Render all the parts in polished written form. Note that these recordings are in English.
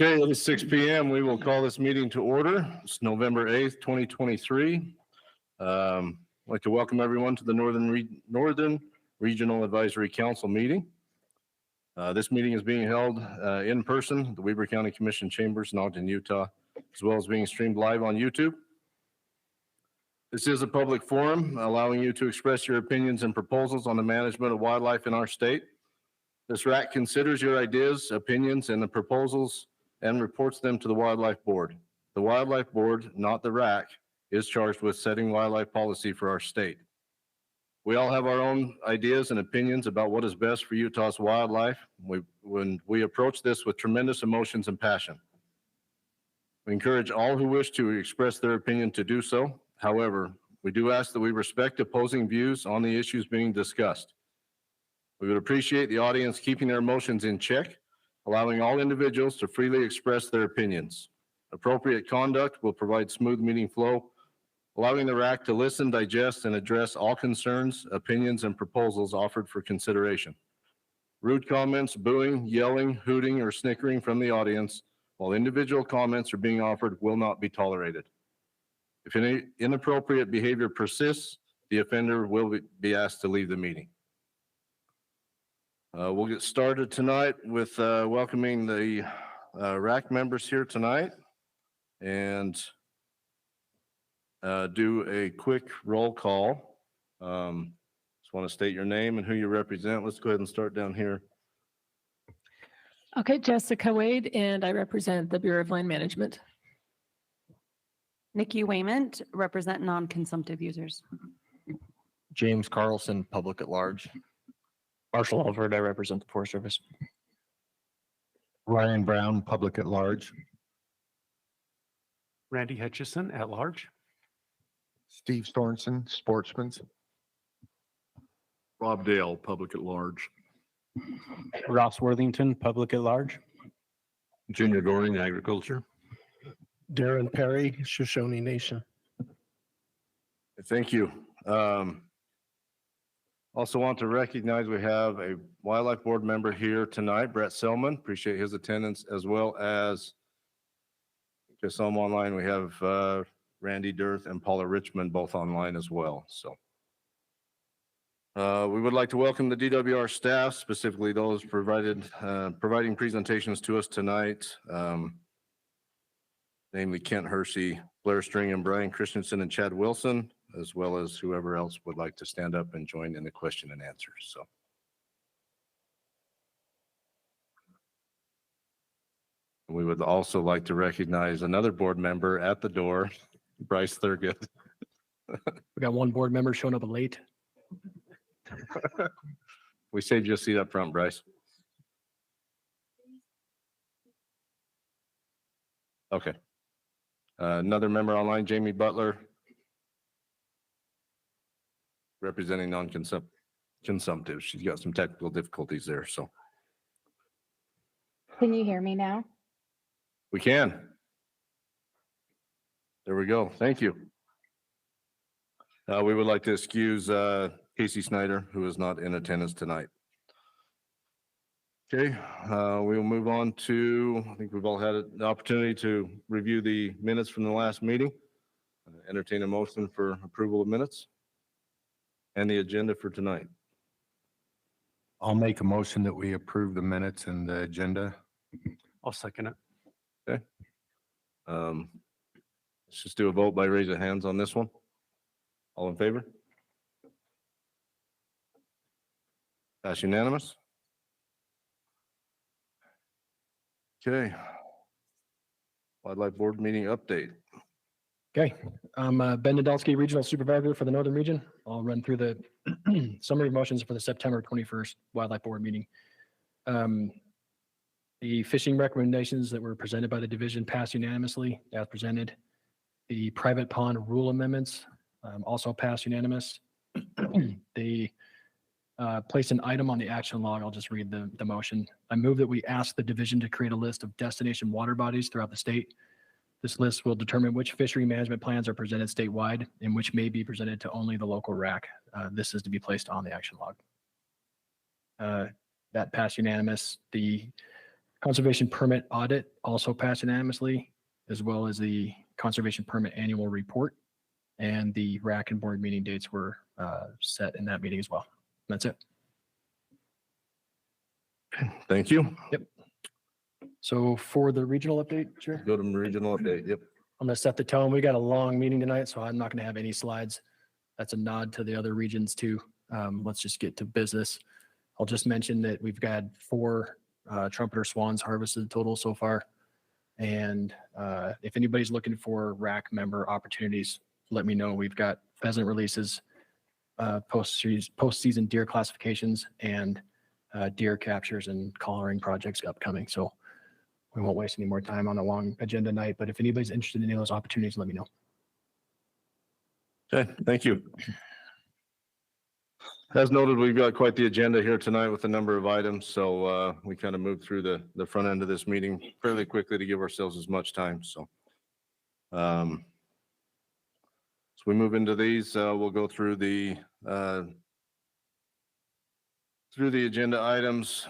Okay, it is 6 p.m. We will call this meeting to order. It's November 8th, 2023. I'd like to welcome everyone to the Northern Regional Advisory Council meeting. This meeting is being held in person at the Weber County Commission Chambers in Ogden, Utah, as well as being streamed live on YouTube. This is a public forum allowing you to express your opinions and proposals on the management of wildlife in our state. This RAC considers your ideas, opinions, and the proposals and reports them to the Wildlife Board. The Wildlife Board, not the RAC, is charged with setting wildlife policy for our state. We all have our own ideas and opinions about what is best for Utah's wildlife. When we approach this with tremendous emotions and passion. We encourage all who wish to express their opinion to do so. However, we do ask that we respect opposing views on the issues being discussed. We would appreciate the audience keeping their emotions in check, allowing all individuals to freely express their opinions. Appropriate conduct will provide smooth meeting flow, allowing the RAC to listen, digest, and address all concerns, opinions, and proposals offered for consideration. Rude comments, booing, yelling, hooting, or snickering from the audience while individual comments are being offered will not be tolerated. If any inappropriate behavior persists, the offender will be asked to leave the meeting. We'll get started tonight with welcoming the RAC members here tonight and do a quick roll call. Just want to state your name and who you represent. Let's go ahead and start down here. Okay, Jessica Wade, and I represent the Bureau of Land Management. Nikki Wayment, represent non-consumptive users. James Carlson, public at large. Marshall Alford, I represent the Forest Service. Ryan Brown, public at large. Randy Hutchison, at large. Steve Sorensen, sportsman. Rob Dale, public at large. Ross Worthington, public at large. Junior Goring, agriculture. Darren Perry, Shoshone Nation. Thank you. Also want to recognize we have a Wildlife Board member here tonight, Brett Selman. Appreciate his attendance, as well as just some online. We have Randy Dirth and Paula Richmond both online as well. So we would like to welcome the DWR staff, specifically those providing presentations to us tonight, namely Kent Hershey, Blair String, and Brian Christensen, and Chad Wilson, as well as whoever else would like to stand up and join in the question and answers. So. We would also like to recognize another board member at the door, Bryce Thurgood. We got one board member showing up late. We saved you a seat up front, Bryce. Okay. Another member online, Jamie Butler, representing non-consumptive. She's got some technical difficulties there, so. Can you hear me now? We can. There we go. Thank you. We would like to excuse Casey Snyder, who is not in attendance tonight. Okay, we will move on to, I think we've all had the opportunity to review the minutes from the last meeting. Entertain a motion for approval of minutes and the agenda for tonight. I'll make a motion that we approve the minutes and the agenda. I'll second it. Okay. Let's just do a vote by raise of hands on this one. All in favor? That's unanimous. Okay. Wildlife Board meeting update. Okay, I'm Ben Nadolski, Regional Supervisor for the Northern Region. I'll run through the summary motions for the September 21st Wildlife Board meeting. The fishing recommendations that were presented by the division passed unanimously as presented. The private pond rule amendments also passed unanimous. They placed an item on the action log. I'll just read the motion. I move that we ask the division to create a list of destination water bodies throughout the state. This list will determine which fishery management plans are presented statewide and which may be presented to only the local RAC. This is to be placed on the action log. That passed unanimous. The Conservation permit audit also passed unanimously, as well as the conservation permit annual report. And the RAC and board meeting dates were set in that meeting as well. That's it. Thank you. So for the regional update, Chair, Go to regional update. Yep. I'm going to set the tone. We got a long meeting tonight, so I'm not going to have any slides. That's a nod to the other regions too. Let's just get to business. I'll just mention that we've got 4 trumpeter swans harvested total so far. And if anybody's looking for RAC member opportunities, let me know. We've got pheasant releases, post-season deer classifications, and deer captures and collaring projects upcoming. So we won't waste any more time on a long agenda night, but if anybody's interested in any of those opportunities, let me know. Okay, thank you. As noted, we've got quite the agenda here tonight with a number of items, so we kind of moved through the front end of this meeting fairly quickly to give ourselves as much time, so. So we move into these, we'll go through the agenda items,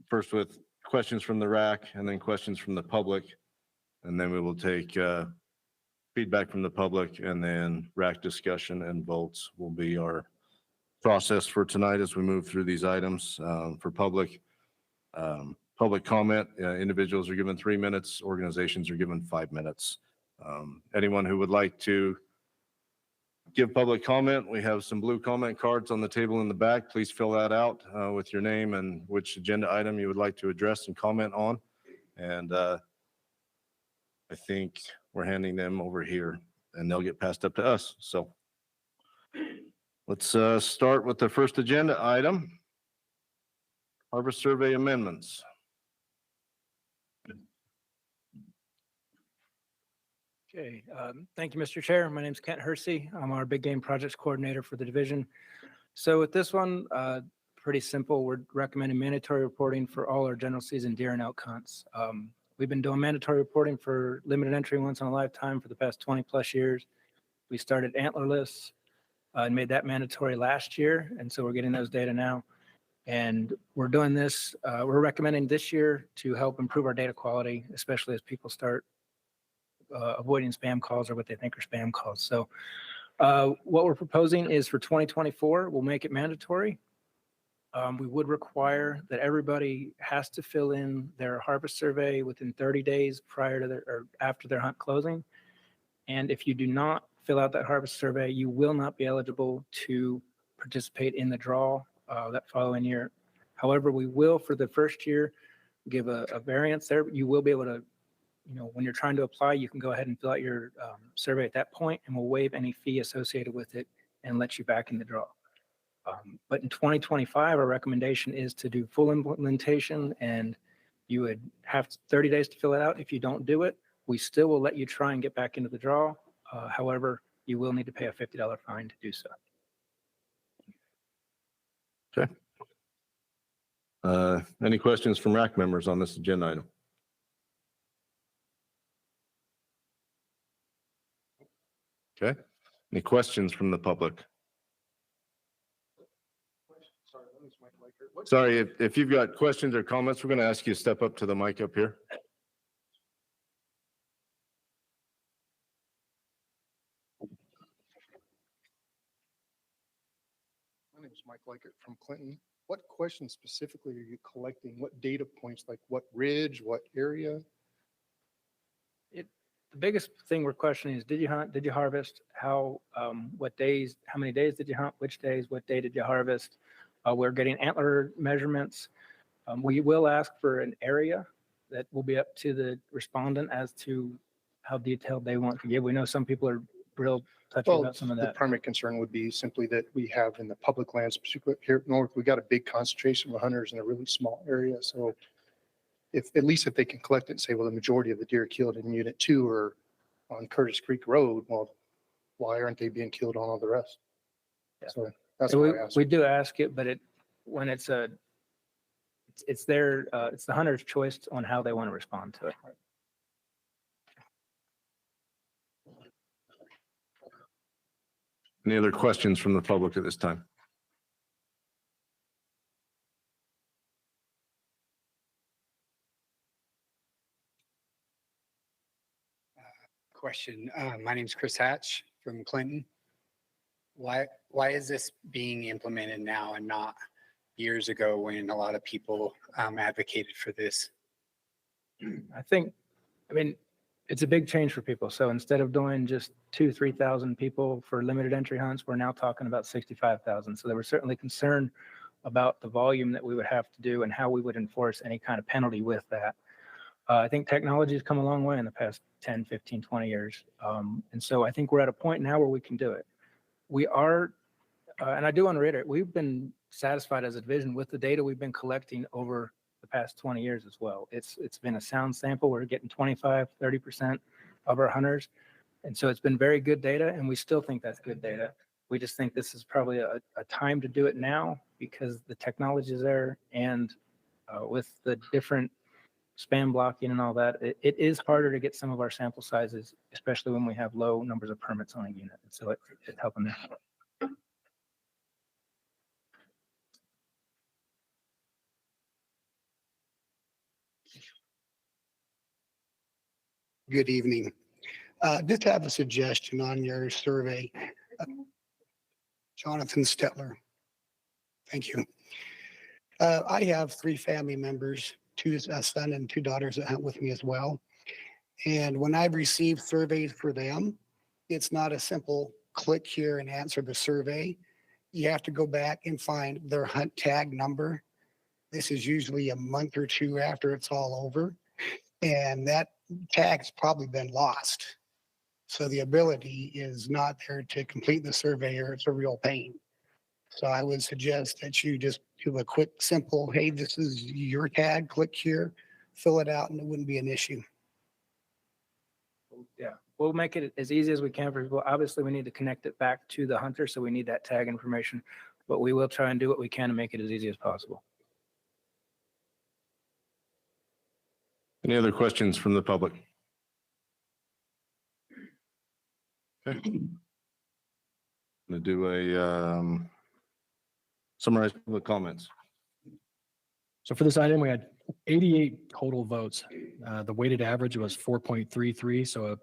first with questions from the RAC and then questions from the public. And then we will take feedback from the public, and then RAC discussion and votes will be our process for tonight as we move through these items. For public comment, individuals are given 3 minutes, organizations are given 5 minutes. Anyone who would like to give public comment, we have some blue comment cards on the table in the back. Please fill that out with your name and which agenda item you would like to address and comment on. And I think we're handing them over here and they'll get passed up to us. So let's start with the first agenda item, harvest survey amendments. Okay, thank you, Mr. Chair. My name is Kent Hersey. I'm our Big Game Projects Coordinator for the division. So with this one, pretty simple. We're recommending mandatory reporting for all our general season deer and elk hunts. We've been doing mandatory reporting for limited entry once in a lifetime for the past 20 plus years. We started antlerless and made that mandatory last year. And so we're getting those data now. And we're doing this, we're recommending this year to help improve our data quality, especially as people start avoiding spam calls or what they think are spam calls. So what we're proposing is for 2024, we'll make it mandatory. We would require that everybody has to fill in their harvest survey within 30 days prior to their or after their hunt closing. And if you do not fill out that harvest survey, you will not be eligible to participate in the draw that following year. However, we will for the first year give a variance there. You will be able to, you know, when you're trying to apply, you can go ahead and fill out your survey at that point, and we'll waive any fee associated with it and let you back in the draw. But in 2025, our recommendation is to do full implementation, and you would have 30 days to fill it out. If you don't do it, we still will let you try and get back into the draw. However, you will need to pay a $50 fine to do so. Okay. Any questions from RAC members on this agenda item? Okay. Any questions from the public? Sorry, if you've got questions or comments, we're going to ask you to step up to the mic up here. My name is Mike Likert from Clinton. What questions specifically are you collecting? What data points, like what ridge, what area? The biggest thing we're questioning is, did you hunt, did you harvest, how, what days, how many days did you hunt, which days, what day did you harvest? We're getting antler measurements. We will ask for an area that will be up to the respondent as to how detailed they want to give. We know some people are real touchy Well, about some of the that. primary concern would be simply that we have in the public lands, particularly here up north, we got a big concentration of hunters in a really small area. So if, at least if they can collect it and say, well, the majority of the deer killed in Unit 2 are on Curtis Creek Road, well, why aren't they being killed on all the rest? Yeah. So that's And why I asked. we do ask it, but when it's it's their, it's the hunter's choice on how they want to respond to it. Any other questions from the public at this time? question. My name's Chris Hatch from Clinton. Why is this being implemented now and not years ago when a lot of people advocated for this? I mean, it's a big change for people. So instead of doing just 3,000 people for limited entry hunts, we're now talking about 65,000. So there was certainly concern about the volume that we would have to do and how we would enforce any kind of penalty with that. I think technology has come a long way in the past 10, 15, 20 years. And so I think we're at a point now where we can do it. We are, and I do want to reiterate, we've been satisfied as a division with the data we've been collecting over the past 20 years as well. It's been a sound sample. We're getting 25, 30% of our hunters. And so it's been very good data, and we still think that's good data. We just think this is probably a time to do it now because the technology is there, and with the different spam blocking and all that, it is harder to get some of our sample sizes, especially when we have low numbers of permits on a unit. So it's helping there. Good evening. Just have a suggestion on your survey. Jonathan Stetler. Thank you. I have 3 family members, a son and 2 daughters that hunt with me as well. And when I've received surveys for them, it's not a simple click here and answer the survey. You have to go back and find their hunt tag number. This is usually a month or 2 after it's all over. And that tag's probably been lost. So the ability is not there to complete the survey, or it's a real pain. So I would suggest that you just do a quick, simple, hey, this is your tag, click here, fill it out, and it wouldn't be an issue. Yeah, we'll make it as easy as we can for people. Obviously, we need to connect it back to the hunter, so we need that tag information, but we will try and do what we can to make it as easy as possible. Any other questions from the public? Okay. I'm going to do a summarize public comments. So for this item, we had 88 total votes. The weighted average was 4.33. So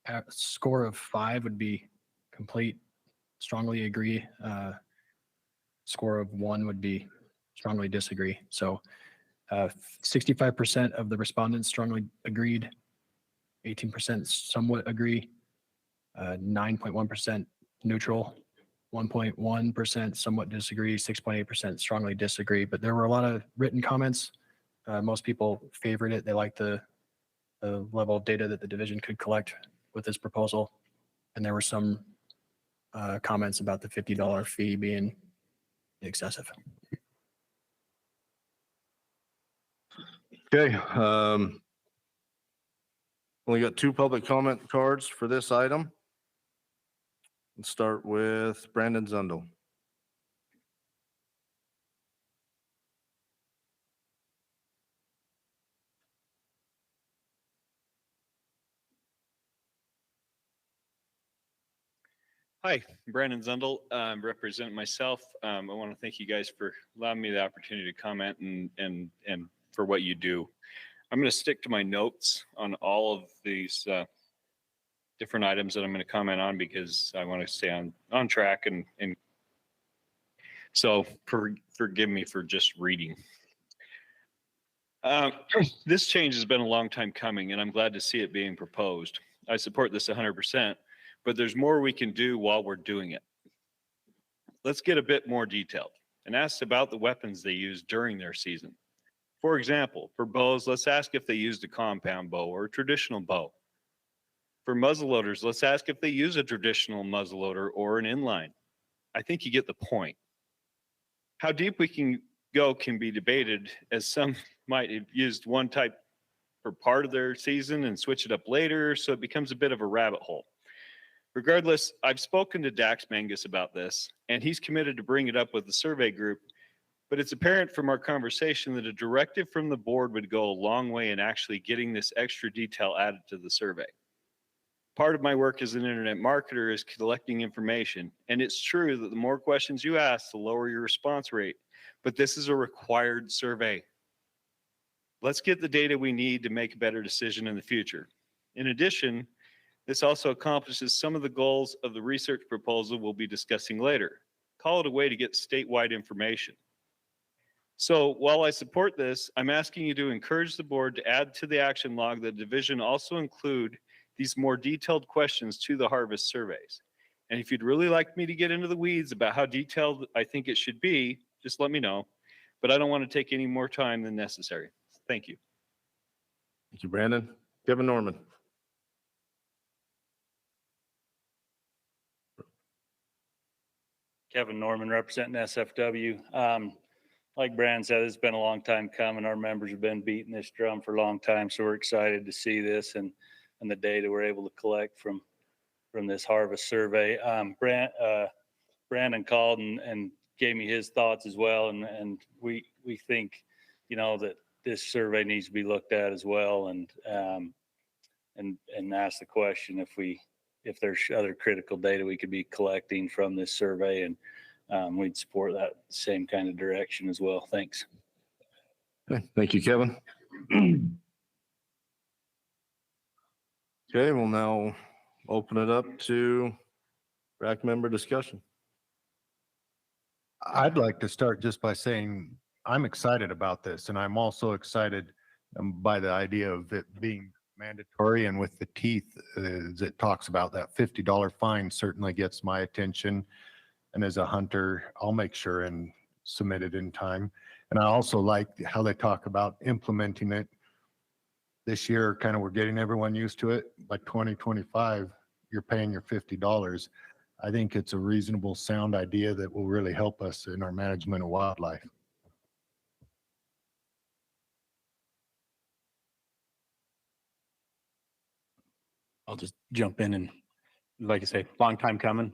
a score of 5 would be complete, strongly agree. Score of 1 would be strongly disagree. So 65% of the respondents strongly agreed, 18% somewhat agree, 9.1% neutral, 1.1% somewhat disagree, 6.8% strongly disagree. But there were a lot of written comments. Most people favored it. They liked the level of data that the division could collect with this proposal. And there were some comments about the $50 fee being excessive. Okay. We got 2 public comment cards for this item. Let's start with Brandon Zundel. Hi, Brandon Zundel. Representing myself. I want to thank you guys for allowing me the opportunity to comment and for what you do. I'm going to stick to my notes on all of these different items that I'm going to comment on because I want to stay on track and so forgive me for just reading. This change has been a long time coming, and I'm glad to see it being proposed. I support this 100%. But there's more we can do while we're doing it. Let's get a bit more detailed and ask about the weapons they used during their season. For example, for bows, let's ask if they used a compound bow or a traditional bow. For muzzleloaders, let's ask if they use a traditional muzzleloader or an inline. I think you get the point. How deep we can go can be debated, as some might have used one type for part of their season and switch it up later, so it becomes a bit of a rabbit hole. Regardless, I've spoken to Dax Mangus about this, and he's committed to bring it up with the survey group, but it's apparent from our conversation that a directive from the board would go a long way in actually getting this extra detail added to the survey. Part of my work as an internet marketer is collecting information, and it's true that the more questions you ask, the lower your response rate, but this is a required survey. Let's get the data we need to make a better decision in the future. In addition, This also accomplishes some of the goals of the research proposal we'll be discussing later. Call it a way to get statewide information. So while I support this, I'm asking you to encourage the board to add to the action log the division also include these more detailed questions to the harvest surveys. And if you'd really like me to get into the weeds about how detailed I think it should be, just let me know. But I don't want to take any more time than necessary. Thank you. Thank you, Brandon. Kevin Norman. Kevin Norman representing SFW. Like Brandon said, it's been a long time coming. Our members have been beating this drum for a long time, so we're excited to see this and the data we're able to collect from this harvest survey. Brandon called and gave me his thoughts as well, and we think, that this survey needs to be looked at as well, and ask the question if there's other critical data we could be collecting from this survey, and we'd support that same kind of direction as well. Thanks. Okay, thank you, Kevin. Okay, we'll now open it up to RAC member discussion. I'd like to start just by saying I'm excited about this, and I'm also excited by the idea of it being mandatory, and with the teeth, as it talks about, that $50 fine certainly gets my attention. And as a hunter, I'll make sure and submit it in time. And I also like how they talk about implementing it this year. Kind of, we're getting everyone used to it. By 2025, you're paying your $50. I think it's a reasonable, sound idea that will really help us in our management of wildlife. I'll just jump in and, like I say, long time coming.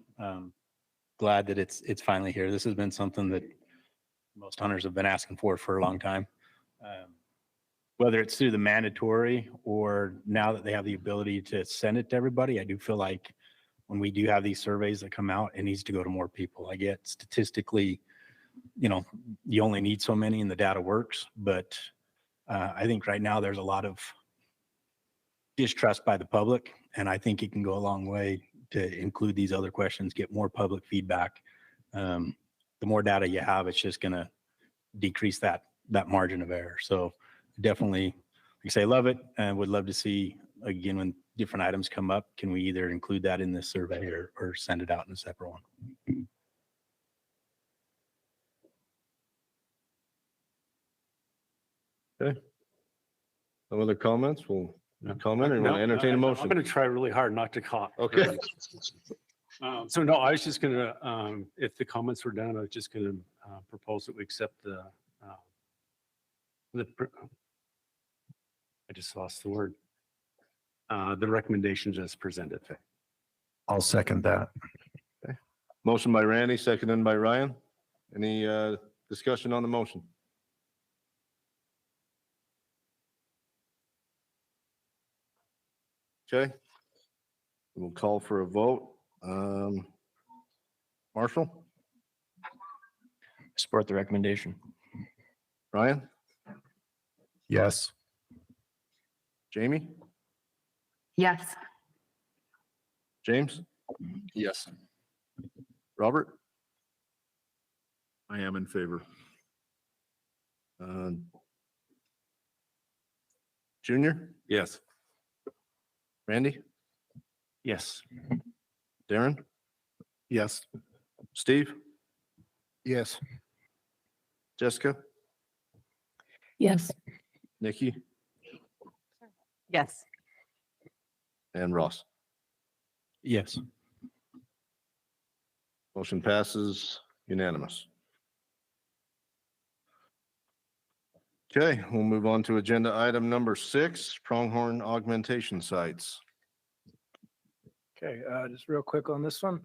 Glad that it's finally here. This has been something that most hunters have been asking for a long time. Whether it's through the mandatory or now that they have the ability to send it to everybody, I do feel like when we do have these surveys that come out, it needs to go to more people. I get statistically, you only need so many and the data works, but I think right now there's a lot of distrust by the public, and I think it can go a long way to include these other questions, get more public feedback. The more data you have, it's just going to decrease that margin of error. So definitely, like I say, love it, and would love to see, again, when different items come up, can we either include that in this survey or send it out in a separate one? Okay. Some other comments? We'll comment, or you want to entertain a motion? I'm going to try really hard not to cough. Okay. So no, I was just going to, if the comments were done, I was just going to propose that we accept I just lost the word. The recommendations as presented. I'll second that. Okay. Motion by Randy, seconded by Ryan. Any discussion on the motion? Okay. We'll call for a vote. Marshall? Support the recommendation. Ryan? Yes. Jamie? Yes. James? Yes. Robert? I am in favor. Junior? Yes. Randy? Yes. Darren? Yes. Steve? Yes. Jessica? Yes. Nikki? Yes. And Ross? Yes. Motion passes unanimous. Okay, we'll move on to agenda item number 6, Pronghorn augmentation sites. Okay, just real quick on this one.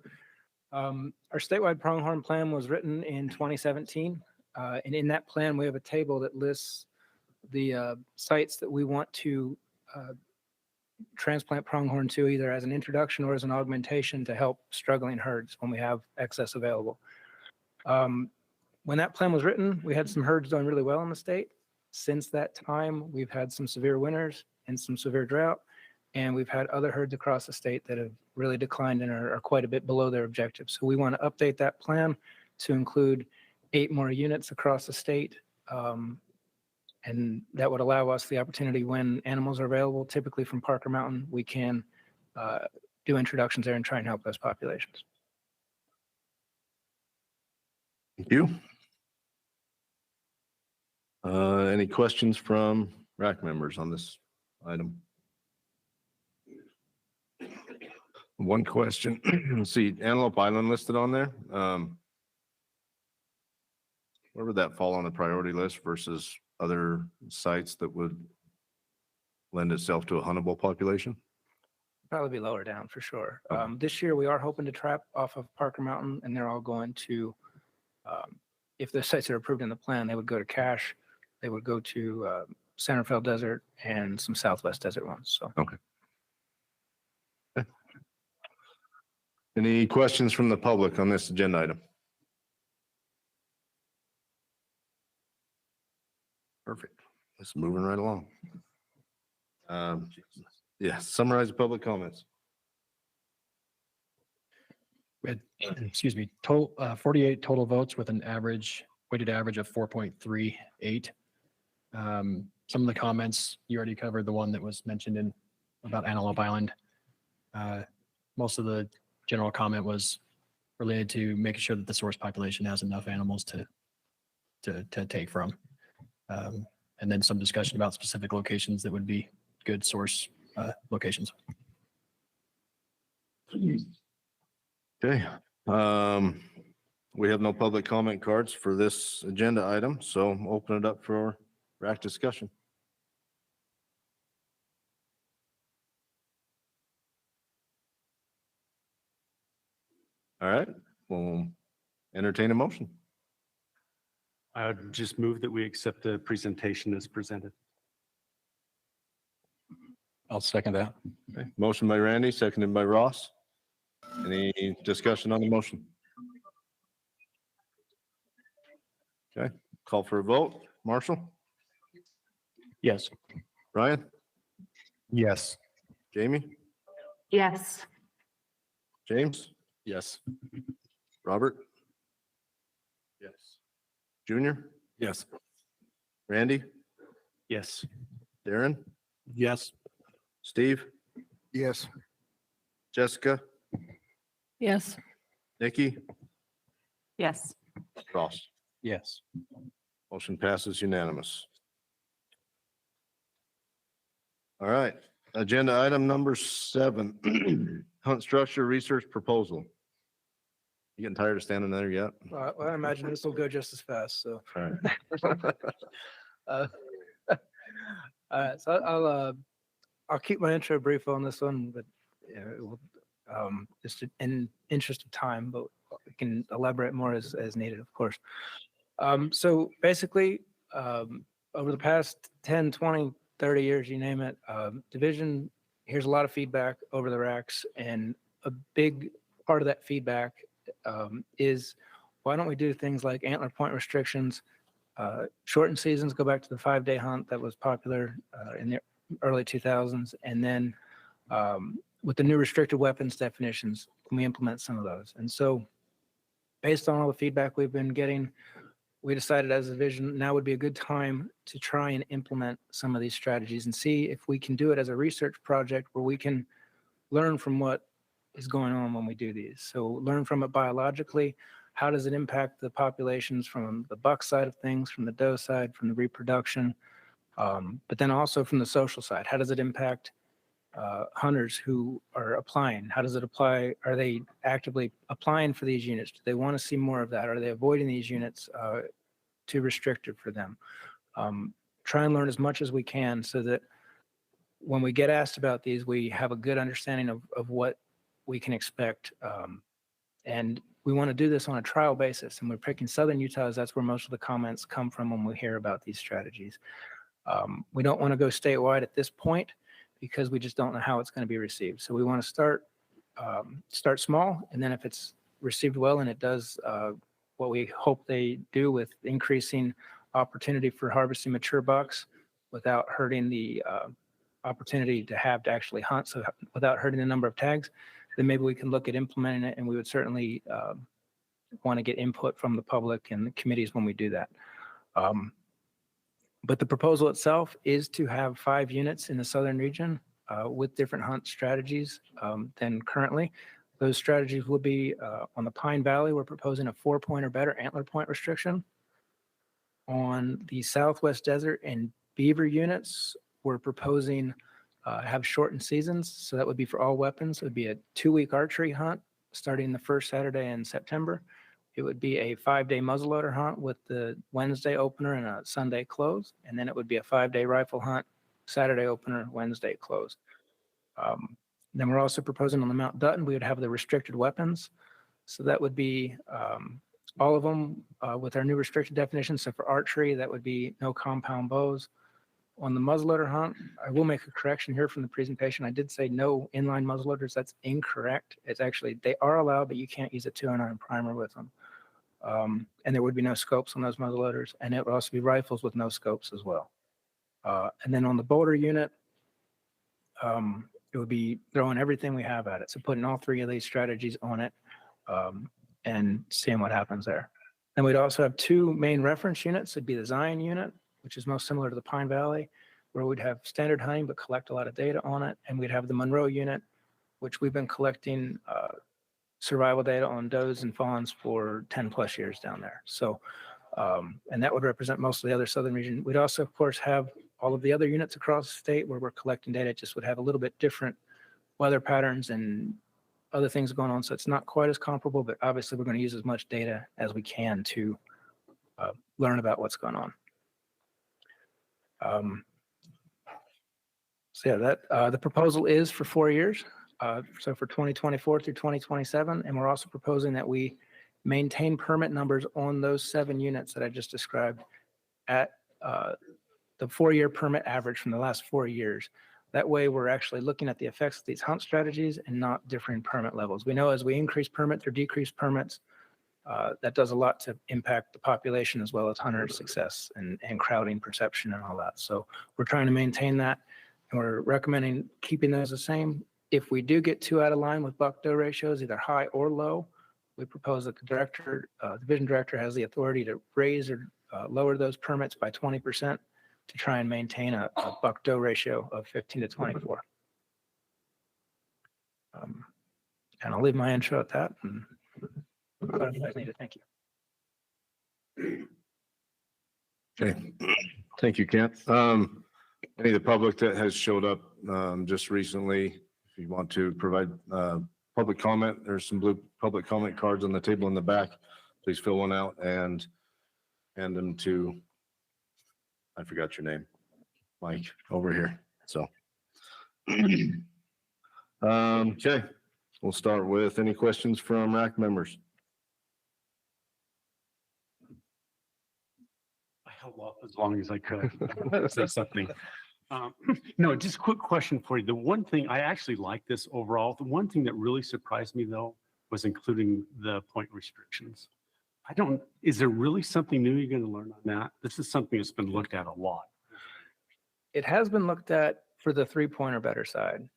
Our statewide pronghorn plan was written in 2017. And in that plan, we have a table that lists the sites that we want to transplant pronghorn to, either as an introduction or as an augmentation to help struggling herds when we have excess available. When that plan was written, we had some herds doing really well in the state. Since that time, we've had some severe winters and some severe drought. And we've had other herds across the state that have really declined and are quite a bit below their objectives. So we want to update that plan to include 8 more units across the state. And that would allow us the opportunity when animals are available, typically from Parker Mountain, we can do introductions there and try and help those populations. Thank you. Any questions from RAC members on this item? One question. See, Antelope Island listed on there. Where would that fall on the priority list versus other sites that would lend itself to a huntable population? Probably be lower down for sure. Okay. This year, we are hoping to trap off of Parker Mountain, and they're all going to, if the sites are approved in the plan, they would go to Cache, they would go to Centerville Desert and some Southwest Desert ones. So. Okay. Any questions from the public on this agenda item? Perfect. Let's moving right along. Yeah, summarize the public comments. We had, excuse me, total 48 total votes with an weighted average of 4.38. Some of the comments, you already covered the one that was mentioned about Antelope Island. Most of the general comment was related to making sure that the source population has enough animals to take from. And then some discussion about specific locations that would be good source locations. Okay. We have no public comment cards for this agenda item, so open it up for RAC discussion. All right, we'll entertain a motion. I would just move that we accept the presentation as presented. I'll second that. Okay. Motion by Randy, seconded by Ross. Any discussion on the motion? Okay, call for a vote. Marshall? Yes. Ryan? Yes. Jamie? Yes. James? Yes. Robert? Yes. Junior? Yes. Randy? Yes. Darren? Yes. Steve? Yes. Jessica? Yes. Nikki? Yes. Ross? Yes. Motion passes unanimous. All right, agenda item number 7, hunt structure research proposal. You getting tired of standing there yet? Well, I imagine this will go just as fast. So. All right. So I'll keep my intro brief on this one, but it will, just in interest of time, but we can elaborate more as needed, of course. So basically, over the past 10, 20, 30 years, you name it, division here's a lot of feedback over the RACs, and a big part of that feedback is why don't we do things like antler point restrictions, shorten seasons, go back to the 5-day hunt that was popular in the early 2000s, and then with the new restricted weapons definitions, can we implement some of those? And so based on all the feedback we've been getting, we decided as a division now would be a good time to try and implement some of these strategies and see if we can do it as a research project where we can learn from what is going on when we do these. So learn from it biologically. How does it impact the populations from the buck side of things, from the doe side, from the reproduction, but then also from the social side? How does it impact hunters who are applying? How does it apply? Are they actively applying for these units? Do they want to see more of that? Are they avoiding these units too restrictive for them? Try and learn as much as we can so that when we get asked about these, we have a good understanding of what we can expect. And we want to do this on a trial basis, and we're picking Southern Utah as that's where most of the comments come from when we hear about these strategies. We don't want to go statewide at this point because we just don't know how it's going to be received. So we want to start small, and then if it's received well and it does what we hope they do with increasing opportunity for harvesting mature bucks without hurting the opportunity to have to actually hunt, so without hurting the number of tags, then maybe we can look at implementing it, and we would certainly want to get input from the public and the committees when we do that. But the proposal itself is to have 5 units in the southern region with different hunt strategies than currently. Those strategies would be on the Pine Valley, we're proposing a 4-point or better antler point restriction. On the Southwest Desert and Beaver units, we're proposing have shortened seasons. So that would be for all weapons. It would be a 2-week archery hunt starting the first Saturday in September. It would be a 5-day muzzleloader hunt with the Wednesday opener and a Sunday close. And then it would be a 5-day rifle hunt, Saturday opener, Wednesday close. Then we're also proposing on the Mount Dutton, we would have the restricted weapons. So that would be all of them with our new restricted definition. So for archery, that would be no compound bows. On the muzzleloader hunt, I will make a correction here from the presentation. I did say no inline muzzleloaders. That's incorrect. It's actually, they are allowed, but you can't use a 209 primer with them. And there would be no scopes on those muzzleloaders. And it would also be rifles with no scopes as well. And then on the boulder unit, it would be throwing everything we have at it. So putting all 3 of these strategies on it and seeing what happens there. Then we'd also have 2 main reference units. It'd be the Zion unit, which is most similar to the Pine Valley, where we'd have standard hunting, but collect a lot of data on it. And we'd have the Monroe unit, which we've been collecting survival data on does and fawns for 10 plus years down there. So, and that would represent most of the other southern region. We'd also, of course, have all of the other units across the state where we're collecting data. It just would have a little bit different weather patterns and other things going on. So it's not quite as comparable, but obviously we're going to use as much data as we can to learn about what's going on. So yeah, that the proposal is for 4 years. So for 2024 through 2027, and we're also proposing that we maintain permit numbers on those 7 units that I just described at the 4-year permit average from the last 4 years. That way, we're actually looking at the effects of these hunt strategies and not differing permit levels. We know as we increase permits or decrease permits, that does a lot to impact the population as well as hunter success and crowding perception and all that. So we're trying to maintain that, and we're recommending keeping those the same. If we do get too out of line with buck-doe ratios, either high or low, we propose that the director, division director has the authority to raise or lower those permits by 20% to try and maintain a buck-doe ratio of 15 to 24. And I'll leave my intro at that. And thank you. Okay, thank you, Kent. Any of the public that has showed up just recently, if you want to provide public comment, there's some blue public comment cards on the table in the back. Please fill one out and hand them to, I forgot your name, Mike, over here. So, okay, we'll start with any questions from RAC members. I held off as long as I could. Say something. No, just a quick question for you. The one thing I actually like this overall. The one thing that really surprised me though was including the point restrictions. Is there really something new you're going to learn on that? This is something that's been looked at a lot. It has been looked at for the 3-point or better side.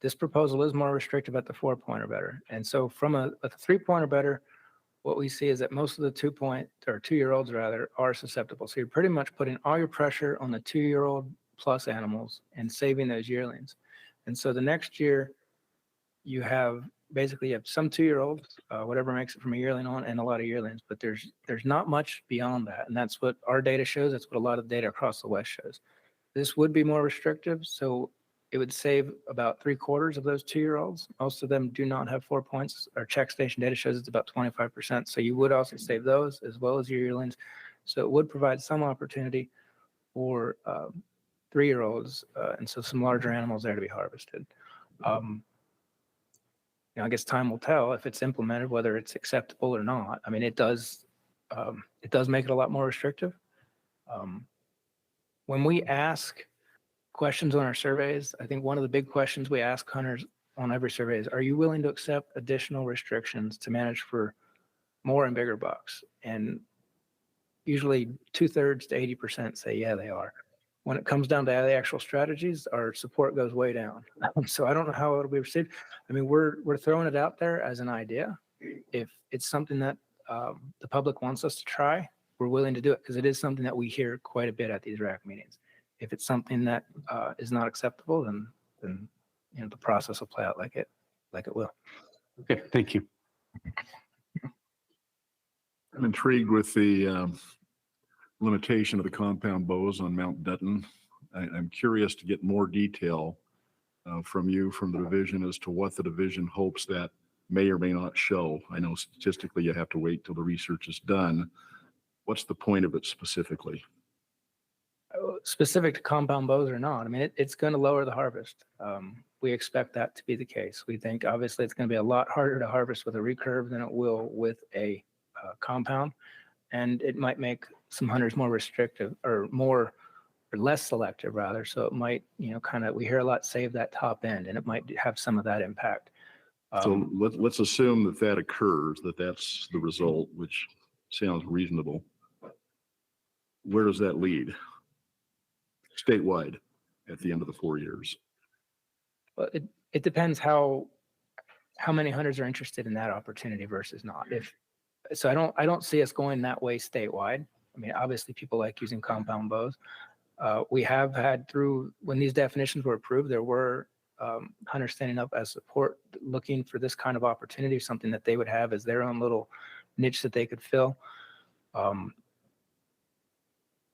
This proposal is more restrictive at the 4-point or better. And so from a 3-point or better, what we see is that most of the 2-point or 2-year-olds rather are susceptible. So you're pretty much putting all your pressure on the 2-year-old plus animals and saving those yearlings. And so the next year you have basically some 2-year-olds, whatever makes it from a yearling on, and a lot of yearlings, but there's not much beyond that. And that's what our data shows. That's what a lot of the data across the West shows. This would be more restrictive. So it would save about 3/4 of those 2-year-olds. Most of them do not have 4 points. Our check station data shows it's about 25%. So you would also save those as well as your yearlings. So it would provide some opportunity for 3-year-olds and so some larger animals there to be harvested. I guess time will tell if it's implemented, whether it's acceptable or not. I mean, it does make it a lot more restrictive. When we ask questions on our surveys, I think one of the big questions we ask hunters on every survey is, are you willing to accept additional restrictions to manage for more and bigger bucks? And usually 2/3 to 80% say, yeah, they are. when it comes down to the actual strategies, our support goes way down. So I don't know how it'll be received. I mean, we're throwing it out there as an idea. If it's something that the public wants us to try, we're willing to do it because it is something that we hear quite a bit at these RAC meetings. If it's something that is not acceptable, then you know the process will play out like it will. Okay, thank you. I'm intrigued with the limitation of the compound bows on Mount Dutton. I'm curious to get more detail from you, from the division, as to what the division hopes that may or may not show. I know statistically you have to wait till the research is done. What's the point of it specifically? Specific to compound bows or not, I mean, it's going to lower the harvest. We expect that to be the case. We think obviously it's going to be a lot harder to harvest with a recurve than it will with a compound, and it might make some hunters more restrictive or less selective rather. So it might, you know, kind of, we hear a lot, save that top end, and it might have some of that impact. So let's assume that that occurs, that's the result, which sounds reasonable. Where does that lead? Statewide at the end of the 4 years? Well, it depends how many hunters are interested in that opportunity versus not. I don't see us going that way statewide. I mean, obviously people like using compound bows. We have had when these definitions were approved, there were hunters standing up as support, looking for this kind of opportunity, something that they would have as their own little niche that they could fill.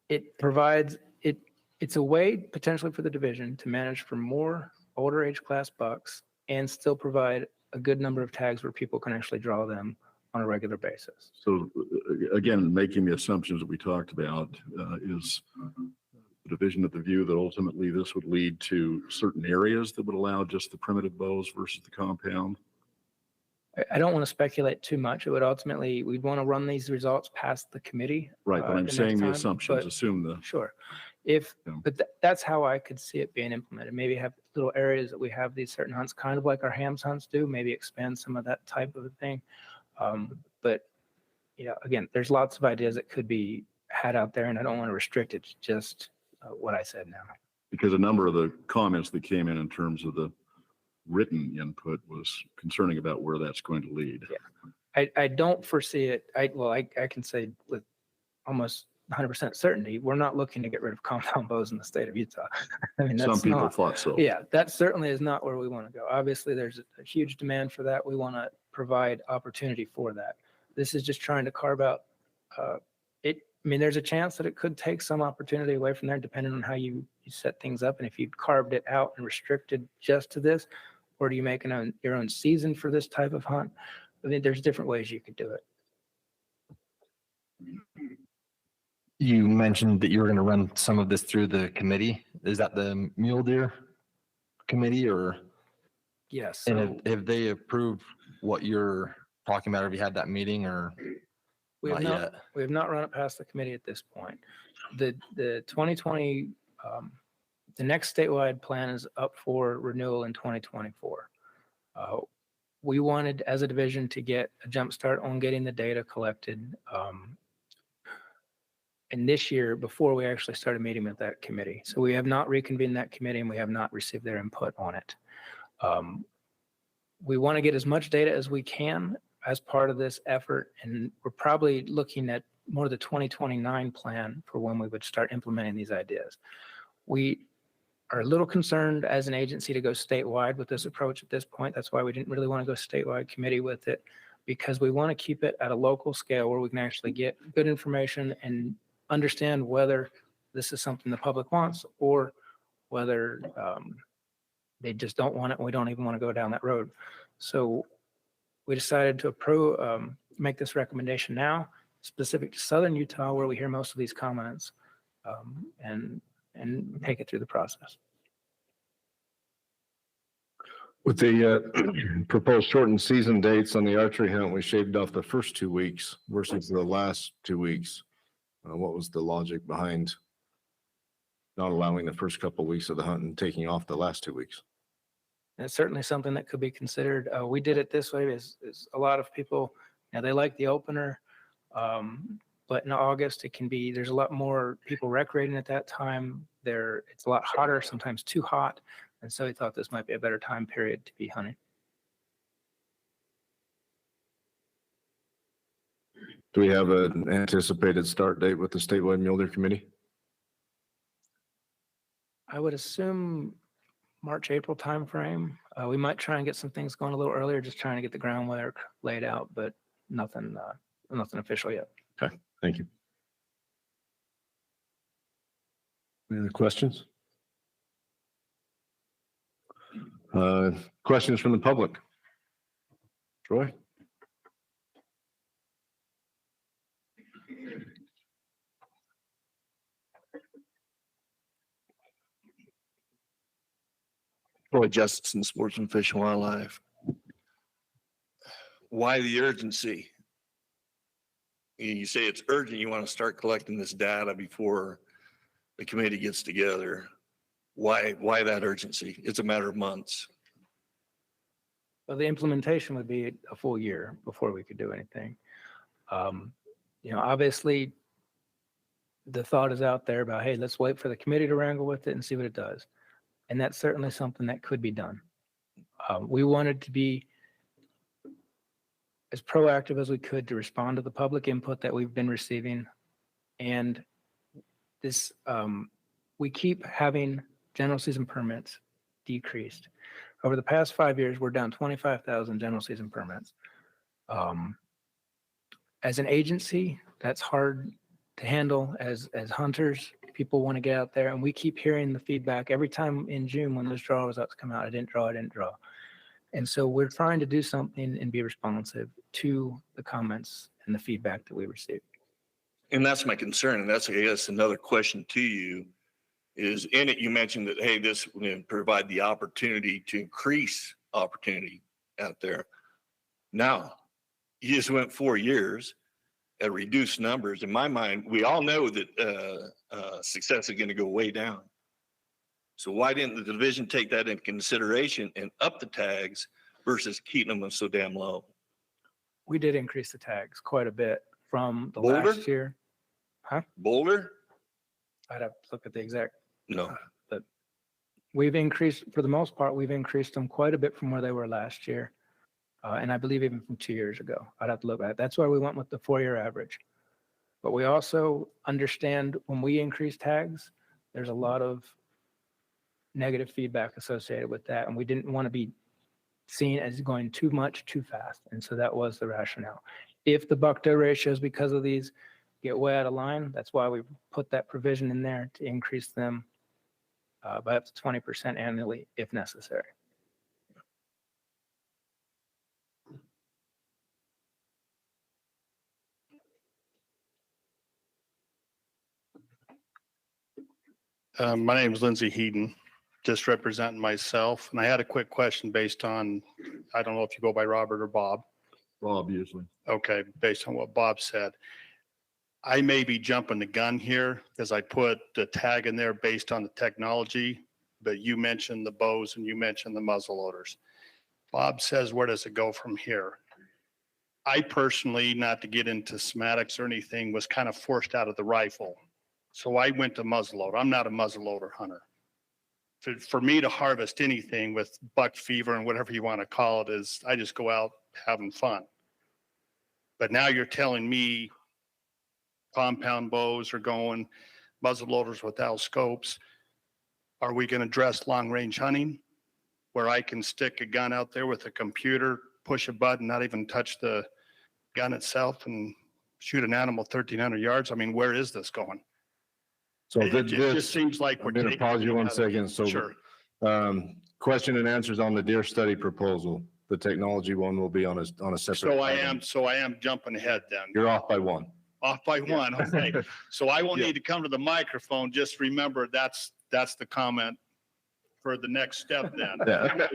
It's a way potentially for the division to manage for more older age class bucks and still provide a good number of tags where people can actually draw them on a regular basis. So again, making the assumptions that we talked about, is the division of the view that ultimately this would lead to certain areas that would allow just the primitive bows versus the compound? I don't want to speculate too much. It would ultimately, we'd want to run these results past the committee. Right, but I'm next saying the time, assumptions, but- assume the. Sure. Yeah. But that's how I could see it being implemented. Maybe have little areas that we have these certain hunts, kind of like our hams hunts do, maybe expand some of that type of a thing. But you know, again, there's lots of ideas that could be had out there, and I don't want to restrict it to just what I said now. Because a number of the comments that came in terms of the written input was concerning about where that's going to lead. Yeah. I don't foresee it. I can say with almost 100% certainty, we're not looking to get rid of compound bows in the state of Utah. I mean, Some that's people not, thought so. yeah, that certainly is not where we want to go. Obviously, there's a huge demand for that. We want to provide opportunity for that. This is just trying to carve out it. I mean, there's a chance that it could take some opportunity away from there, depending on how you set things up. And if you carved it out and restricted just to this, or do you make your own season for this type of hunt? I mean, there's different ways you could do it. You mentioned that you were going to run some of this through the committee. Is that the mule deer committee or? Yes. And have they approved what you're talking about? Have you had that meeting or? We have Not not, yet. we have not run it past the committee at this point. The 2020, the next statewide plan is up for renewal in 2024. We wanted, as a division, to get a jump start on getting the data collected. And this year, before we actually started meeting with that committee. So we have not reconvened that committee and we have not received their input on it. We want to get as much data as we can as part of this effort. And we're probably looking at more of the 2029 plan for when we would start implementing these ideas. We are a little concerned as an agency to go statewide with this approach at this point. That's why we didn't really want to go statewide committee with it, because we want to keep it at a local scale where we can actually get good information and understand whether this is something the public wants or whether they just don't want it and we don't even want to go down that road. So we decided to make this recommendation now, specific to Southern Utah, where we hear most of these comments, and take it through the process. With the proposed shortened season dates on the archery hunt, we shaved off the first 2 weeks versus the last 2 weeks. What was the logic behind not allowing the first couple of weeks of the hunt and taking off the last 2 weeks? And it's certainly something that could be considered. We did it this way is a lot of people, they like the opener. But in August, it can be, there's a lot more people recreating at that time. It's a lot hotter, sometimes too hot. And so we thought this might be a better time period to be hunting. Do we have an anticipated start date with the statewide mule deer committee? I would assume March, April timeframe. We might try and get some things going a little earlier, just trying to get the groundwork laid out, but nothing official yet. Thank you. Any other questions? Questions from the public? Troy? Troy Justin, Sports and Fish and Wildlife. Why the urgency? You say it's urgent, you want to start collecting this data before the committee gets together. Why that urgency? It's a matter of months. Well, the implementation would be a full year before we could do anything. Obviously, the thought is out there about, hey, let's wait for the committee to wrangle with it and see what it does. And that's certainly something that could be done. We wanted to be as proactive as we could to respond to the public input that we've been receiving. And this, we keep having general season permits decreased. Over the past 5 years, we're down 25,000 general season permits. As an agency, that's hard to handle. As hunters, people want to get out there, and we keep hearing the feedback every time in June when those draw results come out. I didn't draw. And so we're trying to do something and be responsive to the comments and the feedback that we receive. And that's my concern. And that's, I guess, another question to you is in it, you mentioned that, hey, this would provide the opportunity to increase opportunity out there. Now, you just went 4 years at reduced numbers. In my mind, we all know that success is going to go way down. So why didn't the division take that into consideration and up the tags versus keeping them so damn low? We did increase the tags quite a bit from the Boulder? last year. Huh? Boulder? I'd have to look at the exact, No. but we've increased, for the most part, we've increased them quite a bit from where they were last year. And I believe even from 2 years ago. I'd have to look at it. That's why we went with the 4-year average. But we also understand when we increase tags, there's a lot of negative feedback associated with that. And we didn't want to be seen as going too much too fast. And so that was the rationale. If the buck-doe ratios because of these get way out of line, that's why we put that provision in there to increase them by up to 20% annually if necessary. My name is Lindsey Heaton, just representing myself. And I had a quick question based on, I don't know if you go by Robert or Bob. Bob usually. Okay, based on what Bob said. I may be jumping the gun here because I put the tag in there based on the technology, but you mentioned the bows and you mentioned the muzzle loaders. Bob says, where does it go from here? I personally, not to get into semantics or anything, was kind of forced out of the rifle. So I went to muzzleloader. I'm not a muzzleloader hunter. For me to harvest anything with buck fever and whatever you want to call it is, I just go out having fun. But now you're telling me compound bows are going, muzzleloaders without scopes. Are we going to address long range hunting where I can stick a gun out there with a computer, push a button, not even touch the gun itself and shoot an animal 1,300 yards? I mean, where is this going? So It this, just seems like I'm we're going to taking pause you it one out of- second. So Sure. question and answers on the deer study proposal. The technology one will be on a separate. So I item. am jumping ahead then. You're off by one. Off by one, okay. So I will Yeah. need to come to the microphone. Just remember, that's the comment for the next step then. Yeah.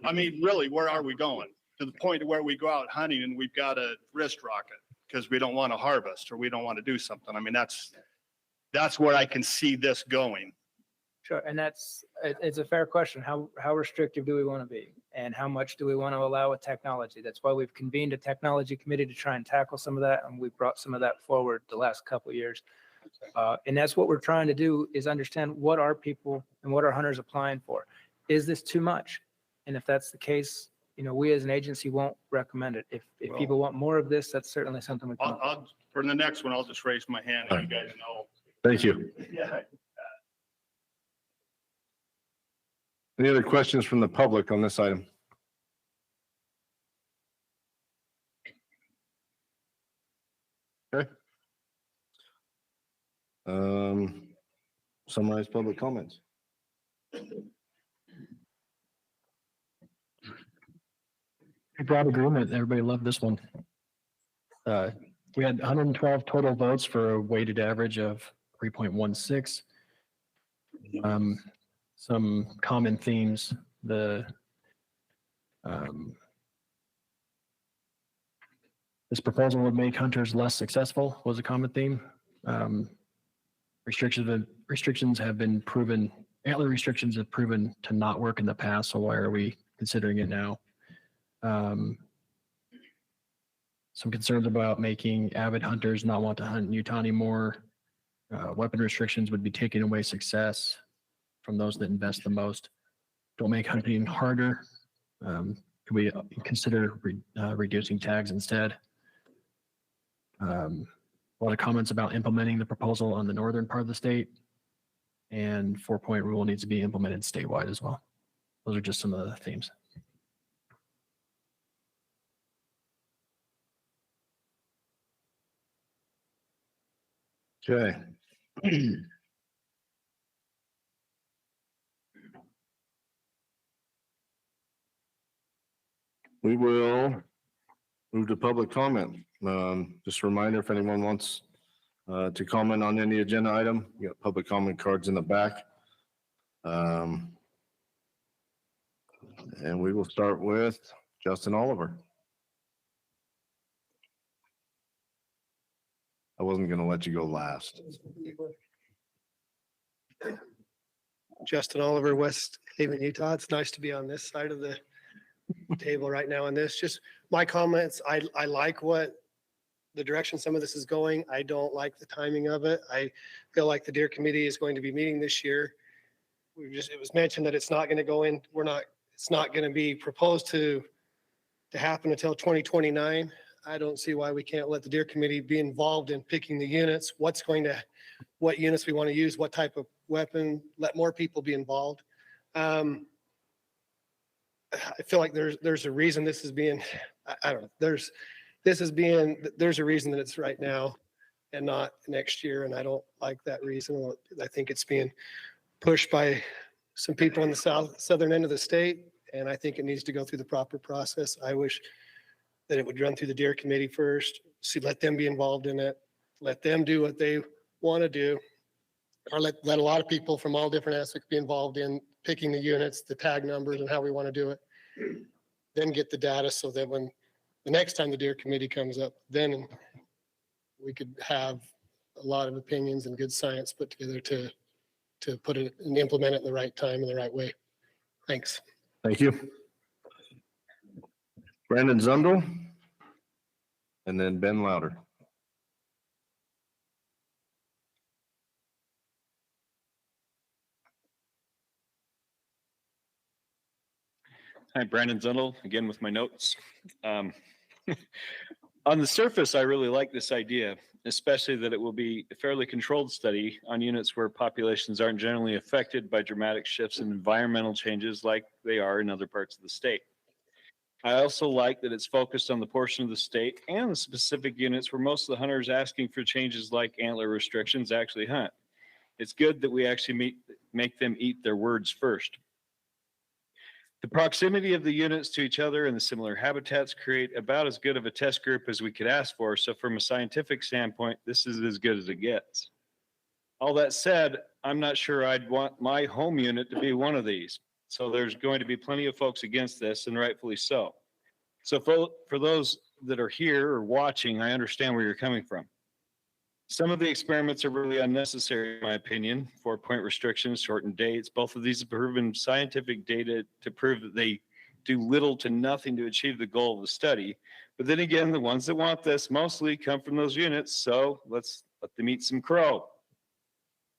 I mean, really, where are we going? To the point where we go out hunting and we've got a wrist rocket because we don't want to harvest or we don't want to do something. I mean, that's where I can see this going. Sure, and it's a fair question. How restrictive do we want to be? and how much do we want to allow with technology. That's why we've convened a technology committee to try and tackle some of that, and we've brought some of that forward the last couple of years. And that's what we're trying to do, is understand what are people and what are hunters applying for. Is this too much? And if that's the case, we as an agency won't recommend it. If Well- people want more of this, that's certainly something we can. For the next one, I'll just raise my hand and you guys know. Thank you. Yeah. Any other questions from the public on this item? Okay. Summarize public comments. Broad agreement. Everybody loved this one. We had 112 total votes for a weighted average of 3.16. Some common themes, this proposal would make hunters less successful was a common theme. Restrictions have been proven, antler restrictions have proven to not work in the past, so why are we considering it now? Some concerns about making avid hunters not want to hunt in Utah anymore. Weapon restrictions would be taking away success from those that invest the most. Don't make hunting harder. Could we consider reducing tags instead? A lot of comments about implementing the proposal on the northern part of the state, and 4-point rule needs to be implemented statewide as well. Those are just some of the themes. Okay. We will move to public comment. Just a reminder, if anyone wants to comment on any agenda item, you got public comment cards in the back. And we will start with Justin Oliver. I wasn't going to let you go last. Justin Oliver, West Haven, Utah. It's nice to be on this side of the table right now on this. Just my comments, I like what the direction some of this is going. I don't like the timing of it. I feel like the Deer Committee is going to be meeting this year. It was mentioned that it's not going to go in, it's not going to be proposed to happen until 2029. I don't see why we can't let the Deer Committee be involved in picking the units, what units we want to use, what type of weapon, let more people be involved. I feel like there's a reason this is being, I don't know, there's a reason that it's right now and not next year. And I don't like that reason. I think it's being pushed by some people in the southern end of the state. And I think it needs to go through the proper process. I wish that it would run through the Deer Committee first, let them be involved in it, let them do what they want to do, or let a lot of people from all different aspects be involved in picking the units, the tag numbers, and how we want to do it. Then get the data so that when the next time the Deer Committee comes up, then we could have a lot of opinions and good science put together to put it and implement it in the right time and the right way. Thanks. Thank you. Brandon Zundel, and then Ben Louder. Hi, Brandon Zundel, again with my notes. On the surface, I really like this idea, especially that it will be a fairly controlled study on units where populations aren't generally affected by dramatic shifts in environmental changes like they are in other parts of the state. I also like that it's focused on the portion of the state and the specific units where most of the hunters asking for changes like antler restrictions actually hunt. It's good that we actually make them eat their words first. The proximity of the units to each other and the similar habitats create about as good of a test group as we could ask for. So from a scientific standpoint, this is as good as it gets. All that said, I'm not sure I'd want my home unit to be one of these. So there's going to be plenty of folks against this, and rightfully so. So for those that are here or watching, I understand where you're coming from. Some of the experiments are really unnecessary, in my opinion. 4-point restrictions, shortened dates. Both of these have proven scientific data to prove that they do little to nothing to achieve the goal of the study. But then again, the ones that want this mostly come from those units, so let's let them eat some crow.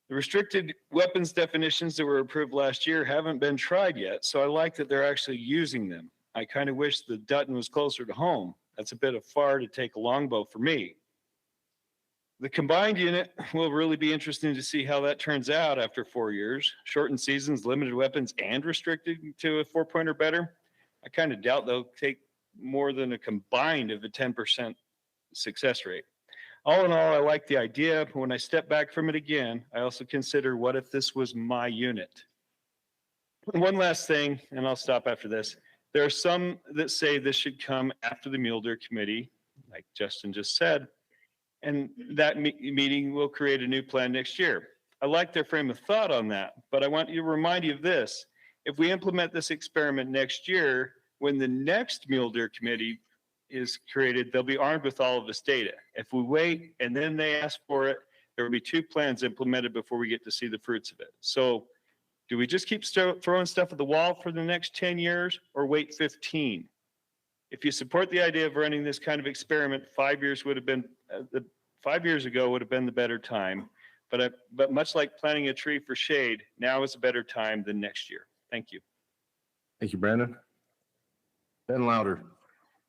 The restricted weapons definitions that were approved last year haven't been tried yet, so I like that they're actually using them. I kind of wish the Dutton was closer to home. That's a bit of far to take a longbow for me. The combined unit will really be interesting to see how that turns out after 4 years. Shortened seasons, limited weapons, and restricted to a 4-point or better. I kind of doubt they'll take more than a combined of a 10% success rate. All in all, I like the idea, but when I step back from it again, I also consider what if this was my unit? One last thing, and I'll stop after this. There are some that say this should come after the Mule Deer Committee, like Justin just said, and that meeting will create a new plan next year. I like their frame of thought on that, but I want to remind you of this. If we implement this experiment next year, when the next Mule Deer Committee is created, they'll be armed with all of this data. If we wait and then they ask for it, there will be 2 plans implemented before we get to see the fruits of it. So do we just keep throwing stuff at the wall for the next 10 years or wait 15? If you support the idea of running this kind of experiment, 5 years would have been 5 years ago would have been the better time. But much like planting a tree for shade, now is a better time than next year. Thank you. Thank you, Brandon. Ben Louder,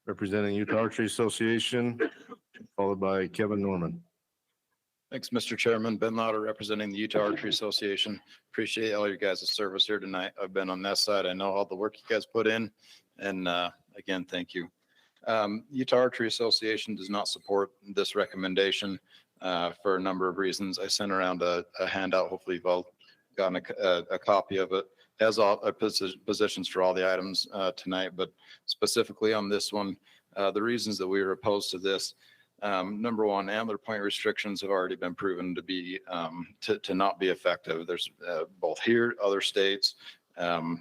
representing Utah Archery Association, followed by Kevin Norman. Thanks, Mr. Chairman. Ben Louder, representing the Utah Archery Association. Appreciate all your guys' service here tonight. I've been on that side. I know all the work you guys put in. And again, thank you. Utah Archery Association does not support this recommendation for a number of reasons. I sent around a handout. Hopefully you've all gotten a copy of it. It has all positions for all the items tonight, but specifically on this one, the reasons that we were opposed to this. Number one, antler point restrictions have already been proven to be to not be effective. There's both here, other states. I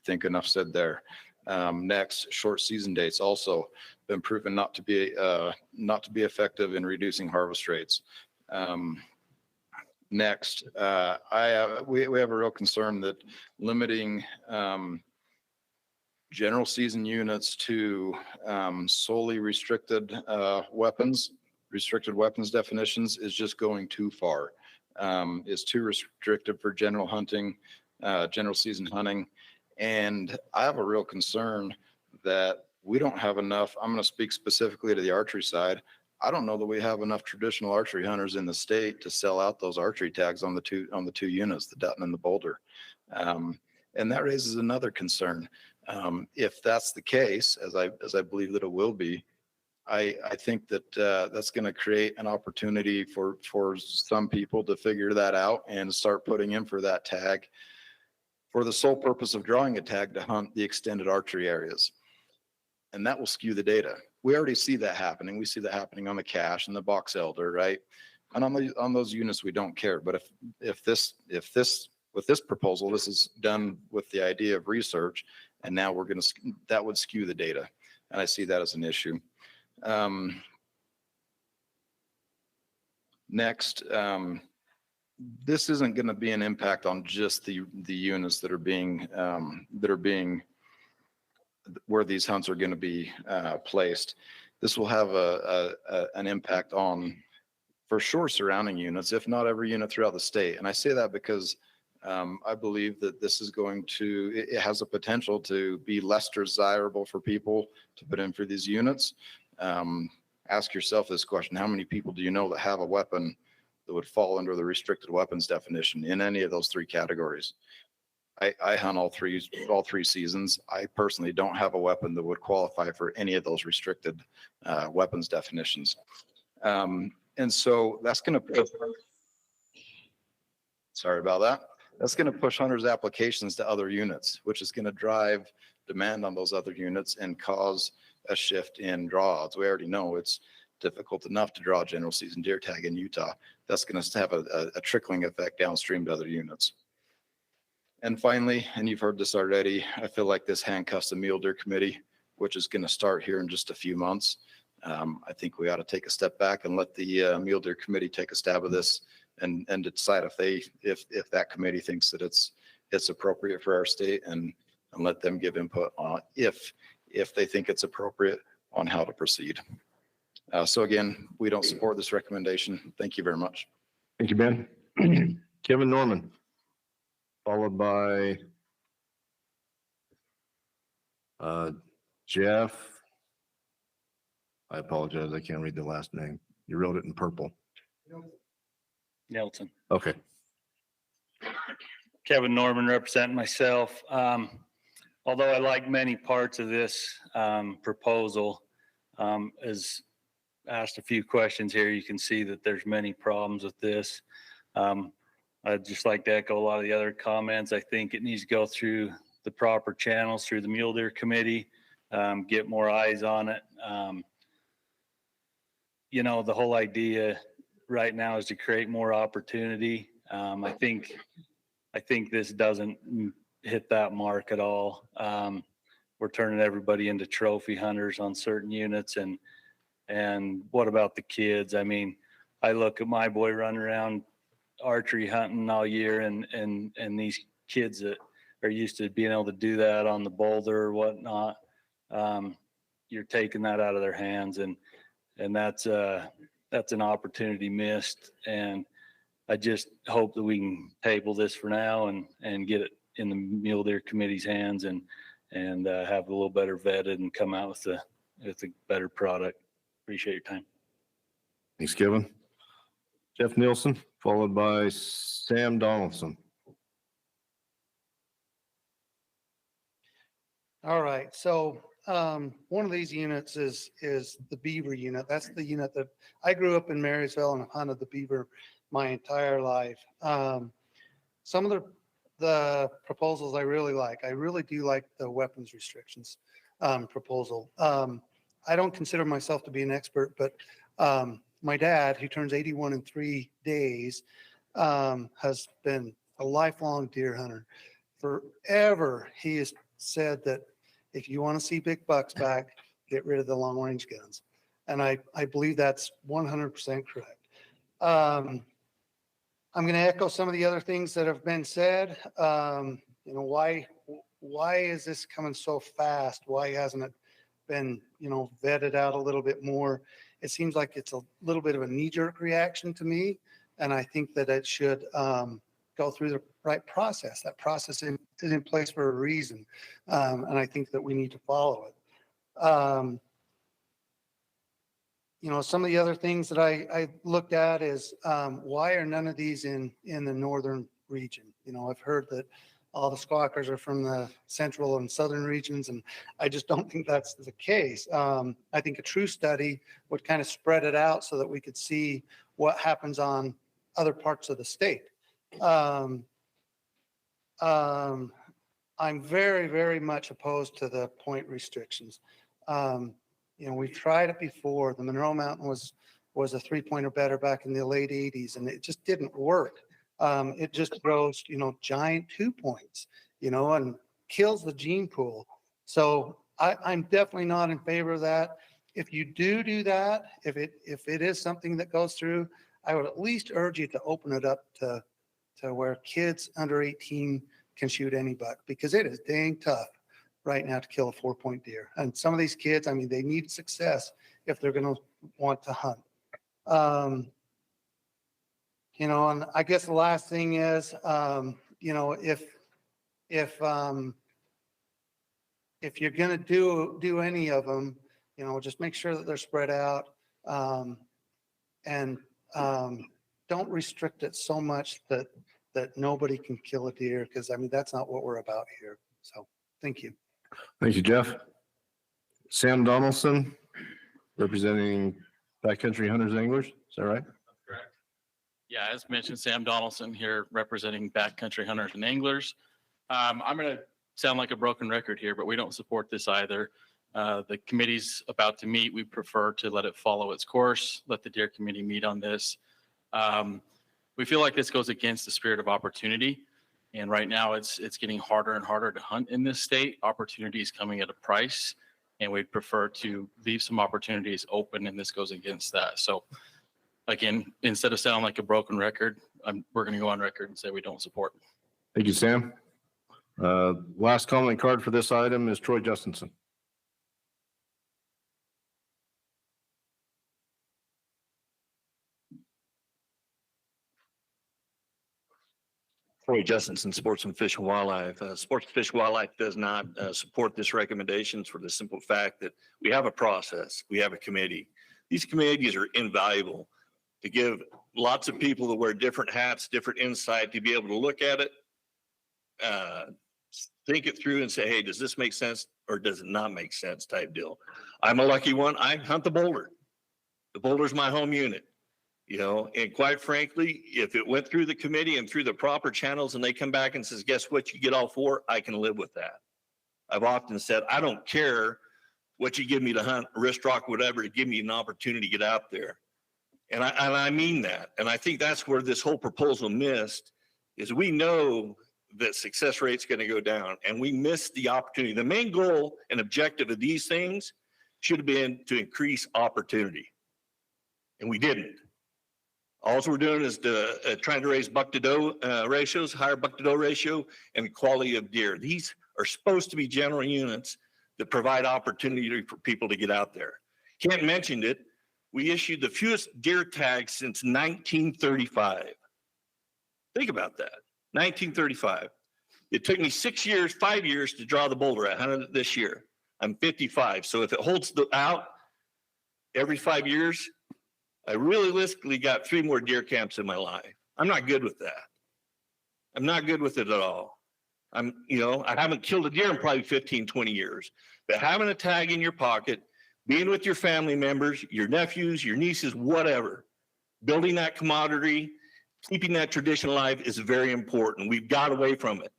think enough said there. Next, short season dates also been proven not to be effective in reducing harvest rates. Next, we have a real concern that limiting general season units to solely restricted weapons definitions is just going too far. Is too restrictive for general hunting, general season hunting. And I have a real concern that we don't have enough. I'm going to speak specifically to the archery side. I don't know that we have enough traditional archery hunters in the state to sell out those archery tags on the two units, the Dutton and the Boulder. And that raises another concern. If that's the case, as I believe that it will be, I think that that's going to create an opportunity for some people to figure that out and start putting in for that tag for the sole purpose of drawing a tag to hunt the extended archery areas. And that will skew the data. We already see that happening. We see that happening on the cache and the box elder, right? And on those units, we don't care. But with this proposal, this is done with the idea of research, and now that would skew the data. And I see that as an issue. Next, this isn't going to be an impact on just the units that are being where these hunts are going to be placed. This will have an impact on, for sure, surrounding units, if not every unit throughout the state. And I say that because I believe that this is it has a potential to be less desirable for people to put in for these units. Ask yourself this question: how many people do you know that have a weapon that would fall under the restricted weapons definition in any of those 3 categories? I hunt all three seasons. I personally don't have a weapon that would qualify for any of those restricted weapons definitions. And so that's going to sorry about that. That's going to push hunters' applications to other units, which is going to drive demand on those other units and cause a shift in draw odds. We already know it's difficult enough to draw a general season deer tag in Utah. That's going to have a trickling effect downstream to other units. And finally, and you've heard this already, I feel like this handcuffs the Mule Deer Committee, which is going to start here in just a few months. I think we ought to take a step back and let the Mule Deer Committee take a stab at this and decide if that committee thinks that it's appropriate for our state. And and let them give input on if they think it's appropriate on how to proceed. So again, we don't support this recommendation. Thank you very much. Thank you, Ben. Kevin Norman, followed by Jeff. I apologize. I can't read the last name. You wrote it in purple. Nelson. Okay. Kevin Norman representing myself. Although I like many parts of this proposal, as asked a few questions here, you can see that there's many problems with this. I'd just like to echo a lot of the other comments. I think it needs to go through the proper channels, through the Mule Deer Committee, get more eyes on it. You know, the whole idea right now is to create more opportunity. I think this doesn't hit that mark at all. We're turning everybody into trophy hunters on certain units, and what about the kids? I mean, I look at my boy running around archery hunting all year, and these kids that are used to being able to do that on the boulder or whatnot, you're taking that out of their hands, and that's an opportunity missed. And I just hope that we can table this for now and get it in the Mule Deer Committee's hands and have a little better vetted and come out with a better product. Appreciate your time. Thanks, Kevin. Jeff Nielsen, followed by Sam Donaldson. All right, so one of thof these units is the beaver unit. That's the unit that I grew up in Marysville and hunted the beaver my entire life. Some of the proposals I really like. I really do like the weapons restrictions proposal. I don't consider myself to be an expert, but my dad, who turns 81 in 3 days, has been a lifelong deer hunter. Forever, he has said that if you want to see big bucks back, get rid of the long range guns. And I believe that's 100% correct. I'm going to echo some of the other things that have been said. You know, why is this coming so fast? Why hasn't it been, you know, vetted out a little bit more? It seems like it's a little bit of a knee-jerk reaction to me, and I think that it should go through the right process. That process is in place for a reason, and I think that we need to follow it. You know, some of the other things that I looked at is why are none of these in the northern region? You know, I've heard that all the squawkers are from the central and southern regions, and I just don't think that's the case. I think a true study would kind of spread it out so that we could see what happens on other parts of the state. I'm very, very much opposed to the point restrictions. You know, we've tried it before. The Monroe Mountain was a 3-point or better back in the late 80s, and it just didn't work. It just grows, you know, giant 2 points, you know, and kills the gene pool. So I'm definitely not in favor of that. If you do that, if it is something that goes through, I would at least urge you to open it up to where kids under 18 can shoot any buck, because it is dang tough right now to kill a 4-point deer. And some of these kids, I mean, they need success if they're going to want to hunt. You know, and I guess the last thing is, you know, if you're going to do any of them, you know, just make sure that they're spread out, and don't restrict it so much that nobody can kill a deer, because I mean, that's not what we're about here. So thank you. Thank you, Jeff. Sam Donaldson, representing Backcountry Hunters and Anglers. Is that right? Correct. Yeah, as mentioned, Sam Donaldson here representing Backcountry Hunters and Anglers. I'm going to sound like a broken record here, but we don't support this either. The committee's about to meet. We prefer to let it follow its course, let the Deer Committee meet on this. We feel like this goes against the spirit of opportunity. And right now it's getting harder and harder to hunt in this state. Opportunity is coming at a price, and we'd prefer to leave some opportunities open, and this goes against that. So again, instead of sounding like a broken record, we're going to go on record and say we don't support. Thank you, Sam. Last comment card for this item is Troy Justinson. Troy Justinson, Sports and Fish and Wildlife. Sports and Fish and Wildlife does not support this recommendations for the simple fact that we have a process, we have a committee. These committees are invaluable to give lots of people that wear different hats, different insight to be able to look at it, think it through and say, hey, does this make sense or does it not make sense type deal. I'm a lucky one. I hunt the boulder. The boulder's my home unit. You know, and quite frankly, if it went through the committee and through the proper channels and they come back and says, guess what, you get all four, I can live with that. I've often said, I don't care what you give me to hunt, wrist rock, whatever, give me an opportunity to get out there. And I mean that. And I think that's where this whole proposal missed is we know that success rate's going to go down and we missed the opportunity. The main goal and objective of these things should have been to increase opportunity. And we didn't. All we're doing is trying to raise buck to doe ratios, higher buck to doe ratio, and quality of deer. These are supposed to be general units that provide opportunity for people to get out there. Kent mentioned it. We issued the fewest deer tags since 1935. Think about that, 1935. It took me 5 years to draw the boulder. I hunted it this year. I'm 55. So if it holds out every 5 years, I realistically got 3 more deer camps in my life. I'm not good with that. I'm not good with it at all. I haven't killed a deer in probably 15, 20 years, but having a tag in your pocket, being with your family members, your nephews, your nieces, whatever, building that camaraderie, keeping that tradition alive is very important. We've got away from it.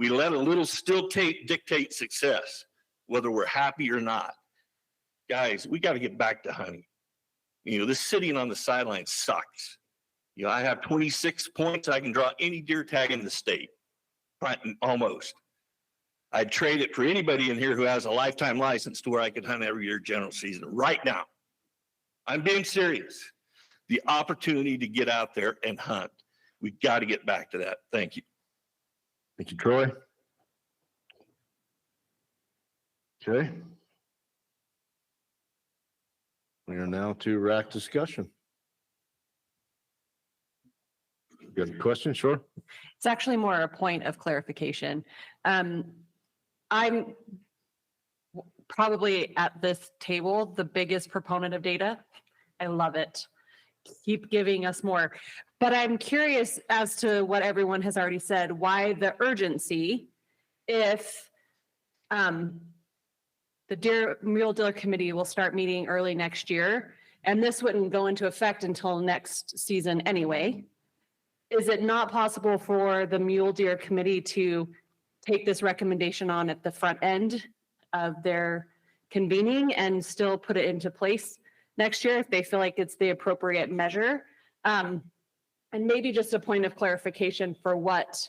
We let a little still dictate success, whether we're happy or not. Guys, we got to get back to hunting. This sitting on the sideline sucks. I have 26 points. I can draw any deer tag in the state, almost. I'd trade it for anybody in here who has a lifetime license to where I could hunt every year general season right now. I'm being serious. The opportunity to get out there and hunt. We've got to get back to that. Thank you. Thank you, Troy. Okay. We are now to RAC discussion. You got a question? Sure. It's actually more a point of clarification. I'm probably at this table the biggest proponent of data. I love it. Keep giving us more. But I'm curious as to what everyone has already said, why the urgency if the Mule Dealer Committee will start meeting early next year, and this wouldn't go into effect until next season anyway. Is it not possible for the Mule Deer Committee to take this recommendation on at the front end of their convening and still put it into place next year if they feel like it's the appropriate measure? And maybe just a point of clarification for what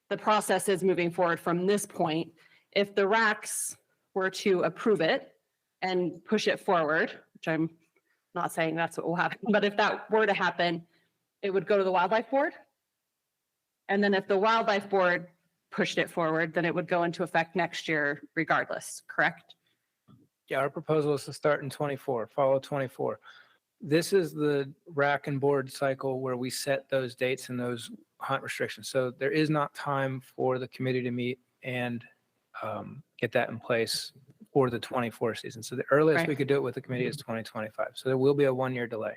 the process is moving forward from this point. If the RACs were to approve it and push it forward, which I'm not saying that's what will happen, but if that were to happen, it would go to the Wildlife Board. And then if the Wildlife Board pushed it forward, then it would go into effect next year regardless, correct? Yeah, our proposal is to start in 24, follow 24. This is the RAC and board cycle where we set those dates and those hunt restrictions. So there is not time for the committee to meet and get that in place for the 24 season. So the earliest we could do it with the committee is 2025. So there will be a 1-year delay.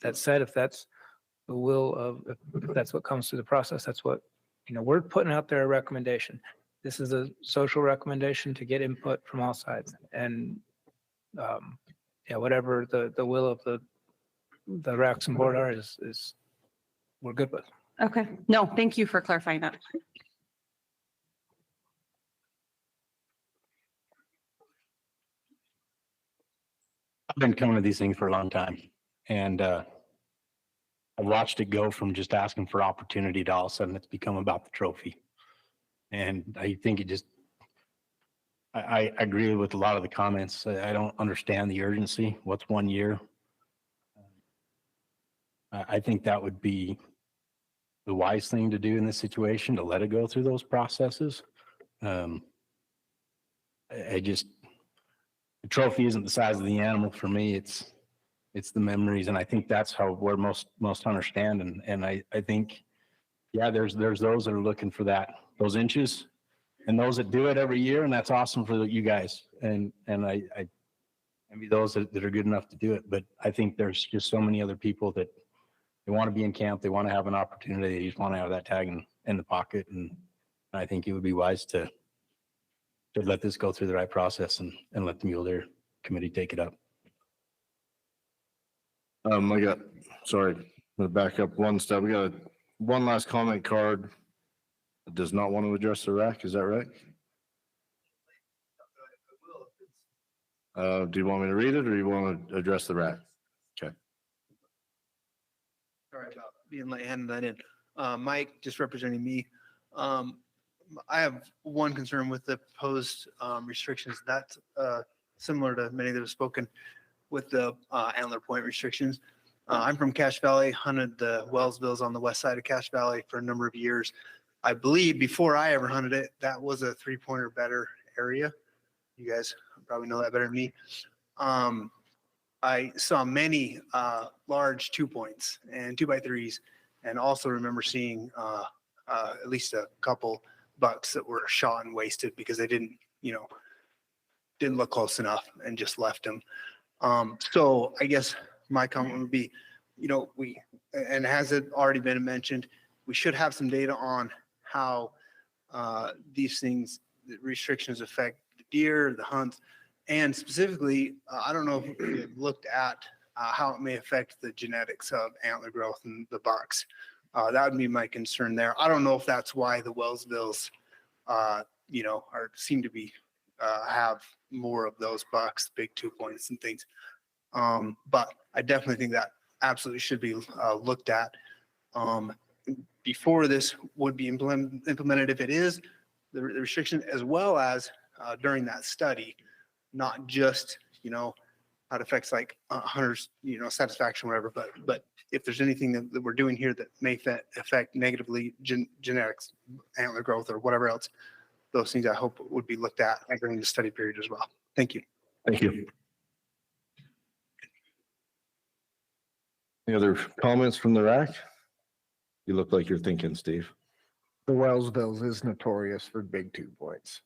That said, if that's the will of, if that's what comes through the process, that's what, we're putting out there a recommendation. This is a social recommendation to get input from all sides. And whatever the will of the RACs and board are is we're good with. Okay. No, thank you for clarifying that. I've been coming to these things for a long time, and I've watched it go from just asking for opportunity to all of a sudden it's become about the trophy. And I think I agree with a lot of the comments. I don't understand the urgency. What's 1 year? I think that would be the wise thing to do in this situation, to let it go through those processes. I just, the trophy isn't the size of the animal for me. It's the memories. And I think that's where most hunters stand. And I think, yeah, there's those that are looking for those inches and those that do it every year. And that's awesome for you guys. And I envy those that are good enough to do it. But I think there's just so many other people that they want to be in camp. They want to have an opportunity. They just want to have that tag in the pocket. And I think it would be wise to let this go through the right process and let the Mule Deer Committee take it up. Sorry, I'm gonna back up one step. We got one last comment card that does not want to address the RAC. Is that right? Do you want me to read it or you want to address the RAC? Okay. Sorry about being late handing that in. Mike, just representing me. I have one concern with the proposed restrictions. That's similar to many that have spoken with the antler point restrictions. I'm from Cache Valley, hunted the Wellsvilles on the west side of Cache Valley for a number of years. I believe before I ever hunted it, that was a 3-pointer better area. You guys probably know that better than me. I saw many large 2-points and 2x3s, and also remember seeing at least a couple bucks that were shot and wasted because they didn't look close enough and just left them. So I guess my comment would be, and has it already been mentioned, we should have some data on how these things, the restrictions affect the deer, the hunts, and specifically, I don't know if we've looked at how it may affect the genetics of antler growth in the bucks. That would be my concern there. I don't know if that's why the Wellsvilles, seem to be have more of those bucks, big 2-points and things. But I definitely think that absolutely should be looked at before this would be implemented. If it is the restriction, as well as during that study, not just how it affects like hunters, satisfaction, whatever. But if there's anything that we're doing here that may affect negatively genetics, antler growth, or whatever else, those things I hope would be looked at during the study period as well. Thank you. Thank you. Any other comments from the RAC? You look like you're thinking, Steve. The Wellsvilles is notorious for big 2-points.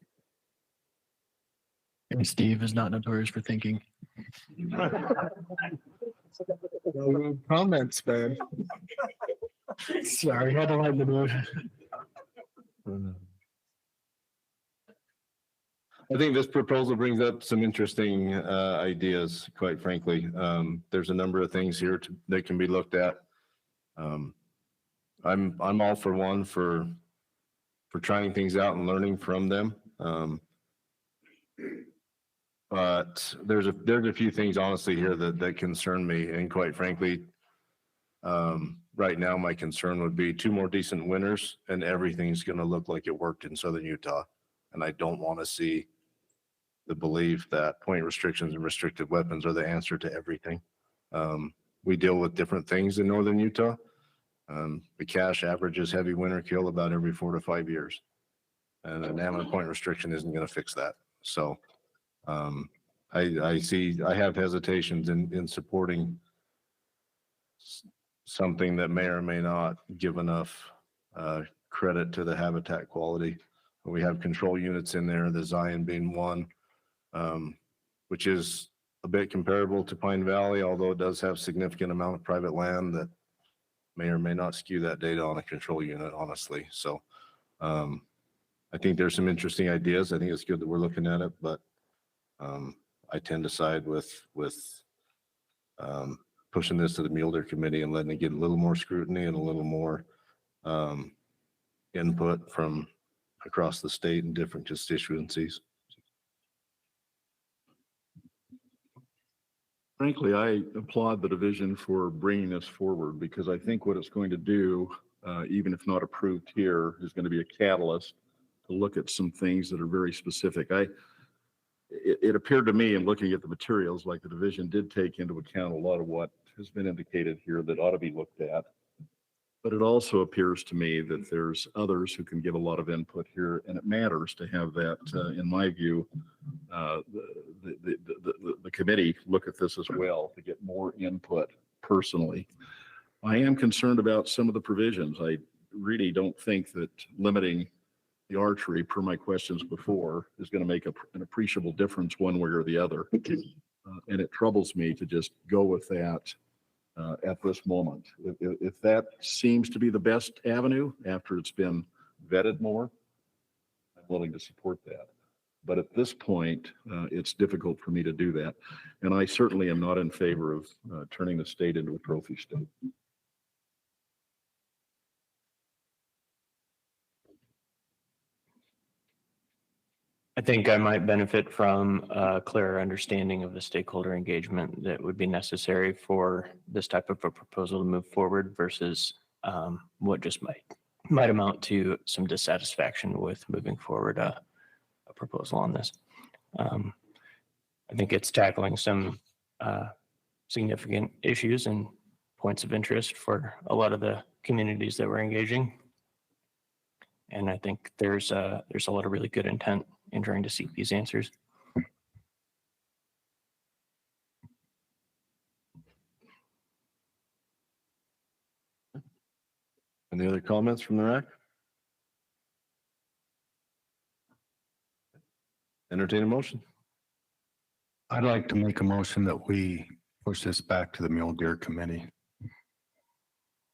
And Steve is not notorious for thinking. No comments, man. Sorry, had to lighten the mood. I think this proposal brings up some interesting ideas, quite frankly. There's a number of things here that can be looked at. I'm all for one for trying things out and learning from them. But there's a few things honestly here that concern me, and quite frankly, right now my concern would be 2 more decent winters and everything's going to look like it worked in southern Utah, and I don't want to see the belief that point restrictions and restricted weapons are the answer to everything. We deal with different things in northern Utah. The cache averages heavy winter kill about every 4 to 5 years, and an antler point restriction isn't going to fix that. So I have hesitations in supporting something that may or may not give enough credit to the habitat quality. We have control units in there, the Zion being one, which is a bit comparable to Pine Valley, although it does have significant amount of private land that may or may not skew that data on a control unit, honestly. So I think there's some interesting ideas. I think it's good that we're looking at it, but I tend to side with pushing this to the Mule Deer Committee and letting it get a little more scrutiny and a little more input from across the state and different constituencies. Frankly, I applaud the division for bringing this forward, because I think what it's going to do, even if not approved here, is going to be a catalyst to look at some things that are very specific. It appeared to me in looking at the materials like the division did take into account a lot of what has been indicated here that ought to be looked at. But it also appears to me that there's others who can give a lot of input here, and it matters to have that, in my view, the committee look at this as well to get more input personally. I am concerned about some of the provisions. I really don't think that limiting the archery, per my questions before, is going to make an appreciable difference one way or the other. And it troubles me to just go with that at this moment. If that seems to be the best avenue after it's been vetted more, I'm willing to support that. But at this point, it's difficult for me to do that. And I certainly am not in favor of turning the state into a trophy state. I think I might benefit from a clearer understanding of the stakeholder engagement that would be necessary for this type of a proposal to move forward versus what just might amount to some dissatisfaction with moving forward a proposal on this. I think it's tackling some significant issues and points of interest for a lot of the communities that we're engaging. And I think there's a lot of really good intent in trying to seek these answers. Any other comments from the RAC? Entertain a motion. I'd like to make a motion that we push this back to the Mule Deer Committee.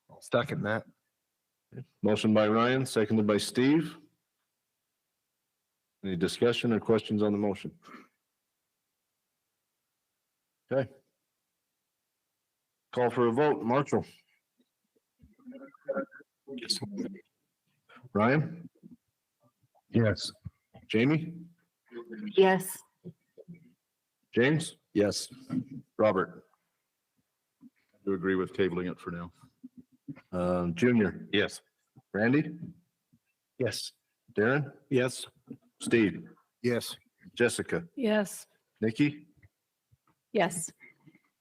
I'll second that. Motion by Ryan, seconded by Steve. Any discussion or questions on the motion? Okay. Call for a vote. Marshall. Yes. Ryan? Yes. Jamie? Yes. James? Yes. Robert? I do agree with tabling it for now. Junior? Yes. Randy? Yes. Darren? Yes. Steve? Yes. Jessica? Yes. Nikki? Yes.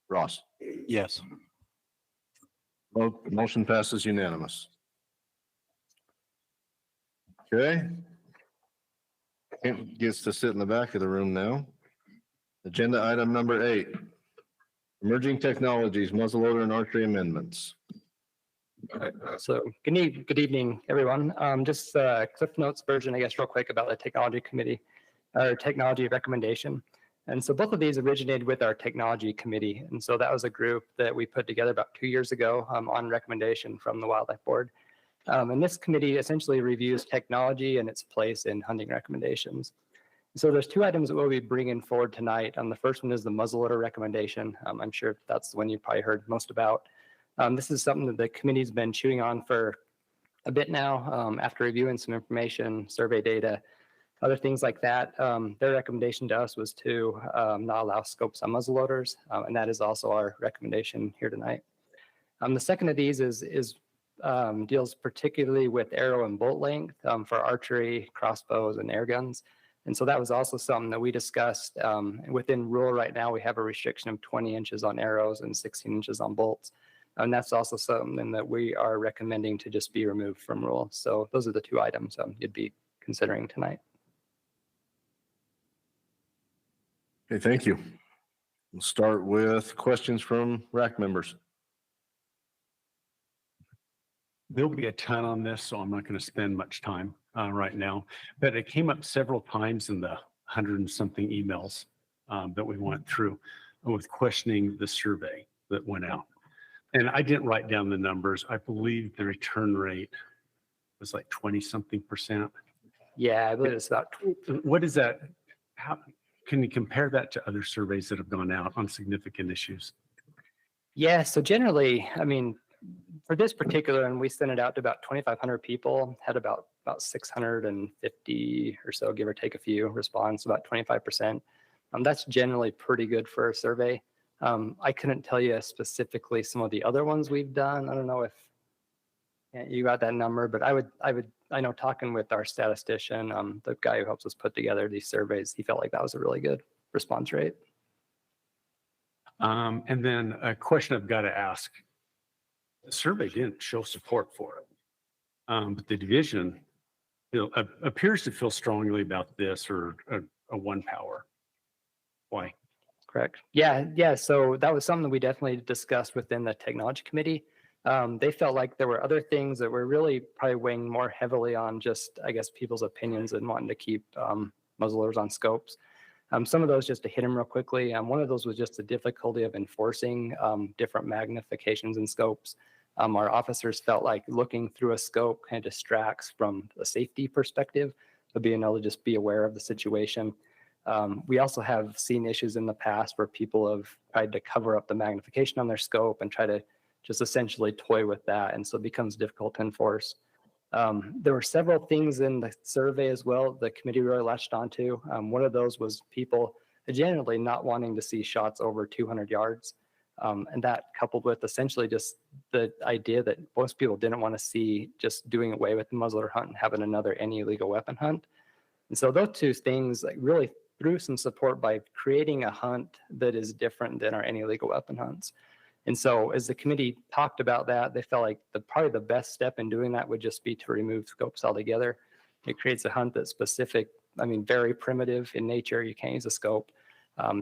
Ross? Yes. Motion passes unanimous. Okay. Kent gets to sit in the back of the room now. Agenda item number 8. Emerging technologies, muzzleloader and archery amendments. So good evening, everyone. Just Cliff Notes version, I guess, real quick about the technology committee or technology recommendation. And so both of these originated with our technology committee. And so that was a group that we put together about 2 years ago on recommendation from the Wildlife Board. And this committee essentially reviews technology and its place in hunting recommendations. So there's 2 items that we'll be bringing forward tonight. The first one is the muzzleloader recommendation. I'm sure that's the one you've probably heard most about. This is something that the committee's been chewing on for a bit now after reviewing some information, survey data, other things like that. Their recommendation to us was to not allow scopes on muzzleloaders, and that is also our recommendation here tonight. The second of these deals particularly with arrow and bolt length for archery, crossbows, and air guns. And so that was also something that we discussed. Within rule right now, we have a restriction of 20 inches on arrows and 16 inches on bolts. And that's also something that we are recommending to just be removed from rule. So those are the 2 items you'd be considering tonight. Okay, thank you. We'll start with questions from RAC members. There'll be a ton on this, so I'm not going to spend much time right now. But it came up several times in the 100 and something emails that we went through with questioning the survey that went out. And I didn't write down the numbers. I believe the return rate was like 20-something%. Yeah, I believe it's about. What is that? How can you compare that to other surveys that have gone out on significant issues? Yeah, so generally, I mean, for this particular, and we sent it out to about 2,500 people, had about 650 or so, give or take a few, response, about 25%. That's generally pretty good for a survey. I couldn't tell you specifically some of the other ones we've done. I don't know if you got that number, but I know talking with our statistician, the guy who helps us put together these surveys, he felt like that was a really good response rate. And then a question I've got to ask The survey didn't show support for it. But the division, appears to feel strongly about this or a one power. Why? Correct. Yeah. So that was something we definitely discussed within the technology committee. They felt like there were other things that were really probably weighing more heavily on just, I guess, people's opinions and wanting to keep muzzleloaders on scopes. Some of those, just to hit them real quickly, one of those was just the difficulty of enforcing different magnifications and scopes. Our officers felt like looking through a scope kind of distracts from the safety perspective of being able to just be aware of the situation. We also have seen issues in the past where people have tried to cover up the magnification on their scope and try to just essentially toy with that. And so it becomes difficult to enforce. There were several things in the survey as well the committee really latched onto. One of those was people generally not wanting to see shots over 200 yards. And that coupled with essentially just the idea that most people didn't want to see just doing away with the muzzleloader hunt and having another any illegal weapon hunt. And so those two things like really threw some support by creating a hunt that is different than our any illegal weapon hunts. And so as the committee talked about that, they felt like probably the best step in doing that would just be to remove scopes altogether. It creates a hunt that's specific, very primitive in nature. You can't use a scope.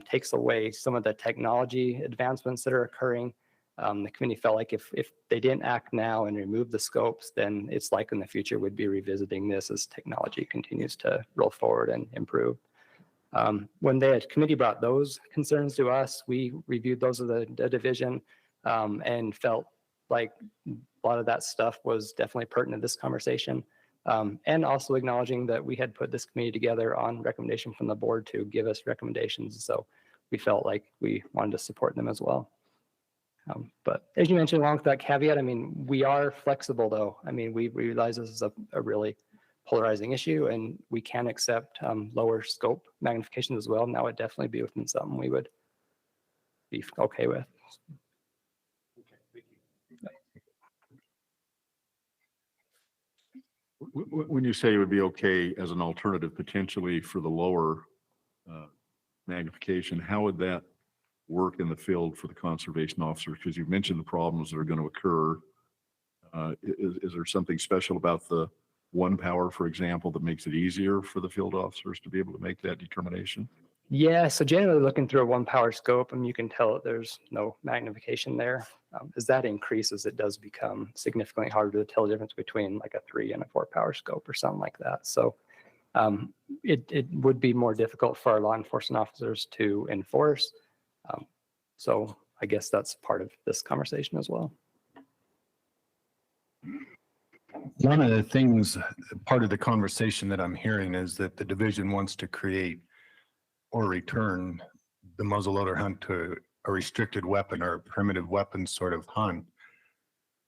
Takes away some of the technology advancements that are occurring. The committee felt like if they didn't act now and remove the scopes, then it's like in the future we'd be revisiting this as technology continues to roll forward and improve. When the committee brought those concerns to us, we reviewed those of the division and felt like a lot of that stuff was definitely pertinent to this conversation. And also acknowledging that we had put this committee together on recommendation from the board to give us recommendations. So we felt like we wanted to support them as well. But as you mentioned, along with that caveat, we are flexible though. We realize this is a really polarizing issue and we can accept lower scope magnifications as well. And that would definitely be within something we would be okay with. When you say it would be okay as an alternative potentially for the lower magnification, how would that work in the field for the conservation officers? Because you mentioned the problems that are going to occur. Is there something special about the one power, for example, that makes it easier for the field officers to be able to make that determination? Yeah, so generally looking through a one power scope, you can tell that there's no magnification there. As that increases, it does become significantly harder to tell the difference between like a 3 and a 4 power scope or something like that. So it would be more difficult for our law enforcement officers to enforce. So I guess that's part of this conversation as well. One of the things, part of the conversation that I'm hearing is that the division wants to create or return the muzzleloader hunt to a restricted weapon or a primitive weapon sort of hunt.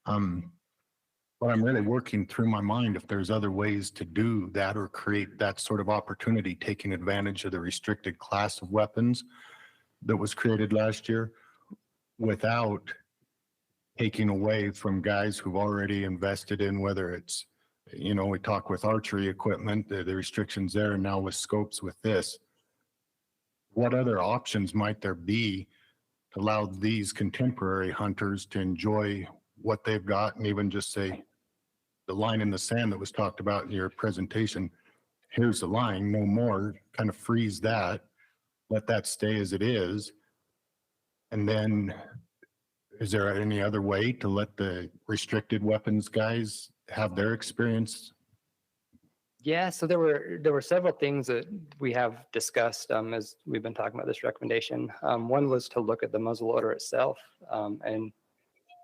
But I'm really working through my mind if there's other ways to do that or create that sort of opportunity, taking advantage of the restricted class of weapons that was created last year without taking away from guys who've already invested in, whether it's, we talk with archery equipment, the restrictions there, and now with scopes with this. What other options might there be to allow these contemporary hunters to enjoy what they've got and even just say, the line in the sand that was talked about in your presentation, here's the line, no more, kind of freeze that, let that stay as it is. And then is there any other way to let the restricted weapons guys have their experience? Yeah, so there were several things that we have discussed as we've been talking about this recommendation. One was to look at the muzzleloader itself and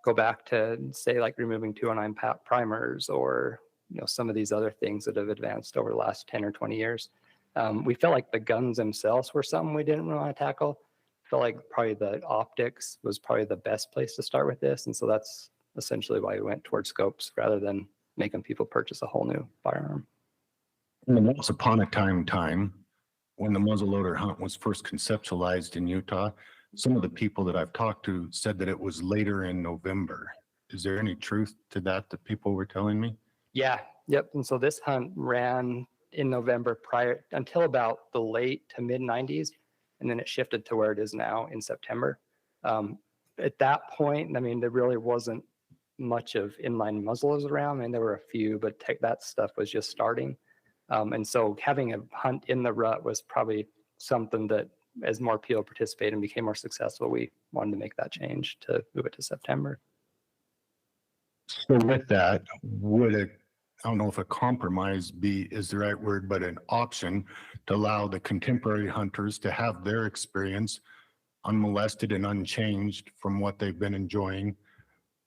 go back to say like removing 209 primers or some of these other things that have advanced over the last 10 or 20 years. We felt like the guns themselves were something we didn't really want to tackle. Felt like probably the optics was probably the best place to start with this, and so that's essentially why we went towards scopes rather than making people purchase a whole new firearm. Once upon a time, when the muzzleloader hunt was first conceptualized in Utah, some of the people that I've talked to said that it was later in November. Is there any truth to that people were telling me? Yeah, yep. And so this hunt ran in November prior until about the late to mid 90s, and then it shifted to where it is now in September. At that point, there really wasn't much of inline muzzleloaders around. And there were a few, but that stuff was just starting. And so having a hunt in the rut was probably something that as more people participated and became more successful, we wanted to make that change to move it to September. So with that, would a, I don't know if a compromise is the right word, but an option to allow the contemporary hunters to have their experience unmolested and unchanged from what they've been enjoying,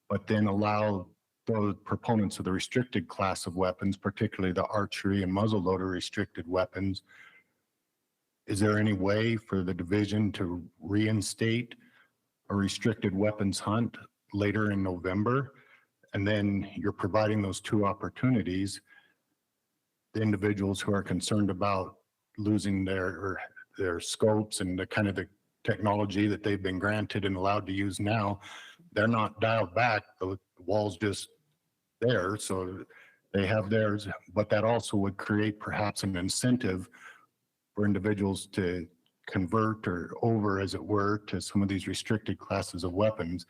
but then allow those proponents of the restricted class of weapons, particularly the archery and muzzleloader restricted weapons, is there any way for the division to reinstate a restricted weapons hunt later in November? And then you're providing those two opportunities. The individuals who are concerned about losing their scopes and the kind of the technology that they've been granted and allowed to use now, they're not dialed back. The wall's just there, so they have theirs. But that also would create perhaps an incentive for individuals to convert or over, as it were, to some of these restricted classes of weapons.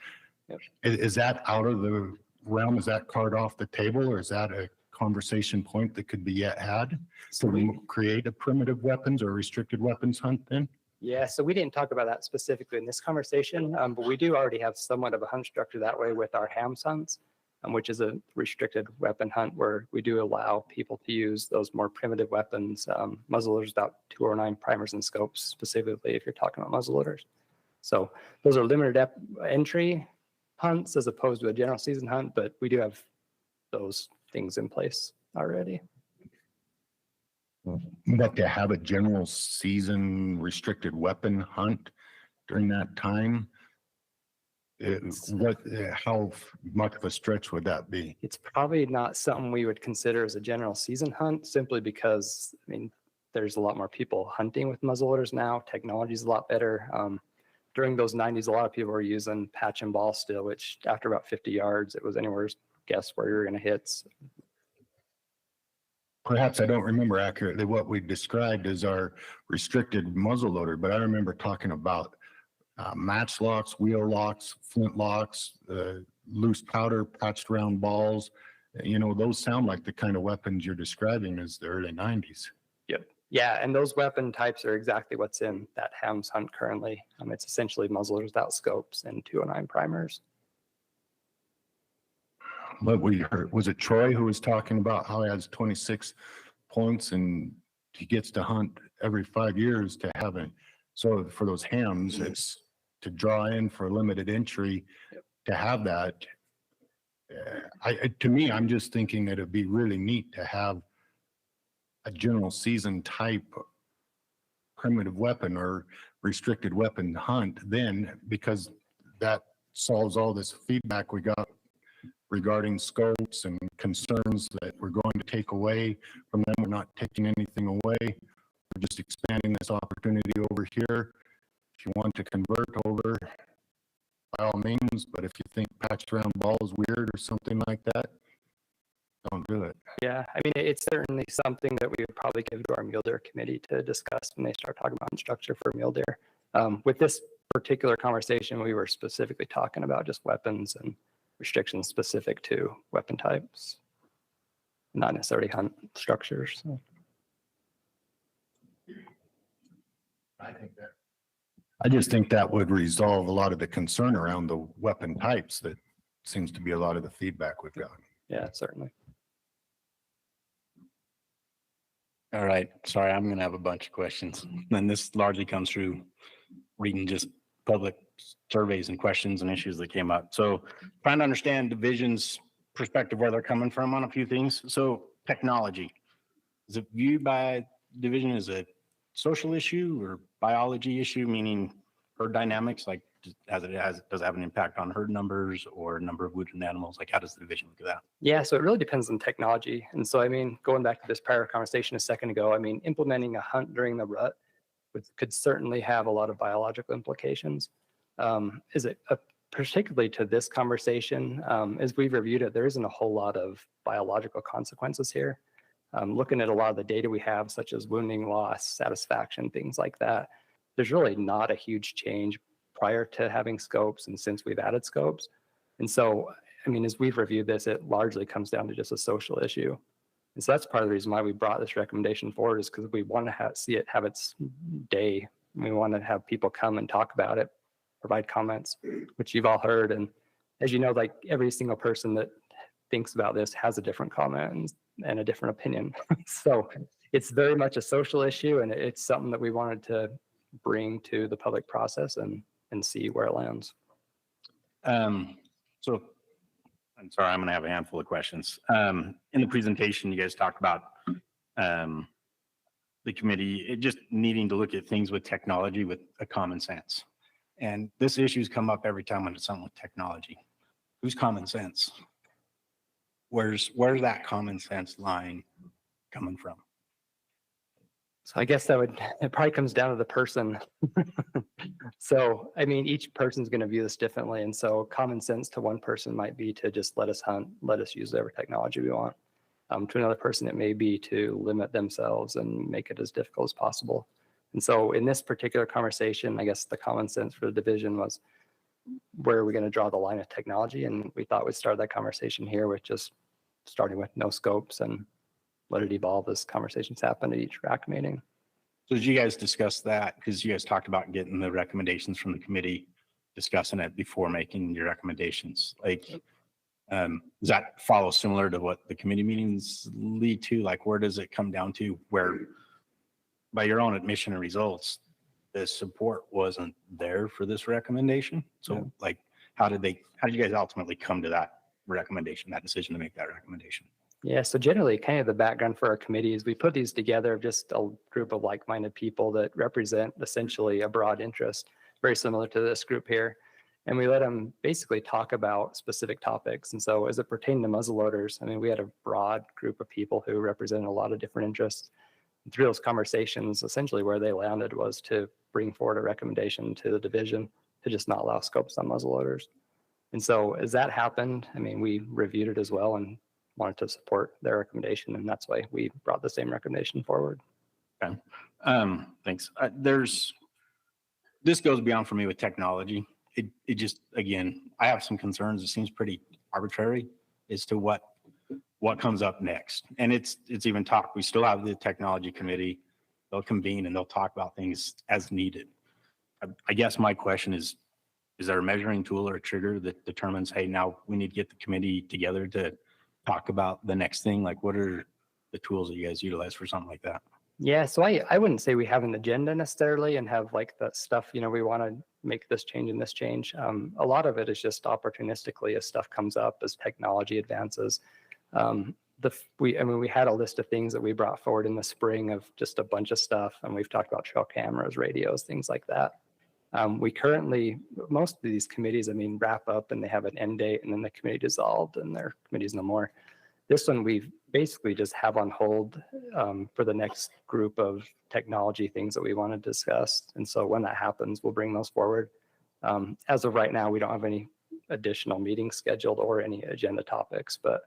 Yep. Is that out of the realm? Is that card off the table, or is that a conversation point that could be yet had? So we create a primitive weapons or restricted weapons hunt then? Yeah, so we didn't talk about that specifically in this conversation, but we do already have somewhat of a hunt structure that way with our hams hunts, which is a restricted weapon hunt where we do allow people to use those more primitive weapons, muzzleloaders without 209 primers and scopes, specifically if you're talking about muzzleloaders. So those are limited entry hunts as opposed to a general season hunt, but we do have those things in place already. But to have a general season restricted weapon hunt during that time, how much of a stretch would that be? It's probably not something we would consider as a general season hunt, simply because, I mean, there's a lot more people hunting with muzzleloaders now. Technology is a lot better. During those 90s, a lot of people were using patch and ball still, which after about 50 yards, it was anywhere guess where you're going to hit. Perhaps I don't remember accurately what we described as our restricted muzzleloader, but I remember talking about match locks, wheel locks, flint locks, loose powder, patched round balls. You know, those sound like the kind of weapons you're describing as the early 90s. Yep. Yeah, and those weapon types are exactly what's in that hams hunt currently. It's essentially muzzleloaders without scopes and 209 primers. But we heard, was it Troy who was talking about how he has 26 points and he gets to hunt every 5 years to have it. So for those hams, it's to draw in for limited entry, to have that. To me, I'm just thinking that it'd be really neat to have a general season type primitive weapon or restricted weapon hunt then, because that solves all this feedback we got regarding scopes and concerns that we're going to take away from them. We're not taking anything away. We're just expanding this opportunity over here. If you want to convert over, by all means, but if you think patched round ball is weird or something like that, don't do it. Yeah, I mean, it's certainly something that we would probably give to our mule deer committee to discuss when they start talking about structure for mule deer. With this particular conversation, we were specifically talking about just weapons and restrictions specific to weapon types, not necessarily hunt structures. So. I just think that would resolve a lot of the concern around the weapon types that seems to be a lot of the feedback we've gotten. Yeah, certainly. All right. Sorry, I'm going to have a bunch of questions. And this largely comes through reading just public surveys and questions and issues that came up. So trying to understand division's perspective, where they're coming from on a few things. So technology, is it viewed by division as a social issue or biology issue, meaning herd dynamics? Like, does it have an impact on herd numbers or number of wounded animals? Like, how does the division look at that? Yeah, so it really depends on technology. And so, I mean, going back to this prior conversation a second ago, I mean, implementing a hunt during the rut could certainly have a lot of biological implications. Is it particularly to this conversation, as we've reviewed it, there isn't a whole lot of biological consequences here. Looking at a lot of the data we have, such as wounding loss, satisfaction, things like that, there's really not a huge change prior to having scopes and since we've added scopes. And so I mean, as we've reviewed this, it largely comes down to just a social issue. And so that's part of the reason why we brought this recommendation forward, is because we want to see it have its day. We want to have people come and talk about it, provide comments, which you've all heard. And as you know, like every single person that thinks about this has a different comment and a different opinion. So it's very much a social issue, and it's something that we wanted to bring to the public process and see where it lands. So I'm sorry, I'm going to have a handful of questions. In the presentation, you guys talked about the committee just needing to look at things with technology with a common sense. And this issue's come up every time when it's something with technology. Who's common sense? Where's that common sense line coming from? So I guess it probably comes down to the person. So, I mean, each person's going to view this differently. And so common sense to one person might be to just let us hunt, let us use whatever technology we want. To another person, it may be to limit themselves and make it as difficult as possible. And so in this particular conversation, I guess the common sense for the division was, where are we going to draw the line of technology? And we thought we'd start that conversation here with just starting with no scopes and let it evolve as conversations happen at each RAC meeting. So did you guys discuss that? Because you guys talked about getting the recommendations from the committee, discussing it before making your recommendations. Like, does that follow similar to what the committee meetings lead to? Like, where does it come down to where, by your own admission and results, the support wasn't there for this recommendation? So like, how did you guys ultimately come to that recommendation, that decision to make that recommendation? Yeah, so generally kind of the background for our committee is we put these together of just a group of like-minded people that represent essentially a broad interest, very similar to this group here. And we let them basically talk about specific topics. And so as it pertained to muzzleloaders, I mean, we had a broad group of people who represented a lot of different interests. And through those conversations, essentially where they landed was to bring forward a recommendation to the division to just not allow scopes on muzzleloaders. And so as that happened, I mean, we reviewed it as well and wanted to support their recommendation. And that's why we brought the same recommendation forward. Okay. Thanks. This goes beyond for me with technology. It just, again, I have some concerns. It seems pretty arbitrary as to what comes up next. And it's even talked, we still have the technology committee. They'll convene and they'll talk about things as needed. I guess my question is there a measuring tool or a trigger that determines, hey, now we need to get the committee together to talk about the next thing? Like, what are the tools that you guys utilize for something like that? Yeah, so I wouldn't say we have an agenda necessarily and have like the stuff, you know, we want to make this change and this change. A lot of it is just opportunistically as stuff comes up, as technology advances. We had a list of things that we brought forward in the spring of just a bunch of stuff. And we've talked about trail cameras, radios, things like that. We currently, most of these committees, I mean, wrap up and they have an end date and then the committee dissolved and their committee's no more. This one we basically just have on hold for the next group of technology things that we want to discuss. And so when that happens, we'll bring those forward. As of right now, we don't have any additional meetings scheduled or any agenda topics, but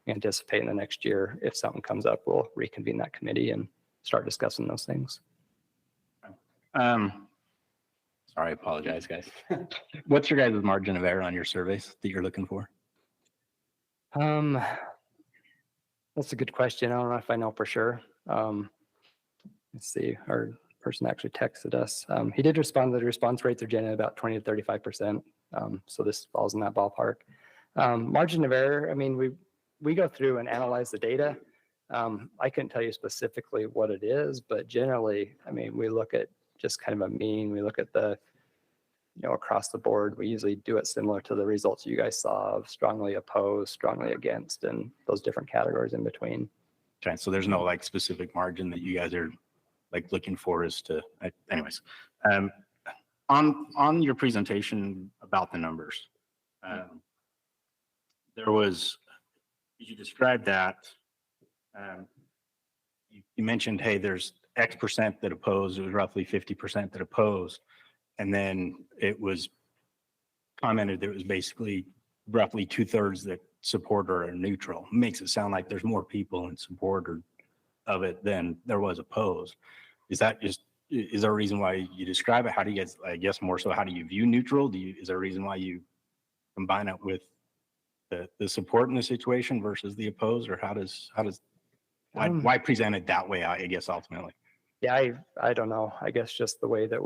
we anticipate in the next year, if something comes up, we'll reconvene that committee and start discussing those things. Sorry, I apologize, guys. What's your guys' margin of error on your surveys that you're looking for? That's a good question. I don't know if I know for sure. Let's see, our person actually texted us. He did respond that the response rates are generally about 20 to 35%. So this falls in that ballpark. Margin of error, I mean, we go through and analyze the data. I couldn't tell you specifically what it is, but generally, I mean, we look at just kind of a mean. We look at the, you know, across the board. We usually do it similar to the results you guys saw of strongly opposed, strongly against, and those different categories in between. Okay, so there's no like specific margin that you guys are like looking for as to, anyways. On your presentation about the numbers, there was, you described that, you mentioned, hey, there's X percent that opposed, it was roughly 50% that opposed. And then it was commented that it was basically roughly 2/3 that support or are neutral. Makes it sound like there's more people in support of it than there was opposed. Is that just, is there a reason why you describe it? How do you guys, I guess more so, how do you view neutral? Is there a reason why you combine it with the support in the situation versus the oppose, or why present it that way, I guess, ultimately? Yeah, I don't know. I guess just the way that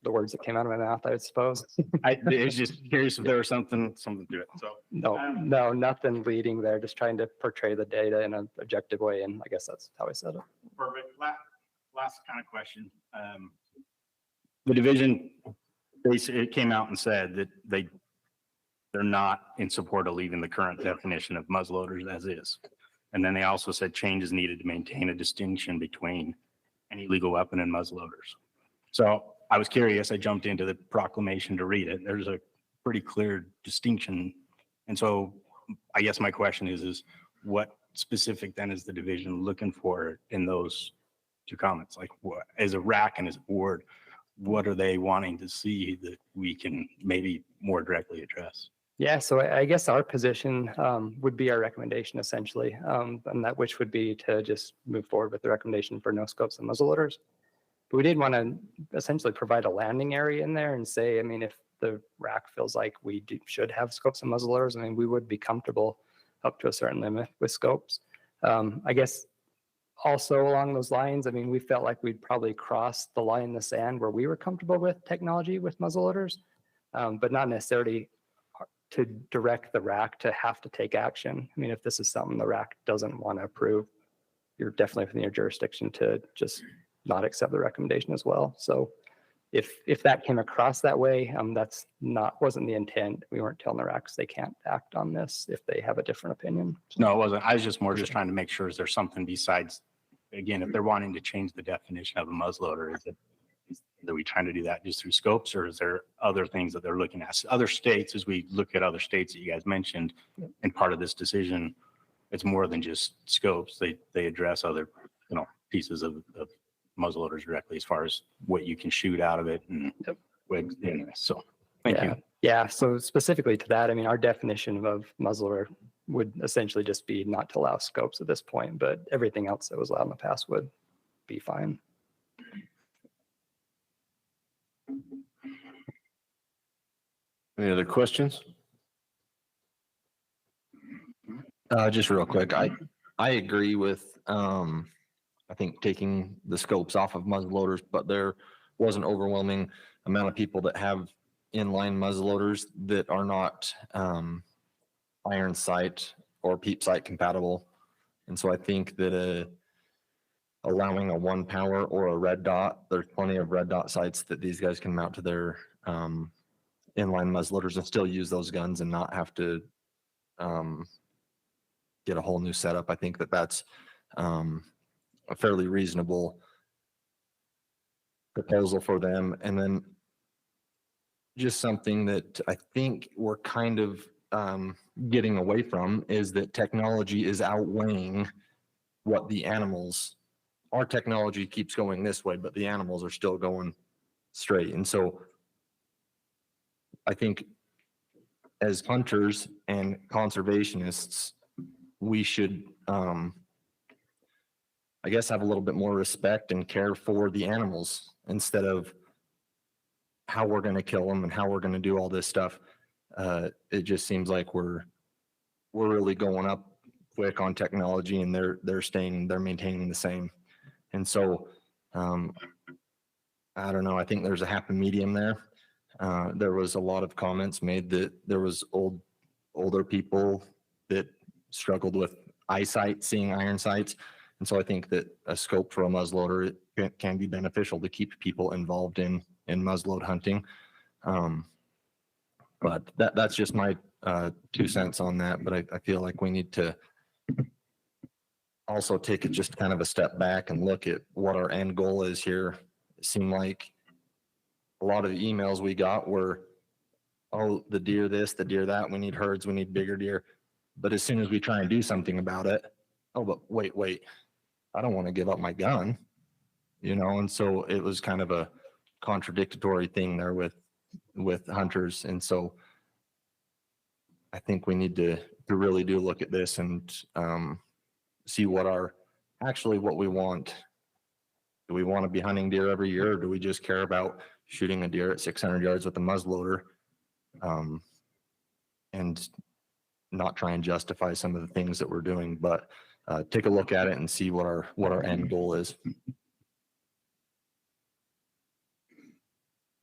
the words that came out of my mouth, I would suppose. I was just curious if there was something to it, so. No, nothing leading there, just trying to portray the data in an objective way. And I guess that's how I said it. Perfect. Last kind of question. The division basically came out and said that they're not in support of leaving the current definition of muzzleloaders as is. And then they also said changes needed to maintain a distinction between an illegal weapon and muzzleloaders. So I was curious, I jumped into the proclamation to read it. There's a pretty clear distinction. And so I guess my question is what specific then is the division looking for in those two comments? Like what, as a RAC and as a board, what are they wanting to see that we can maybe more directly address? Yeah, so I guess our position would be our recommendation essentially, and that which would be to just move forward with the recommendation for no scopes and muzzleloaders. But we did want to essentially provide a landing area in there and say, I mean, if the RAC feels like we should have scopes and muzzleloaders, I mean, we would be comfortable up to a certain limit with scopes. I guess also along those lines, I mean, we felt like we'd probably crossed the line in the sand where we were comfortable with technology with muzzleloaders, but not necessarily to direct the RAC to have to take action. I mean, if this is something the RAC doesn't want to approve, you're definitely within your jurisdiction to just not accept the recommendation as well. So if that came across that way, wasn't the intent. We weren't telling the RACs they can't act on this if they have a different opinion. No, it wasn't. I was just trying to make sure, is there something besides, again, if they're wanting to change the definition of a muzzleloader, are we trying to do that just through scopes, or is there other things that they're looking at? Other states, as we look at other states that you guys mentioned, and part of this decision, it's more than just scopes. They address other, pieces of muzzleloaders directly as far as what you can shoot out of it. And anyway, so thank you. Yeah. So specifically to that, I mean, our definition of muzzleloader would essentially just be not to allow scopes at this point, but everything else that was allowed in the past would be fine. Any other questions? Just real quick, I agree with, I think taking the scopes off of muzzleloaders, but there was an overwhelming amount of people that have inline muzzleloaders that are not iron sight or peep sight compatible. And so I think that allowing a 1 power or a red dot, there's plenty of red dot sights that these guys can mount to their inline muzzleloaders and still use those guns and not have to get a whole new setup. I think that that's a fairly reasonable proposal for them. And then just something that I think we're kind of getting away from is that technology is outweighing what the animals, our technology keeps going this way, but the animals are still going straight. And so I think as hunters and conservationists, we should, I guess, have a little bit more respect and care for the animals instead of how we're going to kill them and how we're going to do all this stuff. It just seems like we're really going up quick on technology, and they're maintaining the same. And so I don't know. I think there's a happy medium there. There was a lot of comments made that there was older people that struggled with eyesight, seeing iron sights. And so I think that a scope for a muzzleloader can be beneficial to keep people involved in muzzleload hunting. But that's just my 2 cents on that. But I feel like we need to also take it just kind of a step back and look at what our end goal is here. It seemed like a lot of the emails we got were, oh, the deer this, the deer that, we need herds, we need bigger deer. But as soon as we try and do something about it, oh, but wait, I don't want to give up my gun, and so it was kind of a contradictory thing there with hunters. And so I think we need to really do look at this and see what we want. Do we want to be hunting deer every year, or do we just care about shooting a deer at 600 yards with a muzzleloader? And not try and justify some of the things that we're doing, but take a look at it and see what our end goal is.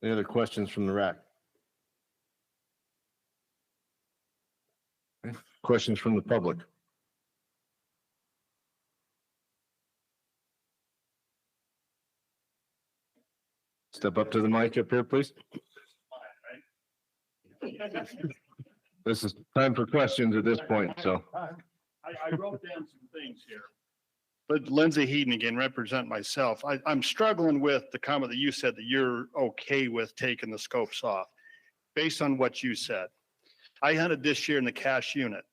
Any other questions from the RAC? Okay. Questions from the public? Step up to the mic up here, please. This is time for questions at this point, so. I wrote down some things here. But Lindsay Heaton again, represent myself. I'm struggling with the comment that you said that you're okay with taking the scopes off. Based on what you said, I hunted this year in the cash unit,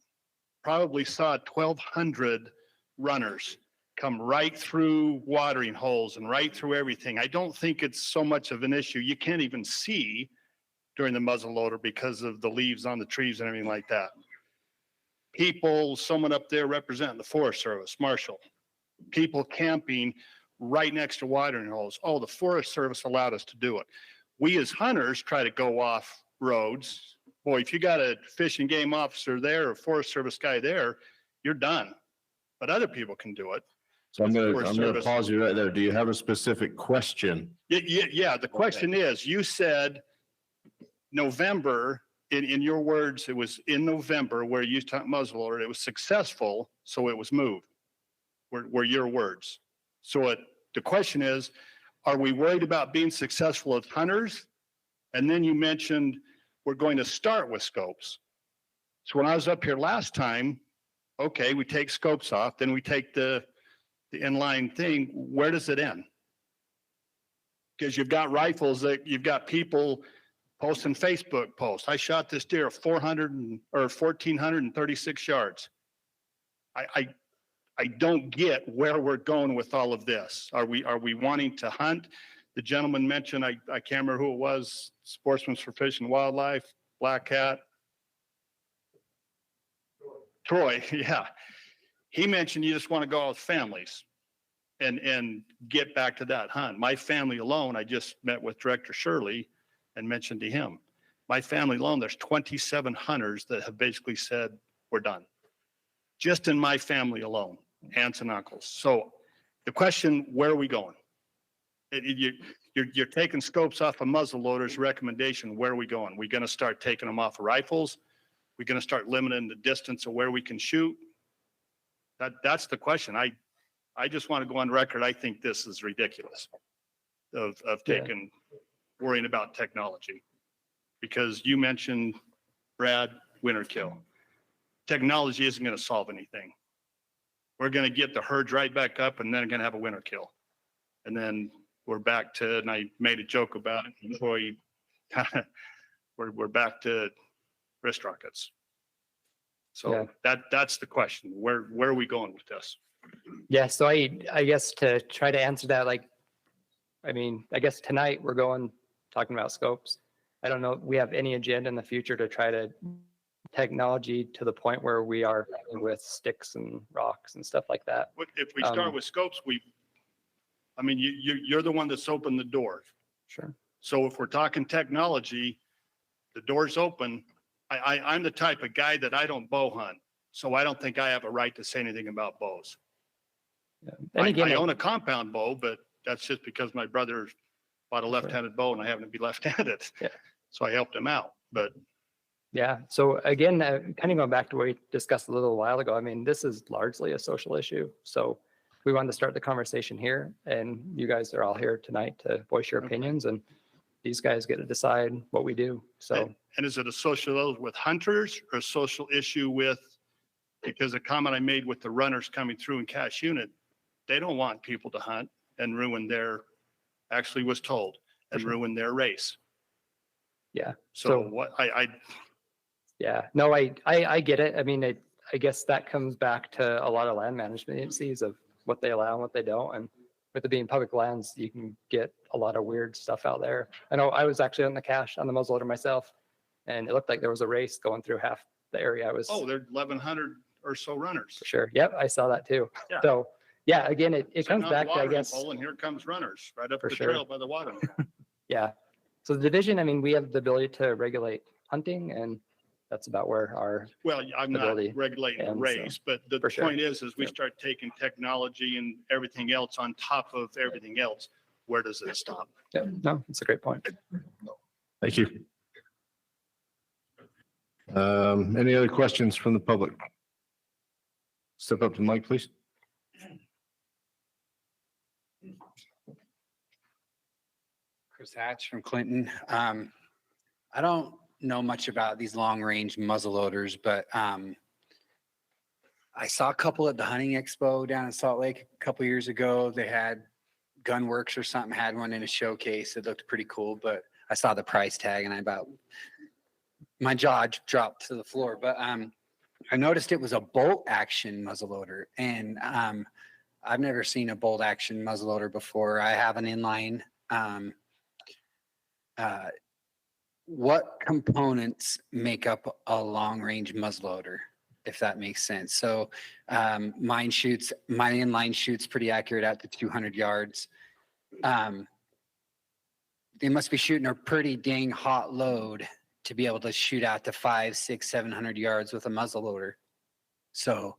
probably saw 1,200 runners come right through watering holes and right through everything. I don't think it's so much of an issue. You can't even see during the muzzle loader because of the leaves on the trees and everything like that. People, someone up there representing the Forest Service, Marshall, people camping right next to watering holes. Oh, the Forest Service allowed us to do it. We as hunters try to go off roads. Boy, if you got a fish and game officer there or Forest Service guy there, you're done. But other people can do it. So I'm gonna pause you right there. Do you have a specific question? Yeah, the question is, you said November, in your words, it was in November where you talked muzzleloader, it was successful, so it was moved, were your words. So the question is, are we worried about being successful as hunters? And then you mentioned we're going to start with scopes. So when I was up here last time, okay, we take scopes off, then we take the inline thing. Where does it end? Because you've got rifles that you've got people posting Facebook posts. I shot this deer 1,436 yards. I don't get where we're going with all of this. Are we wanting to hunt? The gentleman mentioned, I can't remember who it was, Sportsmen for Fish and Wildlife, Black Cat. Troy, yeah. He mentioned you just want to go with families and get back to that hunt. My family alone, I just met with Director Shirley and mentioned to him, my family alone, there's 27 hunters that have basically said, we're done. Just in my family alone, aunts and uncles. So the question, where are we going? You're taking scopes off of muzzle loaders. Recommendation, where are we going? We're going to start taking them off of rifles. We're going to start limiting the distance of where we can shoot. That's the question. I just want to go on record. I think this is ridiculous of worrying about technology, because you mentioned, Brad, winter kill. Technology isn't going to solve anything. We're going to get the herds right back up and then going to have a winter kill. And then we're back to, and I made a joke about it, Troy, we're back to wrist rockets. So that's the question. Where are we going with this? Yeah, so I guess to try to answer that, I guess tonight we're talking about scopes. I don't know if we have any agenda in the future to try to technology to the point where we are with sticks and rocks and stuff like that. If we start with scopes, you're the one that's opened the door. Sure. So if we're talking technology, the door's open. I'm the type of guy that I don't bow hunt, so I don't think I have a right to say anything about bows. I own a compound bow, but that's just because my brother bought a left-handed bow and I happen to be left-handed. Yeah. So I helped him out, but. Yeah. So again, kind of going back to what we discussed a little while ago, this is largely a social issue. So we wanted to start the conversation here, and you guys are all here tonight to voice your opinions, and these guys get to decide what we do. So. And is it a social with hunters or a social issue with, because the comment I made with the runners coming through in cash unit, they don't want people to hunt and ruin their, actually was told, and ruin their race. Yeah. So what yeah, no, I get it. I guess that comes back to a lot of land management agencies of what they allow and what they don't. And with it being public lands, you can get a lot of weird stuff out there. I know I was actually on the cache on the muzzleloader myself, and it looked like there was a race going through half the area I was. Oh, there are 1,100 or so runners. For sure. Yep, I saw that too. Yeah. So yeah, again, it comes back to, I guess. And here comes runners right up For the sure. trail by the water. Yeah. So the division, we have the ability to regulate hunting and that's about where our Well, I'm not ability regulating the ends, so, race, but the for sure. point is we Yep. start taking technology and everything else on top of everything else. Where does it stop? Yeah, no, it's a great point. Thank you. Any other questions from the public? Step up to the mic, please. Chris Hatch from Clinton. I don't know much about these long range muzzle loaders, but I saw a couple at the hunting expo down in Salt Lake a couple years ago. They had Gunworks or something, had one in a showcase. It looked pretty cool, but I saw the price tag and my jaw dropped to the floor. But I noticed it was a bolt action muzzleloader, and I've never seen a bolt action muzzleloader before. I have an inline. What components make up a long range muzzleloader, if that makes sense? So my inline shoots pretty accurate out to 200 yards. They must be shooting a pretty dang hot load to be able to shoot out to 500, 600, 700 yards with a muzzleloader. So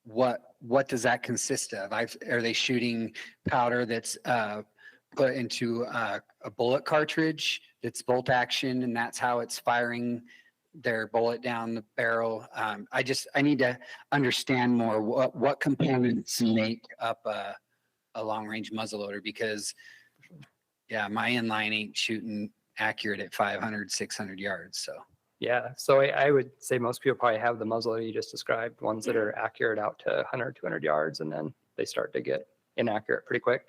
what does that consist of? Are they shooting powder that's put into a bullet cartridge that's bolt action, and that's how it's firing their bullet down the barrel? I need to understand more what components make up a long range muzzleloader, because yeah, my inline ain't shooting accurate at 500, 600 yards. So Yeah, so I would say most people probably have the muzzle you just described, ones that are accurate out to 100, 200 yards, and then they start to get inaccurate pretty quick.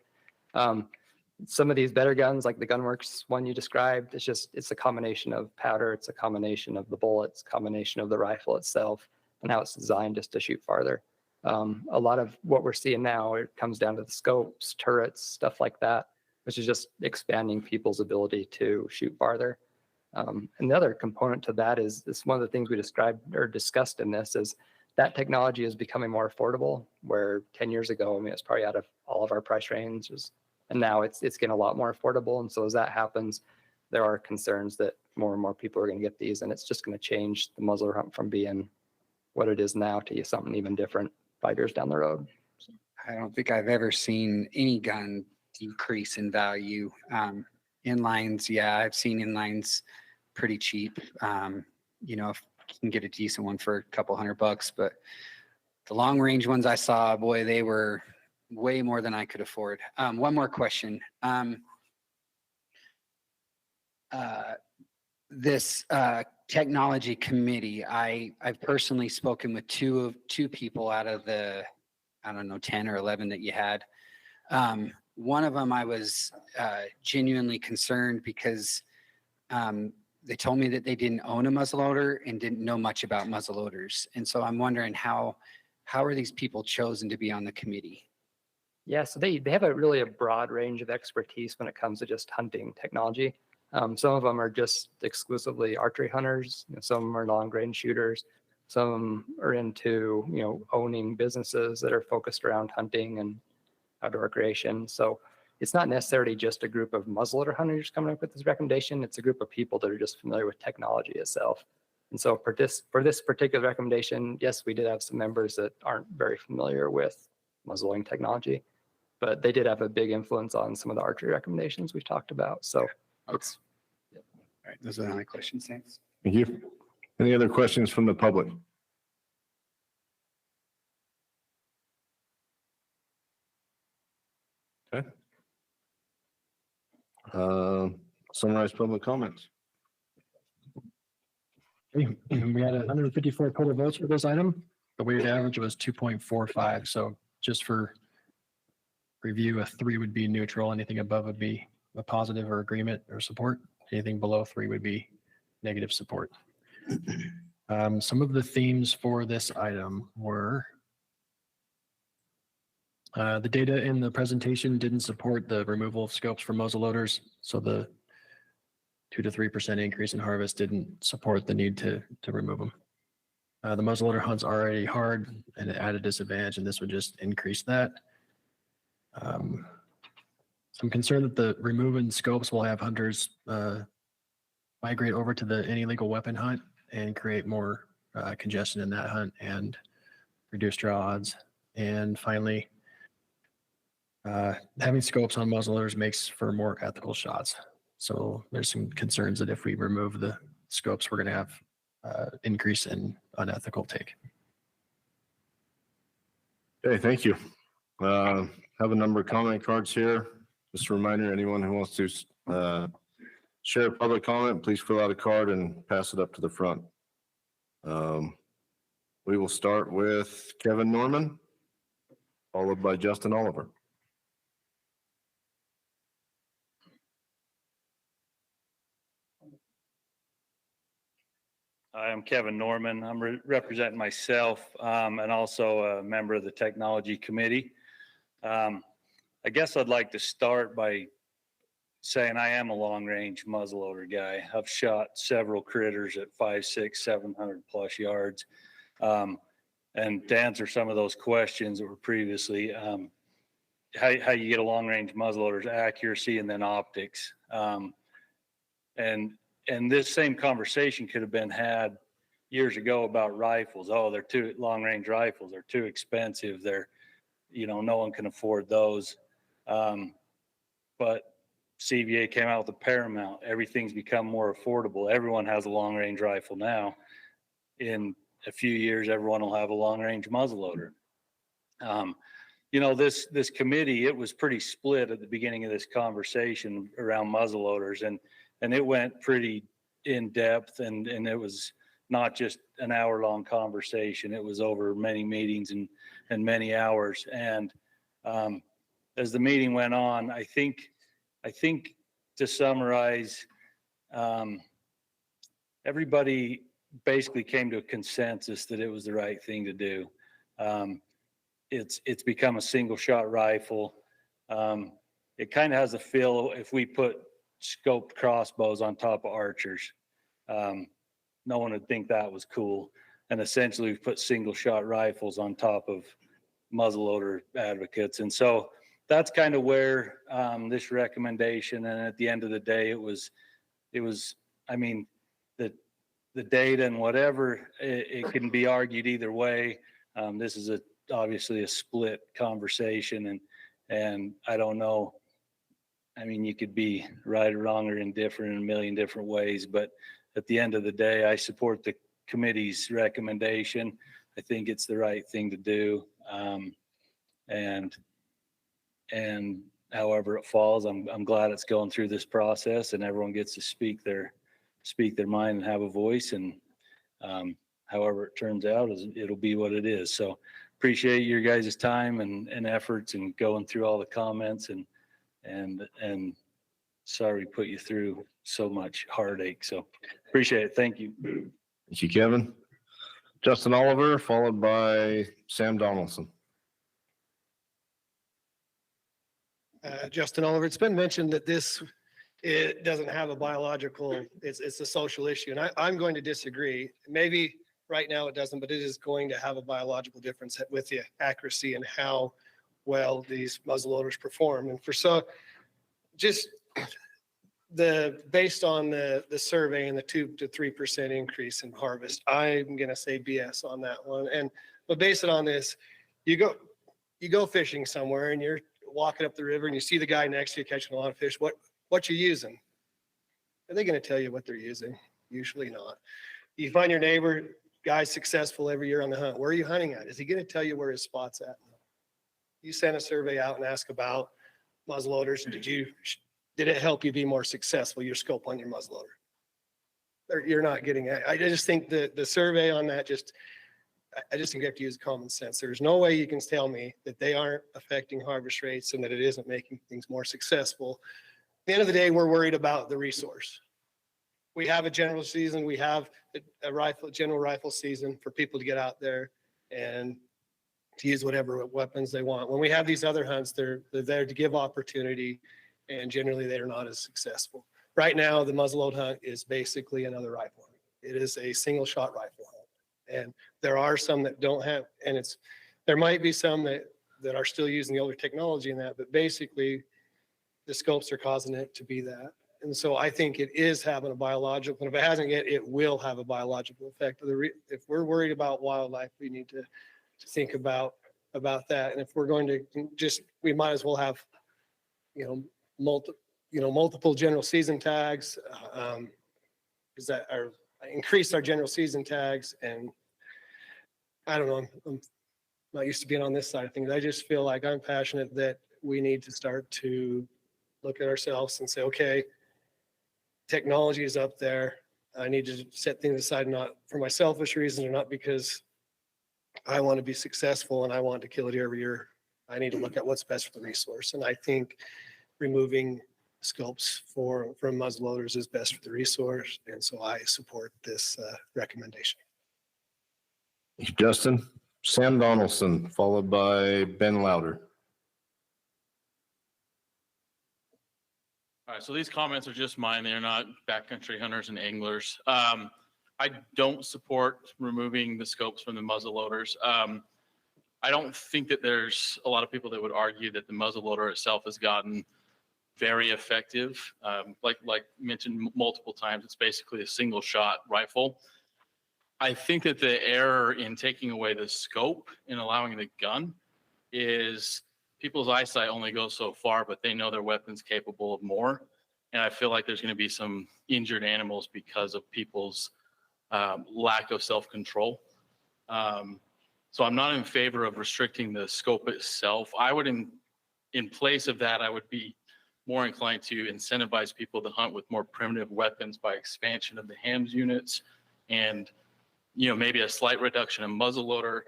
Some of these better guns, like the Gunworks one you described, it's a combination of powder, it's a combination of the bullets, combination of the rifle itself, and how it's designed just to shoot farther. A lot of what we're seeing now, it comes down to the scopes, turrets, stuff like that, which is just expanding people's ability to shoot farther. And the other component to that is one of the things we described or discussed in this is that technology is becoming more affordable, where 10 years ago, I mean, it's probably out of all of our price ranges, and now it's getting a lot more affordable. And so as that happens, there are concerns that more and more people are going to get these, and it's just going to change the muzzle hunt from being what it is now to something even different 5 years down the road. I don't think I've ever seen any gun decrease in value. Inlines, yeah, I've seen inlines pretty cheap. If you can get a decent one for a couple $100, but the long range ones I saw, boy, they were way more than I could afford. One more question. This technology committee, I've personally spoken with two people out of the, 10 or 11 that you had. One of them I was genuinely concerned because they told me that they didn't own a muzzleloader and didn't know much about muzzleloaders. And so I'm wondering how are these people chosen to be on the committee? Yeah, so they have a broad range of expertise when it comes to just hunting technology. Some of them are just exclusively archery hunters. Some of them are long range shooters. Some of them are into, owning businesses that are focused around hunting and outdoor recreation. So it's not necessarily just a group of muzzleloader hunters coming up with this recommendation. It's a group of people that are just familiar with technology itself. And so for this particular recommendation, yes, we did have some members that aren't very familiar with muzzling technology, but they did have a big influence on some of the archery recommendations we've talked about. So it's. All right, those are my questions. Thanks. Thank you. Any other questions from the public? Okay. Summarize public comments. We had 154 total votes for this item. The weighted average was 2.45. So just for review, a 3 would be neutral. Anything above would be a positive or agreement or support. Anything below 3 would be negative support. Some of the themes for this item were the data in the presentation didn't support the removal of scopes for muzzleloaders. So the 2 to 3% increase in harvest didn't support the need to remove them. The muzzleloader hunt's already hard and at a disadvantage, and this would just increase that. I'm concerned that the removing scopes will have hunters migrate over to the any legal weapon hunt and create more congestion in that hunt and reduce draw odds. And finally, having scopes on muzzleloaders makes for more ethical shots. So there's some concerns that if we remove the scopes, we're going to have increase in unethical take. Okay, thank you. Have a number of comment cards here. Just a reminder, anyone who wants to share a public comment, please fill out a card and pass it up to the front. We will start with Kevin Norman, followed by Justin Oliver. I'm Kevin Norman. I'm representing myself and also a member of the technology committee. I guess I'd like to start by saying I am a long range muzzleloader guy. I've shot several critters at 500, 600, 700 plus yards. And to answer some of those questions that were previously, how you get a long range muzzleloader's accuracy and then optics. And this same conversation could have been had years ago about rifles. Oh, they're too long range rifles. They're too expensive. They're, no one can afford those. But CVA came out with a Paramount. Everything's become more affordable. Everyone has a long range rifle now. In a few years, everyone will have a long range muzzleloader. This committee, it was pretty split at the beginning of this conversation around muzzleloaders, and it went pretty in depth, and it was not just an hour-long conversation. It was over many meetings and many hours. And as the meeting went on, I think to summarize, everybody basically came to a consensus that it was the right thing to do. It's become a single shot rifle. It kind of has a feel if we put scoped crossbows on top of archers. No one would think that was cool. And essentially we've put single shot rifles on top of muzzleloader advocates. And so that's kind of where this recommendation, and at the end of the day, it was, I mean, the data and whatever, it can be argued either way. This is obviously a split conversation, and I don't know. I mean, you could be right or wrong or indifferent in a million different ways, but at the end of the day, I support the committee's recommendation. I think it's the right thing to do. And however it falls, I'm glad it's going through this process and everyone gets to speak their mind and have a voice. And however it turns out, it'll be what it is. So appreciate your guys' time and efforts and going through all the comments and sorry to put you through so much heartache. So appreciate it. Thank you. Thank you, Kevin. Justin Oliver, followed by Sam Donaldson. Justin Oliver, it's been mentioned that it doesn't have a biological, it's a social issue. And I'm going to disagree. Maybe right now it doesn't, but it is going to have a biological difference with the accuracy and how well these muzzleloaders perform. And just based on the survey and the 2 to 3% increase in harvest, I'm going to say BS on that one. But based it on this, you go fishing somewhere and you're walking up the river and you see the guy next to you catching a lot of fish. What you using? Are they going to tell you what they're using? Usually not. You find your neighbor, guy's successful every year on the hunt. Where are you hunting at? Is he going to tell you where his spot's at? You send a survey out and ask about muzzleloaders. Did it help you be more successful, your scope on your muzzleloader? You're not getting it. I just think the survey on that I just think you have to use common sense. There's no way you can tell me that they aren't affecting harvest rates and that it isn't making things more successful. At the end of the day, we're worried about the resource. We have a general season. We have a general rifle season for people to get out there and to use whatever weapons they want. When we have these other hunts, they're there to give opportunity, and generally they're not as successful. Right now, the muzzleload hunt is basically another rifle hunt. It is a single shot rifle hunt. And there are some that don't have, and there might be some that are still using the older technology in that, but basically the scopes are causing it to be that. And so I think it is having a biological, and if it hasn't yet, it will have a biological effect. If we're worried about wildlife, we need to think about that. And if we're going to we might as well have, multiple general season tags, is that our increase our general season tags. And I don't know, I'm not used to being on this side of things. I just feel like I'm passionate that we need to start to look at ourselves and say, okay, technology is up there. I need to set things aside, not for my selfish reasons or not because I want to be successful and I want to kill a deer every year. I need to look at what's best for the resource. And I think removing scopes from muzzleloaders is best for the resource. And so I support this recommendation. Justin, Sam Donaldson, followed by Ben Louder. All right, so these comments are just mine. They're not backcountry hunters and anglers. I don't support removing the scopes from the muzzle loaders. I don't think that there's a lot of people that would argue that the muzzle loader itself has gotten very effective. Like mentioned multiple times, it's basically a single shot rifle. I think that the error in taking away the scope and allowing the gun is people's eyesight only goes so far, but they know their weapon's capable of more. And I feel like there's going to be some injured animals because of people's lack of self-control. So I'm not in favor of restricting the scope itself. I would, in place of that, I would be more inclined to incentivize people to hunt with more primitive weapons by expansion of the hams units and, maybe a slight reduction in muzzleloader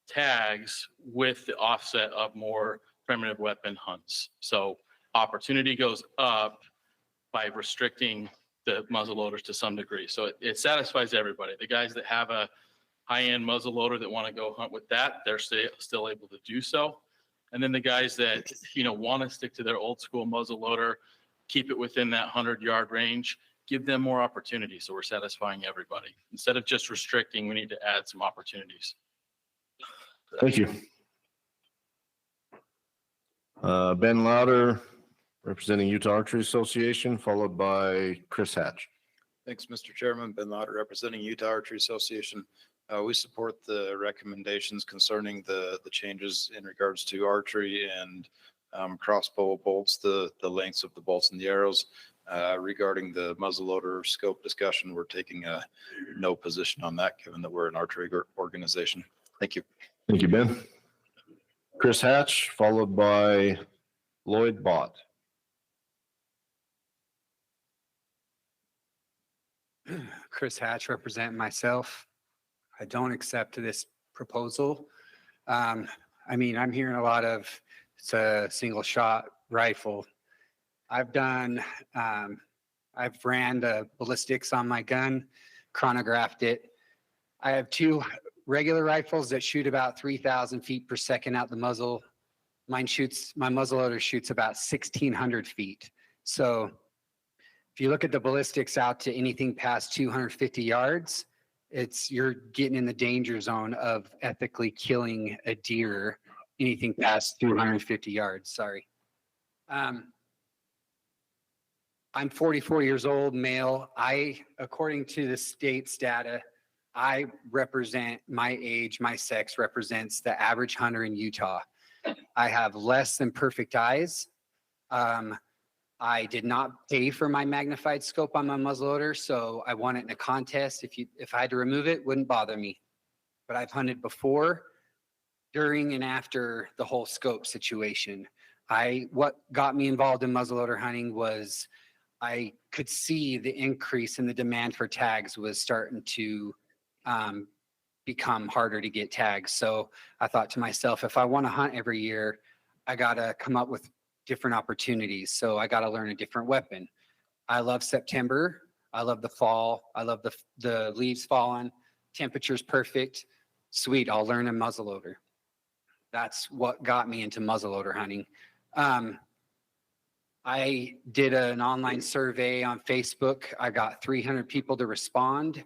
tags with the offset of more primitive weapon hunts. So opportunity goes up by restricting the muzzleloaders to some degree. So it satisfies everybody. The guys that have a high-end muzzleloader that want to go hunt with that, they're still able to do so. And then the guys that, want to stick to their old school muzzleloader, keep it within that 100-yard range, give them more opportunities. So we're satisfying everybody. Instead of just restricting, we need to add some opportunities. Thank you. Ben Louder, representing Utah Archery Association, followed by Chris Hatch. Thanks, Mr. Chairman. Ben Lauder, representing Utah Archery Association. We support the recommendations concerning the changes in regards to archery and crossbow bolts, the lengths of the bolts and the arrows. Regarding the muzzleloader scope discussion, we're taking a no position on that, given that we're an archery organization. Thank you. Thank you, Ben. Chris Hatch, followed by Lloyd Bott. Chris Hatch, representing myself. I don't accept this proposal. I'm hearing a lot of it's a single shot rifle. I've ran the ballistics on my gun, chronographed it. I have two regular rifles that shoot about 3,000 feet per second out the muzzle. My muzzleloader shoots about 1,600 feet. So if you look at the ballistics out to anything past 250 yards, you're getting in the danger zone of ethically killing a deer, anything past 250 yards, sorry. I'm 44 years old, male. According to the state's data, I represent my age, my sex represents the average hunter in Utah. I have less than perfect eyes. I did not pay for my magnified scope on my muzzleloader, so I won it in a contest. If I had to remove it, wouldn't bother me. But I've hunted before, during, and after the whole scope situation. What got me involved in muzzleloader hunting was I could see the increase in the demand for tags was starting to become harder to get tags. So I thought to myself, if I want to hunt every year, I got to come up with different opportunities. So I got to learn a different weapon. I love September. I love the fall. I love the leaves falling. Temperature's perfect. Sweet, I'll learn a muzzleloader. That's what got me into muzzleloader hunting. I did an online survey on Facebook. I got 300 people to respond,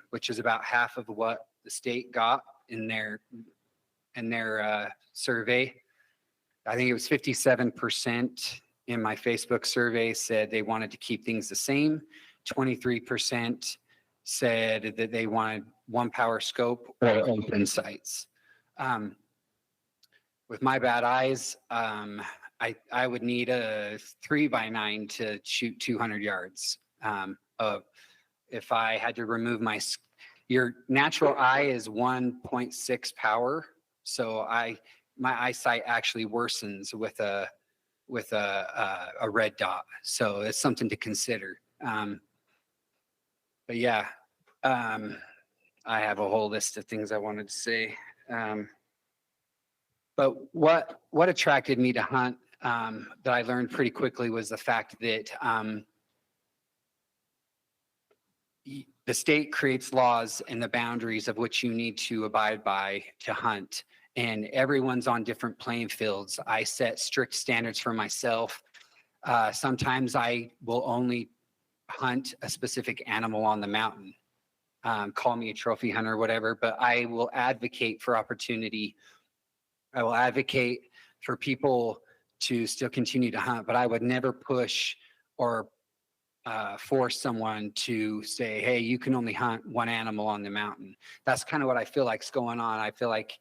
which is about half of what the state got in their survey. I think it was 57% in my Facebook survey said they wanted to keep things the same. 23% said that they wanted one power scope or open sights. With my bad eyes, I would need a 3x9 to shoot 200 yards. If I had to remove your natural eye is 1.6 power. So my eyesight actually worsens with a red dot. So it's something to consider. But yeah, I have a whole list of things I wanted to say. But what attracted me to hunt that I learned pretty quickly was the fact that the state creates laws and the boundaries of which you need to abide by to hunt. And everyone's on different playing fields. I set strict standards for myself. Sometimes I will only hunt a specific animal on the mountain. Call me a trophy hunter or whatever, but I will advocate for opportunity. I will advocate for people to still continue to hunt, but I would never push or force someone to say, hey, you can only hunt one animal on the mountain. That's kind of what I feel like's going on. I feel like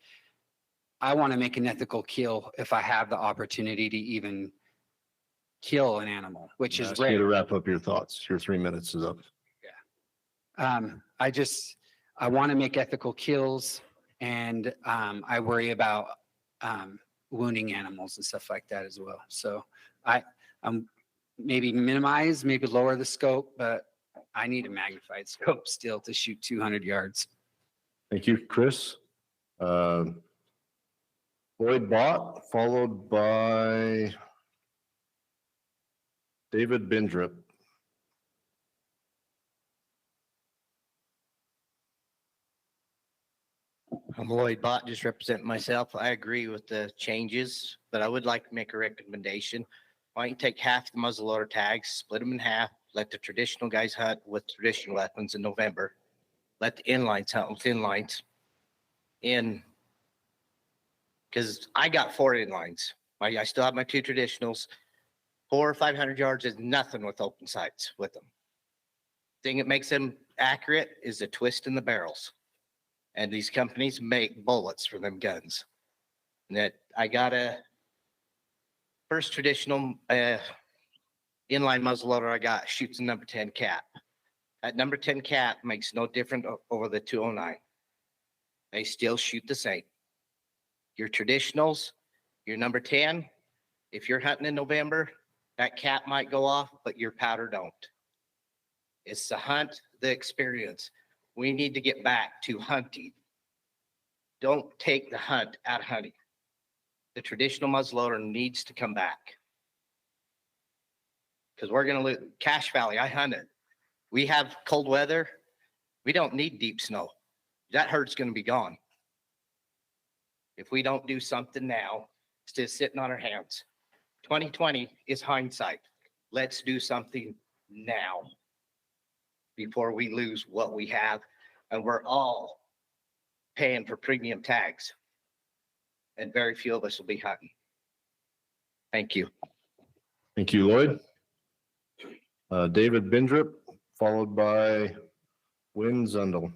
I want to make an ethical kill if I have the opportunity to even kill an animal, which is Ask you to rare. wrap up your thoughts. Your 3 minutes is up. I want to make ethical kills, and I worry about wounding animals and stuff like that as well. So I'm maybe minimize, maybe lower the scope, but I need a magnified scope still to shoot 200 yards. Thank you, Chris. Lloyd Bott, followed by David Bindrip. I'm Lloyd Bott, just representing myself. I agree with the changes, but I would like to make a recommendation. Why don't you take half the muzzleloader tags, split them in half, let the traditional guys hunt with traditional weapons in November. Let the inlines hunt with inlines. Because I got 4 inlines. I still have my 2 traditionals. 400 or 500 yards is nothing with open sights with them. Thing that makes them accurate is the twist in the barrels. And these companies make bullets for them guns. And that I got a first traditional inline muzzleloader I got shoots a number 10 cap. That number 10 cap makes no difference over the 209. They still shoot the same. Your traditionals, your number 10, if you're hunting in November, that cap might go off, but your powder don't. It's the hunt, the experience. We need to get back to hunting. Don't take the hunt out of hunting. The traditional muzzleloader needs to come back. Because we're going to lose. Cache Valley, I hunted. We have cold weather. We don't need deep snow. That herd's going to be gone. If we don't do something now, it's just sitting on our hands. 2020 is hindsight. Let's do something now before we lose what we have. And we're all paying for premium tags. And very few of us will be hunting. Thank you. Thank you, Lloyd. David Bindrip, followed by Wynn Zundel.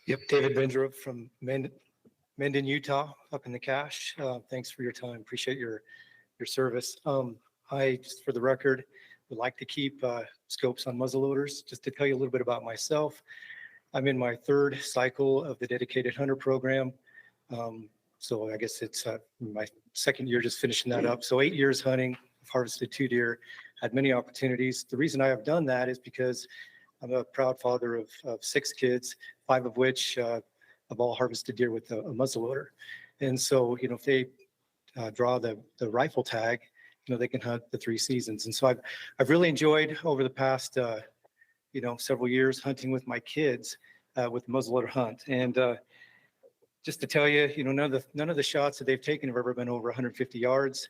Yep, David Bindrup from Menden, Utah, up in the cache. Thanks for your time. Appreciate your service. I, just for the record, would like to keep scopes on muzzleloaders. Just to tell you a little bit about myself, I'm in my 3rd cycle of the dedicated hunter program. So I guess it's my 2nd year just finishing that up. So 8 years hunting, I've harvested 2 deer, had many opportunities. The reason I have done that is because I'm a proud father of 6 kids, 5 of which have all harvested deer with a muzzleloader. And so, if they draw the rifle tag, they can hunt the 3 seasons. And so I've really enjoyed over the past, several years hunting with my kids with muzzleloader hunt. And just to tell you, none of the shots that they've taken have ever been over 150 yards.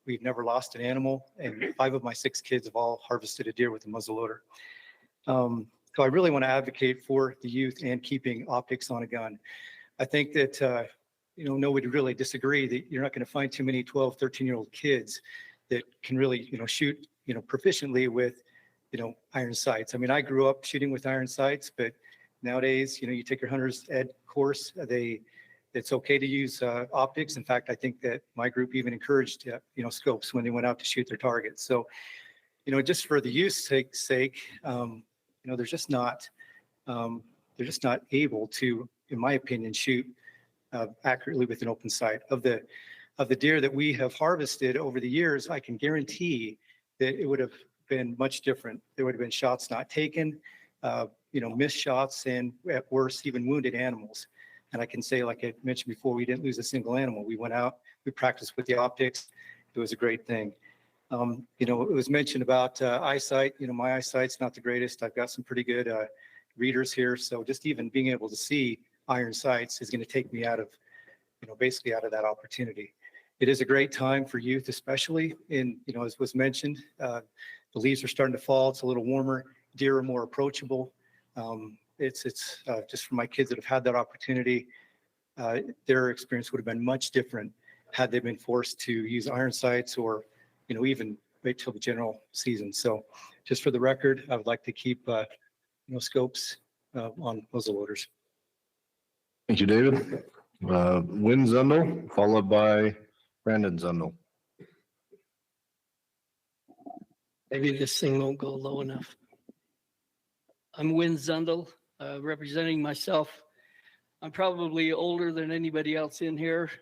We've never lost an animal, and 5 of my 6 kids have all harvested a deer with a muzzleloader. So I really want to advocate for the youth and keeping optics on a gun. I think that nobody really disagree that you're not going to find too many 12, 13-year-old kids that can really, shoot, proficiently with, iron sights. I mean, I grew up shooting with iron sights, but nowadays, you take your hunter's ed course, it's okay to use optics. In fact, I think that my group even encouraged, scopes when they went out to shoot their targets. So, just for the youth's sake, they're just not able to, in my opinion, shoot accurately with an open sight. Of the deer that we have harvested over the years, I can guarantee that it would have been much different. There would have been shots not taken, missed shots, and at worst, even wounded animals. And I can say, like I mentioned before, we didn't lose a single animal. We went out, we practiced with the optics. It was a great thing. It was mentioned about eyesight. My eyesight's not the greatest. I've got some pretty good readers here. So just even being able to see iron sights is going to take me out of, basically out of that opportunity. It is a great time for youth, especially as was mentioned, the leaves are starting to fall. It's a little warmer. Deer are more approachable. It's just for my kids that have had that opportunity, their experience would have been much different had they been forced to use iron sights or, even wait till the general season. So just for the record, I would like to keep, scopes on muzzleloaders. Thank you, David. Wynn Zundel, followed by Brandon Zundel. Maybe this thing won't go low enough. I'm Wynn Zundel, representing myself. I'm probably older than anybody else in here.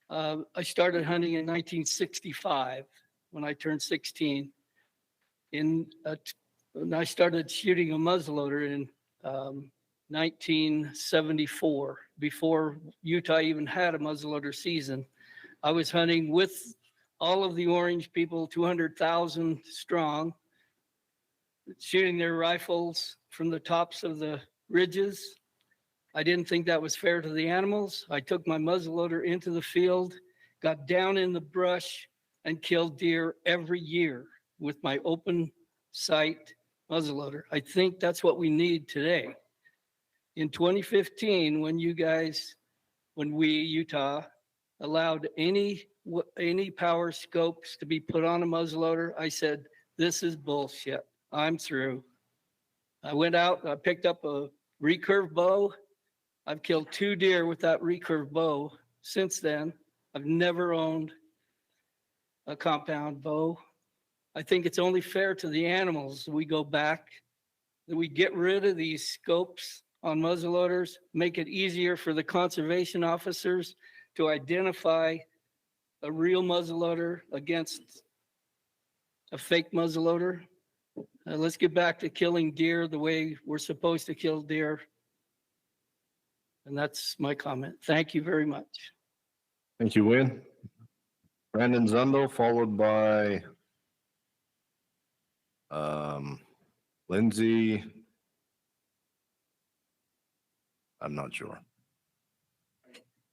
I started hunting in 1965 when I turned 16. When I started shooting a muzzleloader in 1974, before Utah even had a muzzleloader season. I was hunting with all of the orange people, 200,000 strong, shooting their rifles from the tops of the ridges. I didn't think that was fair to the animals. I took my muzzleloader into the field, got down in the brush, and killed deer every year with my open sight muzzleloader. I think that's what we need today. In 2015, when Utah allowed any power scopes to be put on a muzzleloader, I said, this is bullshit. I'm through. I went out, I picked up a recurve bow. I've killed 2 deer with that recurve bow since then. I've never owned a compound bow. I think it's only fair to the animals that we go back, that we get rid of these scopes on muzzleloaders, make it easier for the conservation officers to identify a real muzzleloader against a fake muzzleloader. Let's get back to killing deer the way we're supposed to kill deer. And that's my comment. Thank you very much. Thank you, Wynn. Brandon Zundel, followed by Lindsay. I'm not sure.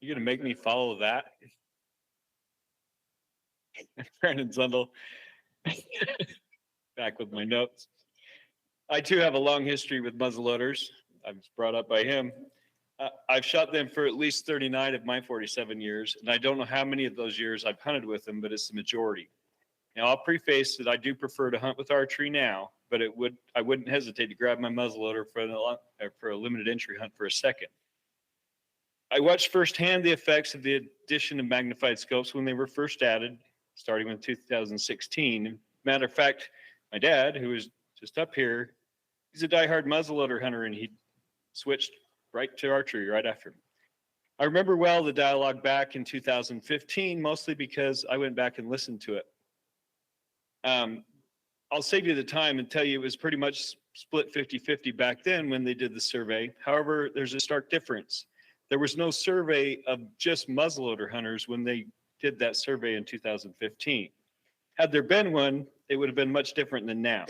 You're gonna make me follow that? Brandon Zundel. Back with my notes. I too have a long history with muzzleloaders. I was brought up by him. I've shot them for at least 39 of my 47 years, and I don't know how many of those years I've hunted with them, but it's the majority. Now, I'll preface that I do prefer to hunt with archery now, but I wouldn't hesitate to grab my muzzleloader for a limited entry hunt for a second. I watched firsthand the effects of the addition of magnified scopes when they were first added, starting in 2016. Matter of fact, my dad, who is just up here, he's a diehard muzzleloader hunter, and he switched right to archery right after me. I remember well the dialogue back in 2015, mostly because I went back and listened to it. I'll save you the time and tell you it was pretty much split 50-50 back then when they did the survey. However, there's a stark difference. There was no survey of just muzzleloader hunters when they did that survey in 2015. Had there been one, it would have been much different than now.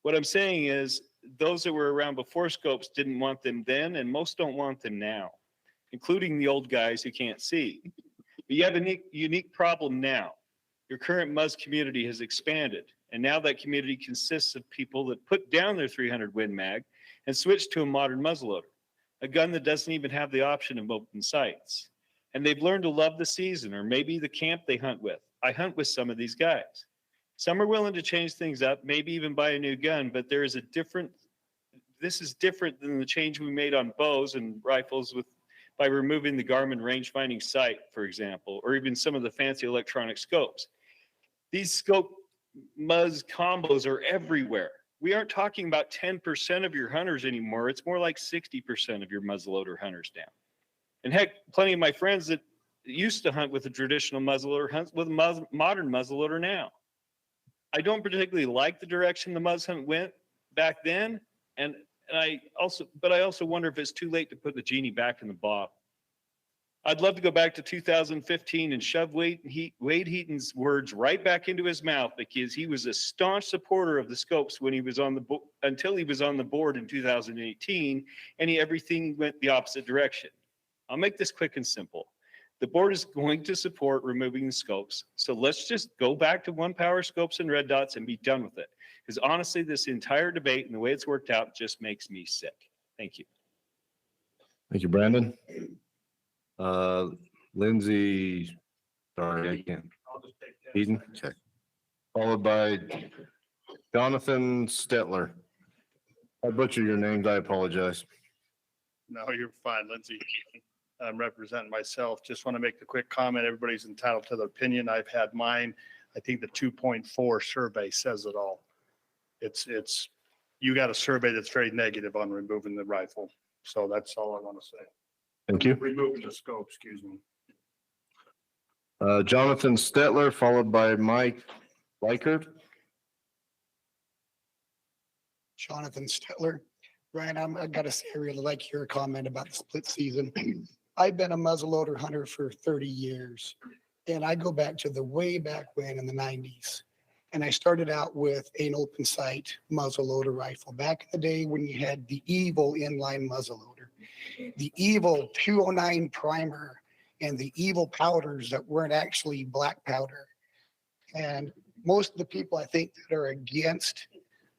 What I'm saying is those that were around before scopes didn't want them then, and most don't want them now, including the old guys who can't see. But you have a unique problem now. Your current Muzz community has expanded, and now that community consists of people that put down their 300 Win Mag and switch to a modern muzzleloader, a gun that doesn't even have the option of open sights. and they've learned to love the season or maybe the camp they hunt with. I hunt with some of these guys. Some are willing to change things up, maybe even buy a new gun, but there is a this is different than the change we made on bows and rifles by removing the Garmin range finding sight, for example, or even some of the fancy electronic scopes. These scope muzz combos are everywhere. We aren't talking about 10% of your hunters anymore. It's more like 60% of your muzzleloader hunters now. And heck, plenty of my friends that used to hunt with a traditional muzzleloader hunt with a modern muzzleloader now. I don't particularly like the direction the muzz hunt went back then, and I also wonder if it's too late to put the genie back in the bottle. I'd love to go back to 2015 and shove Wade Heaton's words right back into his mouth, because he was a staunch supporter of the scopes when he was until he was on the board in 2018, and everything went the opposite direction. I'll make this quick and simple. The board is going to support removing the scopes. So let's just go back to one power scopes and red dots and be done with it. Because honestly, this entire debate and the way it's worked out just makes me sick. Thank you. Thank you, Brandon. Lindsay, sorry, I can't. Eden, okay. Followed by Jonathan Stetler. I butchered your names, I apologize. No, you're fine, Lindsay. I'm representing myself. Just want to make the quick comment. Everybody's entitled to their opinion. I've had mine. I think the 2.4 survey says it all. You got a survey that's very negative on removing the rifle. So that's all I want to say. Thank you. Removing the scope, excuse me. Jonathan Stetler, followed by Mike Likert. Jonathan Stetler. Ryan, I gotta say, I really like your comment about the split season. I've been a muzzleloader hunter for 30 years, and I go back to the way back when in the 90s. And I started out with an open sight muzzleloader rifle back in the day when you had the evil inline muzzleloader, the evil 209 primer, and the evil powders that weren't actually black powder. And most of the people I think that are against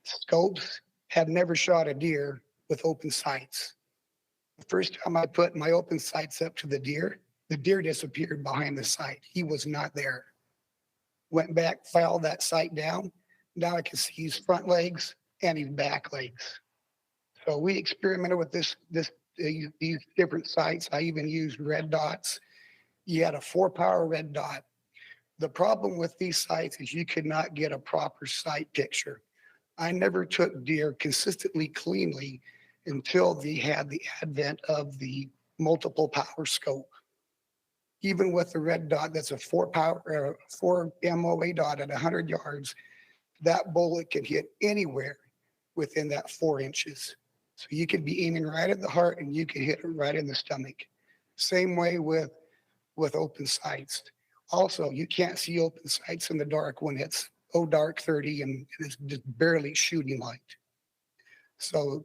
scopes have never shot a deer with open sights. The first time I put my open sights up to the deer disappeared behind the sight. He was not there. Went back, filed that sight down. Now I can see his front legs and his back legs. So we experimented with these different sights. I even used red dots. You had a 4-power red dot. The problem with these sights is you could not get a proper sight picture. I never took deer consistently cleanly until they had the advent of the multiple power scope. Even with the red dot, that's a 4 MOA dot at 100 yards, that bullet can hit anywhere within that 4 inches. So you could be aiming right at the heart and you can hit it right in the stomach. Same way with open sights. Also, you can't see open sights in the dark when it's dark 30 and it's just barely shooting light. So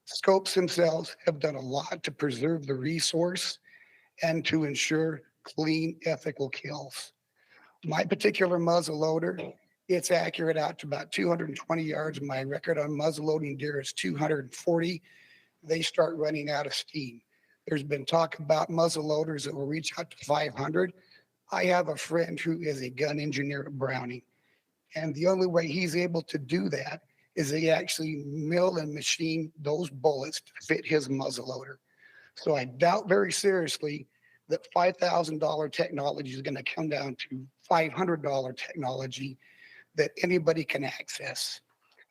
scopes themselves have done a lot to preserve the resource and to ensure clean, ethical kills. My particular muzzle loader, it's accurate out to about 220 yards. My record on muzzle loading deer is 240. They start running out of steam. There's been talk about muzzle loaders that will reach out to 500. I have a friend who is a gun engineer at Browning, and the only way he's able to do that is he actually mill and machine those bullets to fit his muzzle loader. So I doubt very seriously that $5,000 technology is going to come down to $500 technology that anybody can access.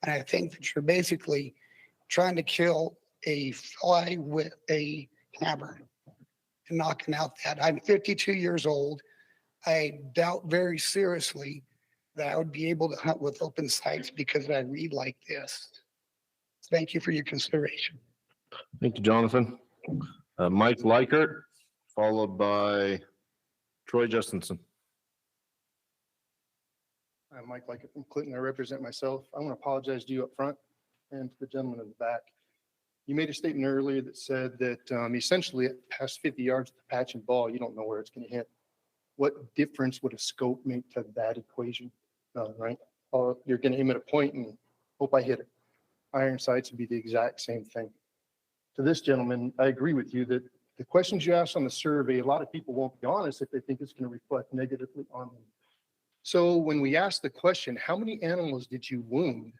And I think that you're basically trying to kill a fly with a hammer and knocking out that. I'm 52 years old. I doubt very seriously that I would be able to hunt with open sights because I read like this. Thank you for your consideration. Thank you, Jonathan. Mike Likert, followed by Troy Justinson. I'm Mike Likert from Clinton. I represent myself. I want to apologize to you up front and to the gentleman in the back. You made a statement earlier that said that essentially at past 50 yards of the patch and ball, you don't know where it's going to hit. What difference would a scope make to that equation? Right? You're going to aim at a point and hope I hit it. Iron sights would be the exact same thing. To this gentleman, I agree with you that the questions you ask on the survey, a lot of people won't be honest if they think it's going to reflect negatively on them. So when we ask the question, how many animals did you wound?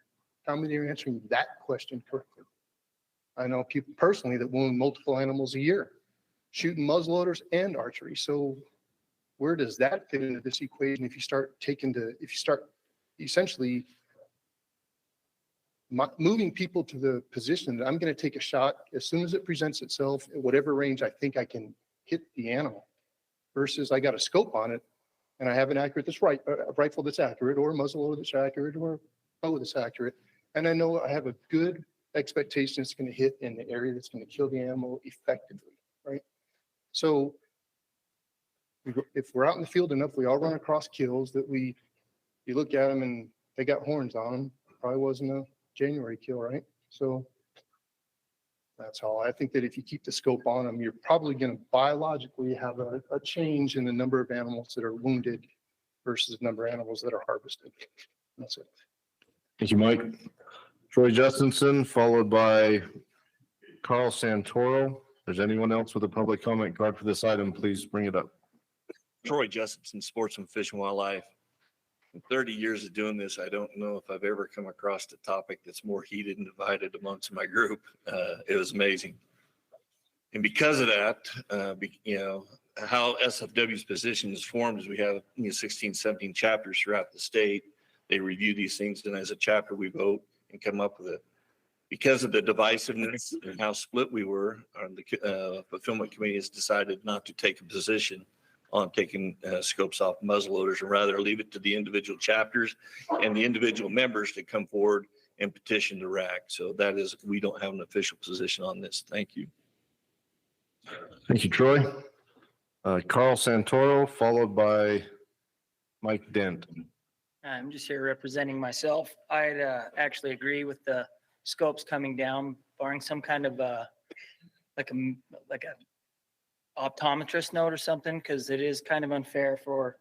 How many are answering that question correctly? I know people personally that wound multiple animals a year, shooting muzzleloaders and archery. So where does that fit into this equation if you start essentially moving people to the position that I'm going to take a shot as soon as it presents itself at whatever range I think I can hit the animal, versus I got a scope on it and I have an accurate, a rifle that's accurate, or a muzzleloader that's accurate, or a bow that's accurate. And I know I have a good expectation it's going to hit in the area that's going to kill the animal effectively, right? So if we're out in the field enough, we all run across kills that you look at them and they got horns on them. Probably wasn't a January kill, right? So that's all. I think that if you keep the scope on them, you're probably going to biologically have a change in the number of animals that are wounded versus the number of animals that are harvested. That's it. Thank you, Mike. Troy Justinson, followed by Carl Santoro. If there's anyone else with a public comment card for this item, please bring it up. Troy Justinson, Sportsman, Fish and Wildlife. In 30 years of doing this, I don't know if I've ever come across a topic that's more heated and divided amongst my group. It was amazing. And because of that, how SFW's position is formed is we have 16, 17 chapters throughout the state. They review these things, and as a chapter, we vote and come up with it. Because of the divisiveness and how split we were, the fulfillment committee has decided not to take a position on taking scopes off muzzleloaders, and rather leave it to the individual chapters and the individual members to come forward and petition the RAC. So that is, we don't have an official position on this. Thank you. Thank you, Troy. Carl Santoro, followed by Mike Dent. I'm just here representing myself. I'd actually agree with the scopes coming down, barring some kind of like a optometrist note or something, because it is kind of unfair for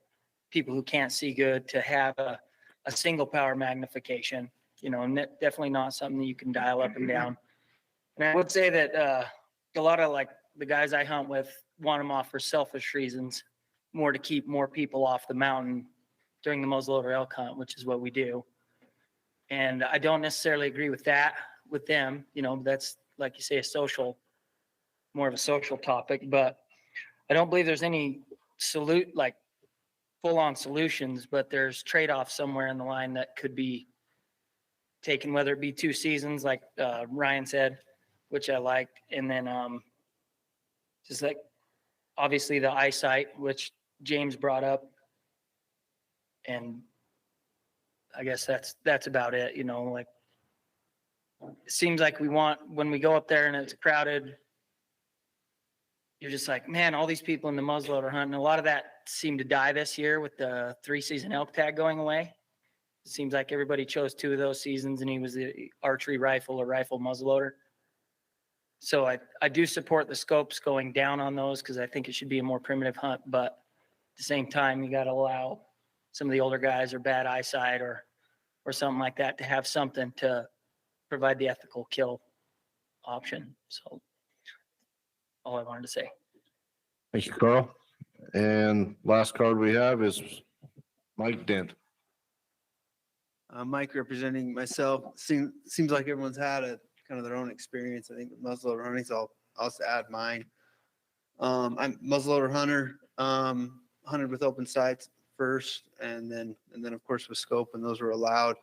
people who can't see good to have a single power magnification, and definitely not something that you can dial up and down. And I would say that a lot of like the guys I hunt with want them off for selfish reasons, more to keep more people off the mountain during the muzzleloader elk hunt, which is what we do. And I don't necessarily agree with that with them. That's, like you say, more of a social topic, but I don't believe there's any full-on solutions, but there's trade-offs somewhere in the line that could be taken, whether it be 2 seasons, like Ryan said, which I liked, and then just like obviously the eyesight, which James brought up, and I guess that's about it. Like it seems like when we go up there and it's crowded, you're just like, man, all these people in the muzzleloader hunting. A lot of that seemed to die this year with the 3-season elk tag going away. It seems like everybody chose 2 of those seasons, and he was the archery rifle or rifle muzzleloader. So I do support the scopes going down on those, because I think it should be a more primitive hunt. But at the same time, you got to allow some of the older guys or bad eyesight or something like that to have something to provide the ethical kill option. So all I wanted to say. Thank you, Carl. And last card we have is Mike Dent. Mike representing myself. Seems like everyone's had a kind of their own experience. I think with muzzleloader hunting, so I'll just add mine. I'm a muzzleloader hunter, hunted with open sights first, and then of course with scope, and those were allowed.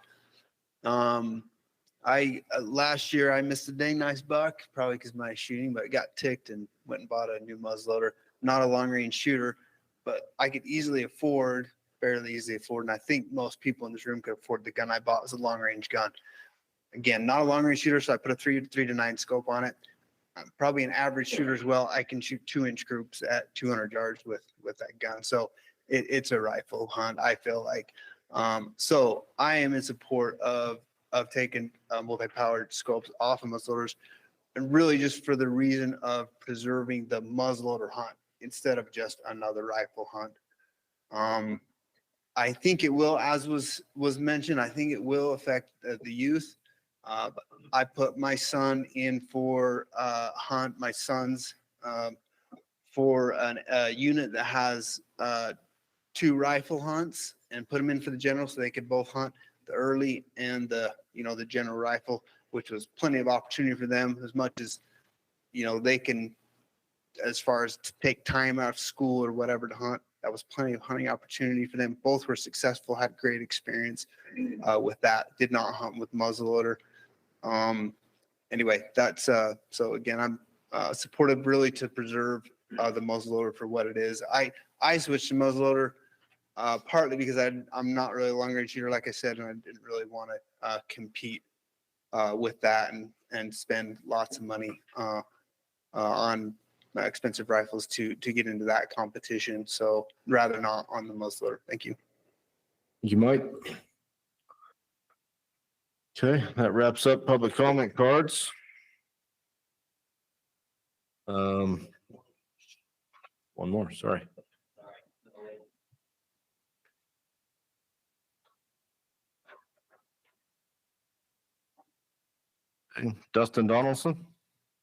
Last year I missed a dang nice buck, probably because of my shooting, but got ticked and went and bought a new muzzleloader. Not a long range shooter, but I could fairly easily afford, and I think most people in this room could afford the gun I bought. It was a long range gun. Again, not a long range shooter, so I put a 3 to 9 scope on it. I'm probably an average shooter as well. I can shoot 2-inch groups at 200 yards with that gun. So it's a rifle hunt, I feel like. So I am in support of taking multi-powered scopes off of muzzleloaders, and really just for the reason of preserving the muzzleloader hunt instead of just another rifle hunt. I think it will, as was mentioned, I think it will affect the youth. I put my son in for hunt. My son's for a unit that has 2 rifle hunts and put them in for the general so they could both hunt the early and the general rifle, which was plenty of opportunity for them as much as, they can, as far as to take time out of school or whatever to hunt. That was plenty of hunting opportunity for them. Both were successful, had great experience with that. Did not hunt with muzzleloader. Anyway, that's so again, I'm supportive really to preserve the muzzleloader for what it is. I switched to muzzleloader partly because I'm not really a long range shooter, like I said, and I didn't really want to compete with that and spend lots of money on expensive rifles to get into that competition. So rather not on the muzzleloader. Thank you. Thank you, Mike. Okay, that wraps up public comment cards. One more, sorry. Okay, Dustin Donaldson.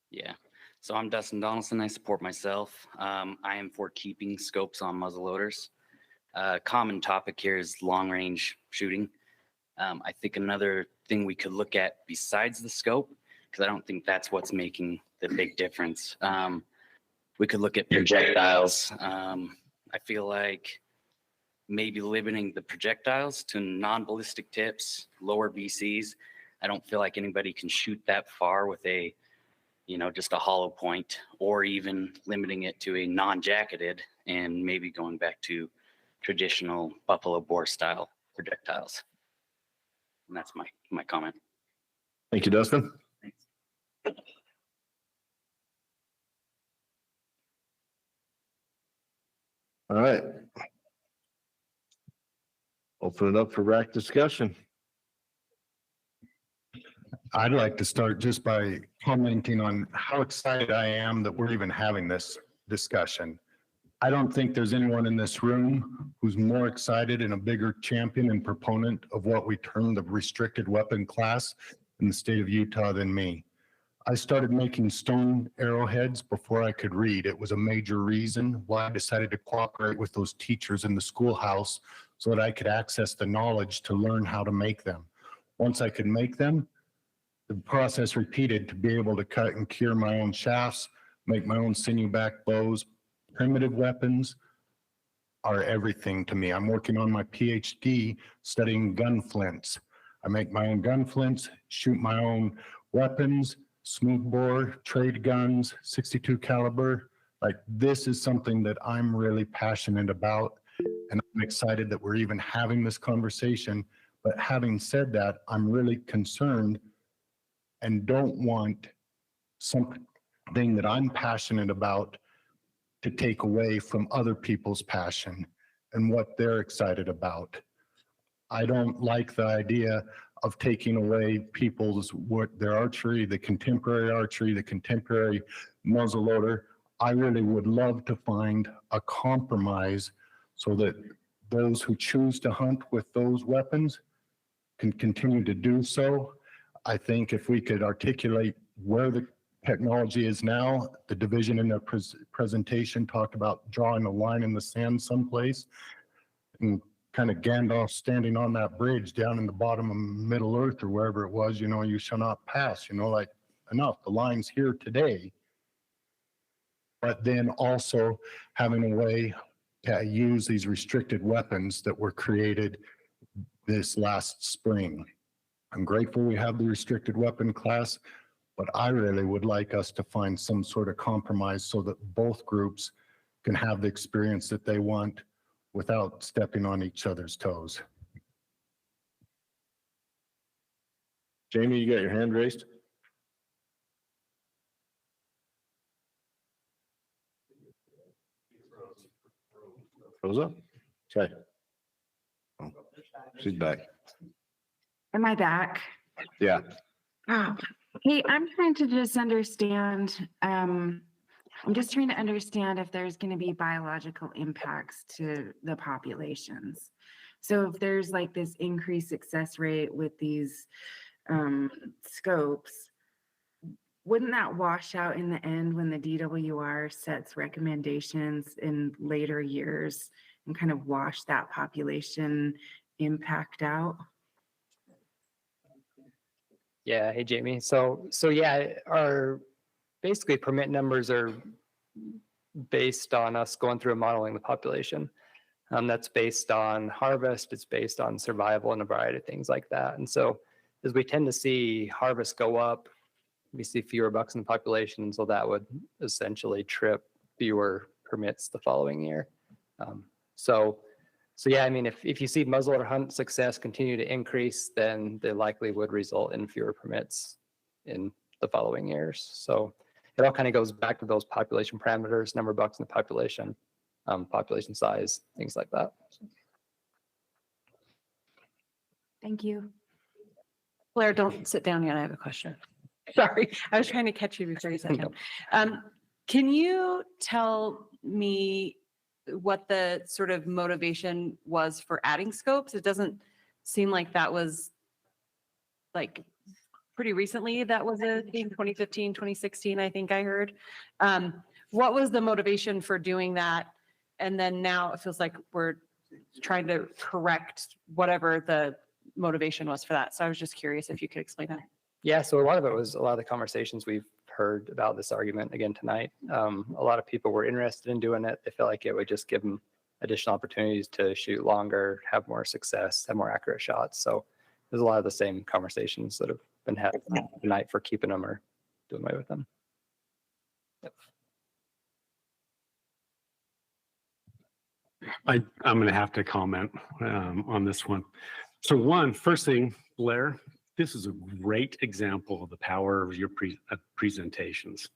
Yeah, so I'm Dustin Donaldson. I support myself. I am for keeping scopes on muzzleloaders. Common topic here is long range shooting. I think another thing we could look at besides the scope, because I don't think that's what's making the big difference. We could look at projectiles. I feel like maybe limiting the projectiles to non-ballistic tips, lower BCs. I don't feel like anybody can shoot that far with a, just a hollow point, or even limiting it to a non-jacketed and maybe going back to traditional buffalo bore style projectiles. And that's my comment. Thank you, Dustin. Thanks. All right. Open it up for RAC discussion. I'd like to start just by commenting on how excited I am that we're even having this discussion. I don't think there's anyone in this room who's more excited and a bigger champion and proponent of what we term the restricted weapon class in the state of Utah than me. I started making stone arrowheads before I could read. It was a major reason why I decided to cooperate with those teachers in the schoolhouse so that I could access the knowledge to learn how to make them. Once I could make them, the process repeated to be able to cut and cure my own shafts, make my own sinew back bows. Primitive weapons are everything to me. I'm working on my PhD studying gun flints. I make my own gun flints, shoot my own weapons, smoothbore, trade guns, 62 caliber. Like, this is something that I'm really passionate about, and I'm excited that we're even having this conversation. But having said that, I'm really concerned and don't want something that I'm passionate about to take away from other people's passion and what they're excited about. I don't like the idea of taking away people's their archery, the contemporary muzzleloader. I really would love to find a compromise so that those who choose to hunt with those weapons can continue to do so. I think if we could articulate where the technology is now, the division in their presentation talked about drawing a line in the sand someplace, and kind of Gandalf standing on that bridge down in the bottom of Middle Earth or wherever it was, you shall not pass, like, enough, the line's here today. But then also having a way to use these restricted weapons that were created this last spring. I'm grateful we have the restricted weapon class, but I really would like us to find some sort of compromise so that both groups can have the experience that they want without stepping on each other's toes. Jamie, you got your hand raised? Froze up? Okay. Oh, she's back. Am I back? Yeah. Oh, hey, I'm trying to just understand, I'm just trying to understand if there's going to be biological impacts to the populations. So if there's like this increased success rate with these scopes, wouldn't that wash out in the end when the DWR sets recommendations in later years and kind of wash that population impact out? Yeah, hey Jamie. So yeah, our basically permit numbers are based on us going through and modeling the population. That's based on harvest, it's based on survival and a variety of things like that. And so as we tend to see harvest go up, we see fewer bucks in the population, so that would essentially trip fewer permits the following year. So yeah, I mean, if you see muzzleloader hunt success continue to increase, then they likely would result in fewer permits in the following years. So it all kind of goes back to those population parameters, number of bucks in the population, population size, things like that. Thank you. Blair, don't sit down yet. I have a question. Sorry, I was trying to catch you before you sat down. Can you tell me what the sort of motivation was for adding scopes? It doesn't seem like that was like pretty recently. That was a thing, 2015, 2016, I think I heard. What was the motivation for doing that? And then now it feels like we're trying to correct whatever the motivation was for that. So I was just curious if you could explain that. Yeah, so a lot of it was a lot of the conversations we've heard about this argument again tonight. A lot of people were interested in doing it. They felt like it would just give them additional opportunities to shoot longer, have more success, have more accurate shots. So there's a lot of the same conversations that have been had tonight for keeping them or doing away with them. Yep. I'm going to have to comment on this one. So first thing, Blair, this is a great example of the power of your presentations.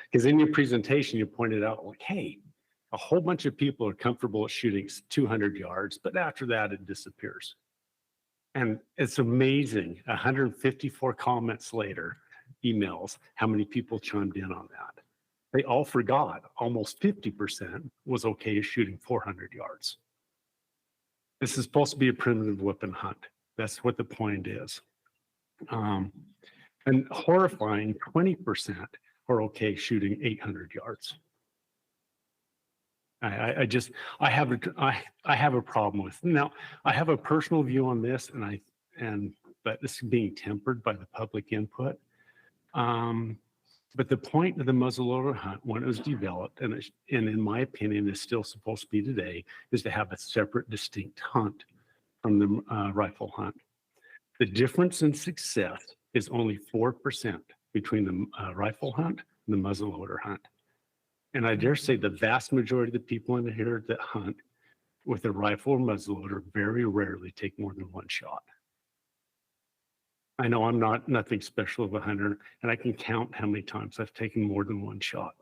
Because in your presentation, you pointed out like, hey, a whole bunch of people are comfortable at shooting 200 yards, but after that, it disappears. And it's amazing, 154 comments later, emails, how many people chimed in on that. They all forgot almost 50% was okay shooting 400 yards. This is supposed to be a primitive weapon hunt. That's what the point is. And horrifying, 20% are okay shooting 800 yards. I have a problem with. Now, I have a personal view on this, but this is being tempered by the public input. But the point of the muzzleloader hunt, when it was developed, and in my opinion is still supposed to be today, is to have a separate, distinct hunt from the rifle hunt. The difference in success is only 4% between the rifle hunt and the muzzleloader hunt. And I dare say the vast majority of the people in here that hunt with a rifle or muzzleloader very rarely take more than one shot. I know I'm nothing special of a hunter, and I can count how many times I've taken more than one shot.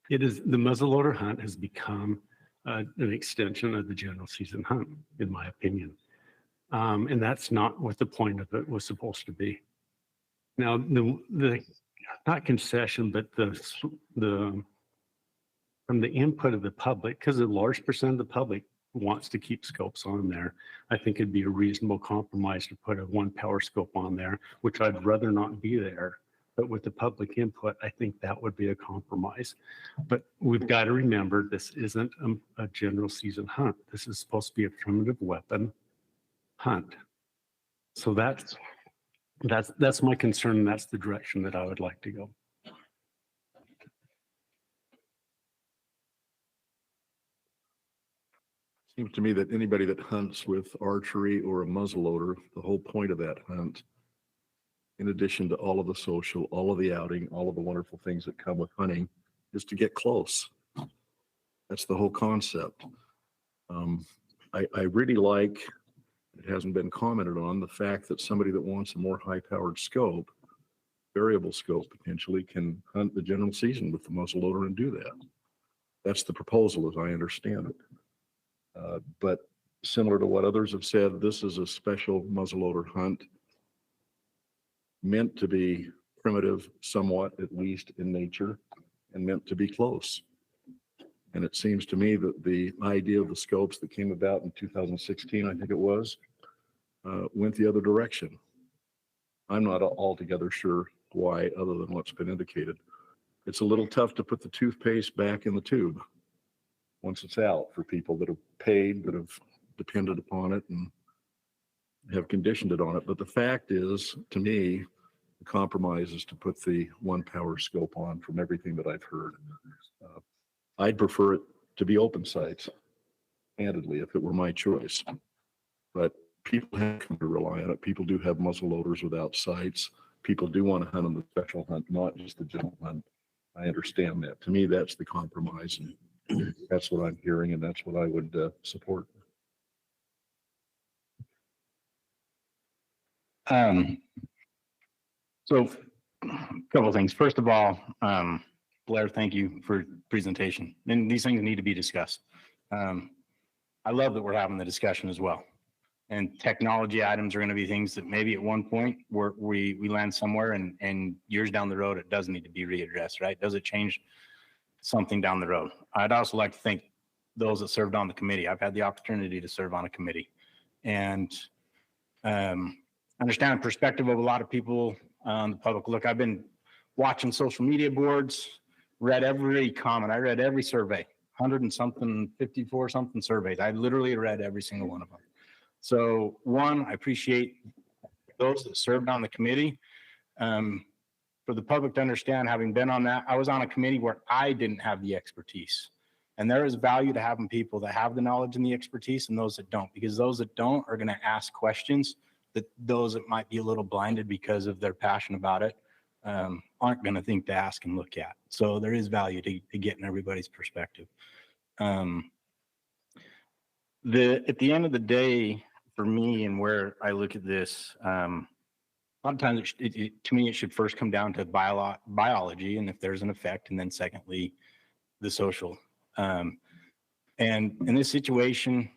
The muzzleloader hunt has become an extension of the general season hunt, in my opinion. And that's not what the point of it was supposed to be. Now, the not concession, but from the input of the public, because a large percent of the public wants to keep scopes on there, I think it'd be a reasonable compromise to put a 1 power scope on there, which I'd rather not be there. But with the public input, I think that would be a compromise. But we've got to remember, this isn't a general season hunt. This is supposed to be a primitive weapon hunt. So that's my concern, and that's the direction that I would like to go. Seems to me that anybody that hunts with archery or a muzzleloader, the whole point of that hunt, in addition to all of the social, all of the outing, all of the wonderful things that come with hunting, is to get close. That's the whole concept. I really like, it hasn't been commented on, the fact that somebody that wants a more high-powered scope, variable scope potentially, can hunt the general season with the muzzleloader and do that. That's the proposal as I understand it. But similar to what others have said, this is a special muzzleloader hunt meant to be primitive, somewhat, at least in nature, and meant to be close. And it seems to me that the idea of the scopes that came about in 2016, I think it was, went the other direction. I'm not altogether sure why, other than what's been indicated. It's a little tough to put the toothpaste back in the tube once it's out for people that have paid, that have depended upon it and have conditioned it on it. But the fact is, to me, the compromise is to put the one power scope on from everything that I've heard. I'd prefer it to be open sights, candidly, if it were my choice. But people have come to rely on it. People do have muzzle loaders without sights. People do want to hunt on the special hunt, not just the general hunt. I understand that. To me, that's the compromise, and that's what I'm hearing, and that's what I would support. So a couple of things. First of all, Blair, thank you for presentation. And these things need to be discussed. I love that we're having the discussion as well. And technology items are going to be things that maybe at one point we land somewhere and years down the road, it does need to be readdressed, right? Does it change something down the road? I'd also like to thank those that served on the committee. I've had the opportunity to serve on a committee and understand the perspective of a lot of people on the public. Look, I've been watching social media boards, read every comment. I read every survey, 100 and something, 54 something surveys. I literally read every single one of them. So one, I appreciate those that served on the committee. For the public to understand, having been on that, I was on a committee where I didn't have the expertise. And there is value to having people that have the knowledge and the expertise and those that don't, because those that don't are going to ask questions that those that might be a little blinded because of their passion about it aren't going to think to ask and look at. So there is value to getting everybody's perspective. At the end of the day, for me and where I look at this, a lot of times to me, it should first come down to biology and if there's an effect, and then secondly, the social. And in this situation,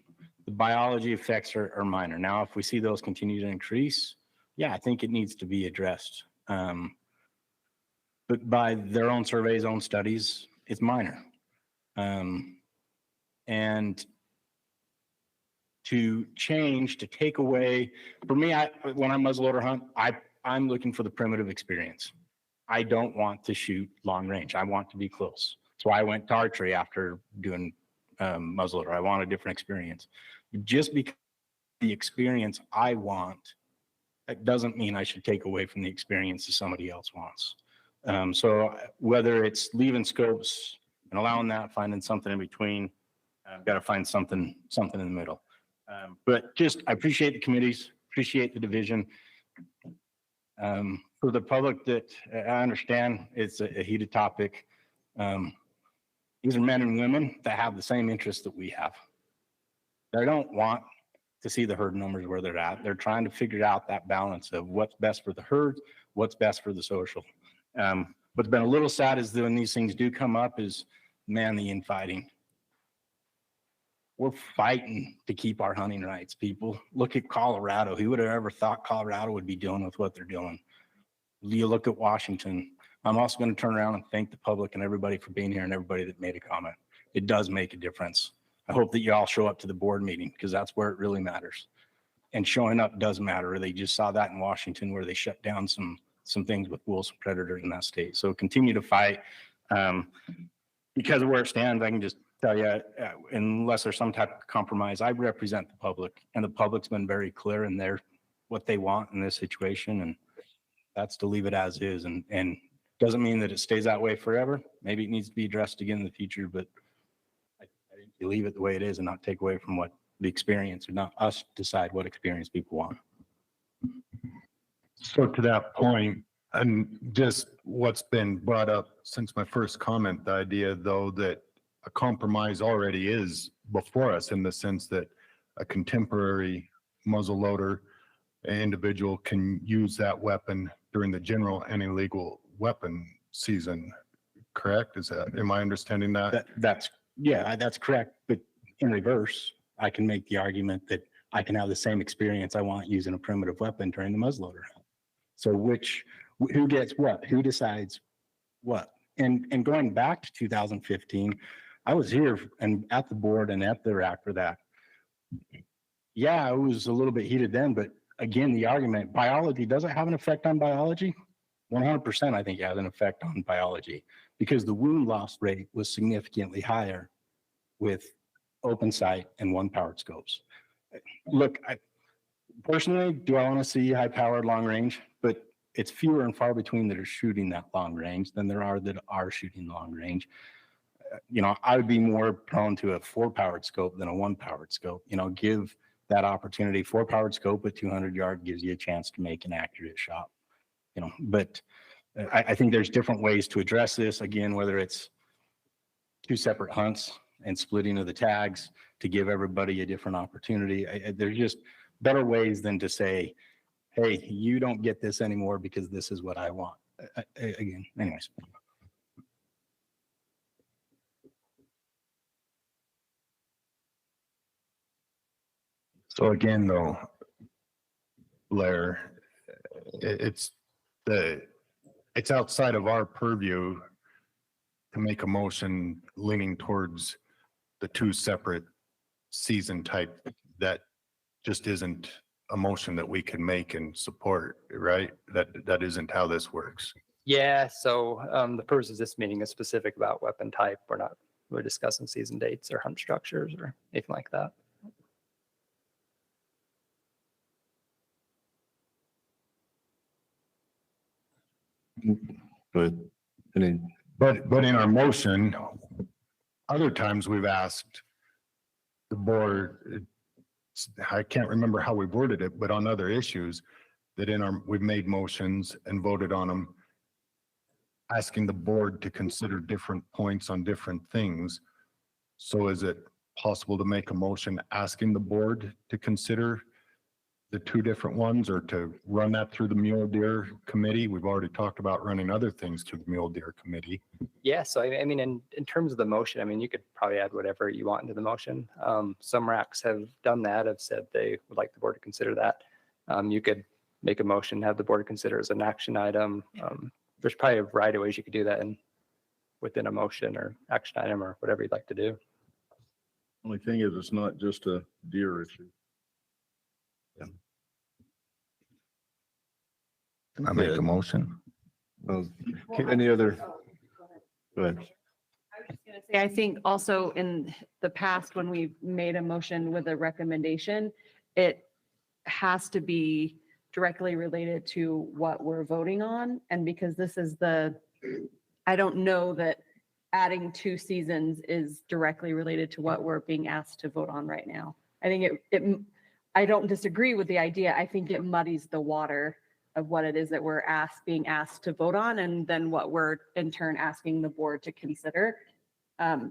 the biology effects are minor. Now, if we see those continue to increase, yeah, I think it needs to be addressed. But by their own surveys, own studies, it's minor. And to change, to take away, for me, when I muzzleloader hunt, I'm looking for the primitive experience. I don't want to shoot long range. I want to be close. So I went to archery after doing muzzleloader. I want a different experience. Just because the experience I want, that doesn't mean I should take away from the experience that somebody else wants. So whether it's leaving scopes and allowing that, finding something in between, I've got to find something in the middle. But just, I appreciate the committees, appreciate the division. For the public that I understand it's a heated topic. These are men and women that have the same interests that we have. They don't want to see the herd numbers where they're at. They're trying to figure out that balance of what's best for the herd, what's best for the social. What's been a little sad is that when these things do come up is, man, the infighting. We're fighting to keep our hunting rights, people. Look at Colorado. Who would have ever thought Colorado would be dealing with what they're doing? You look at Washington. I'm also going to turn around and thank the public and everybody for being here and everybody that made a comment. It does make a difference. I hope that you all show up to the board meeting because that's where it really matters. And showing up does matter. They just saw that in Washington where they shut down some things with wolves and predators in that state. So continue to fight. Because of where it stands, I can just tell you, unless there's some type of compromise, I represent the public, and the public's been very clear in what they want in this situation, and that's to leave it as is. And doesn't mean that it stays that way forever. Maybe it needs to be addressed again in the future, but I think you leave it the way it is and not take away from what the experience, or not us decide what experience people want. So to that point, and just what's been brought up since my first comment, the idea though that a compromise already is before us in the sense that a contemporary muzzleloader individual can use that weapon during the general and illegal weapon season, correct? Am I understanding that? That's correct. But in reverse, I can make the argument that I can have the same experience I want using a primitive weapon during the muzzleloader. So who gets what? Who decides what? And going back to 2015, I was here and at the board and at the RAC for that. Yeah, it was a little bit heated then, but again, the argument, biology, does it have an effect on biology? 100%, I think it has an effect on biology because the wound loss rate was significantly higher with open sight and one powered scopes. Look, personally, do I want to see high powered long range? But it's fewer and far between that are shooting that long range than there are that are shooting long range. I would be more prone to a 4-powered scope than a 1-powered scope. Give that opportunity. 4-powered scope at 200 yard gives you a chance to make an accurate shot. But I think there's different ways to address this. Again, whether it's 2 separate hunts and splitting of the tags to give everybody a different opportunity. There's just better ways than to say, hey, you don't get this anymore because this is what I want. Again, anyways. So again, though, Blair, it's outside of our purview to make a motion leaning towards the 2 separate season type. That just isn't a motion that we can make and support, right? That isn't how this works. Yeah, so the purpose of this meeting is specific about weapon type. We're discussing season dates or hunt structures or anything like that. But in our motion, other times we've asked the board, I can't remember how we worded it, but on other issues that we've made motions and voted on them, asking the board to consider different points on different things. So is it possible to make a motion asking the board to consider the 2 different ones or to run that through the mule deer committee? We've already talked about running other things through the mule deer committee. Yeah, so I mean, in terms of the motion, you could probably add whatever you want into the motion. Some RACs have done that, have said they would like the board to consider that. You could make a motion, have the board consider as an action item. There's probably a variety of ways you could do that within a motion or action item or whatever you'd like to do. Only thing is, it's not just a deer issue. Can I make a motion? Any other? Go ahead. Say, I think also in the past, when we've made a motion with a recommendation, it has to be directly related to what we're voting on. And because this is I don't know that adding 2 seasons is directly related to what we're being asked to vote on right now. I think I don't disagree with the idea. I think it muddies the water of what it is that we're being asked to vote on, and then what we're in turn asking the board to consider. But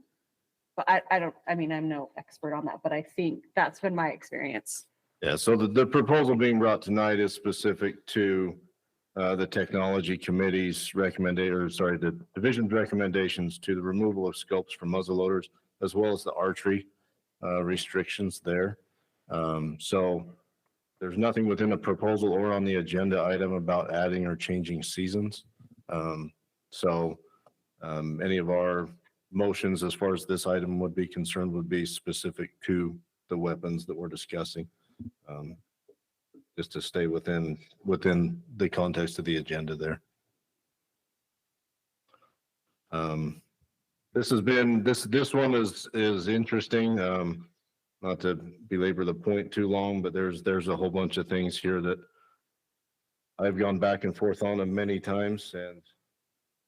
I'm no expert on that, but I think that's been my experience. Yeah, so the proposal being brought tonight is specific to the technology committee's the division's recommendations to the removal of scopes from muzzleloaders, as well as the archery restrictions there. So there's nothing within the proposal or on the agenda item about adding or changing seasons. Any of our motions as far as this item would be concerned would be specific to the weapons that we're discussing. Just to stay within the context of the agenda there. This one is interesting. Not to belabor the point too long, but there's a whole bunch of things here that I've gone back and forth on them many times, and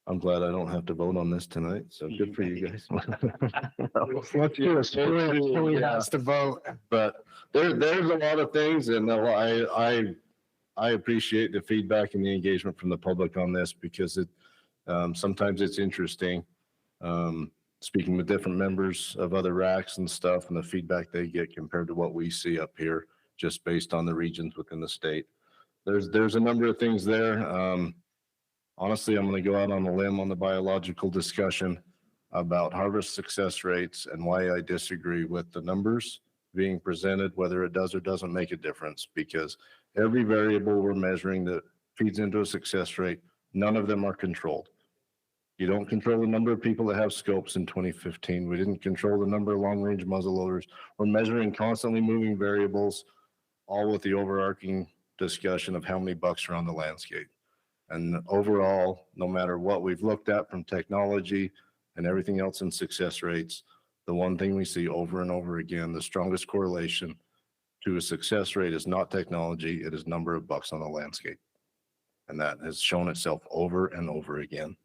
I'm glad I don't have to vote on this tonight. So good for you guys. Let's do it. He has to vote. But there's a lot of things, and I appreciate the feedback and the engagement from the public on this, because sometimes it's interesting. Speaking with different members of other RACs and stuff, and the feedback they get compared to what we see up here, just based on the regions within the state. There's a number of things there. Honestly, I'm going to go out on a limb on the biological discussion about harvest success rates and why I disagree with the numbers being presented, whether it does or doesn't make a difference, because every variable we're measuring that feeds into a success rate, none of them are controlled. You don't control the number of people that have scopes in 2015. We didn't control the number of long-range muzzleloaders. We're measuring constantly moving variables, all with the overarching discussion of how many bucks are on the landscape. And overall, no matter what we've looked at from technology and everything else in success rates, the one thing we see over and over again, the strongest correlation to a success rate is not technology, it is number of bucks on the landscape. And that has shown itself over and over again.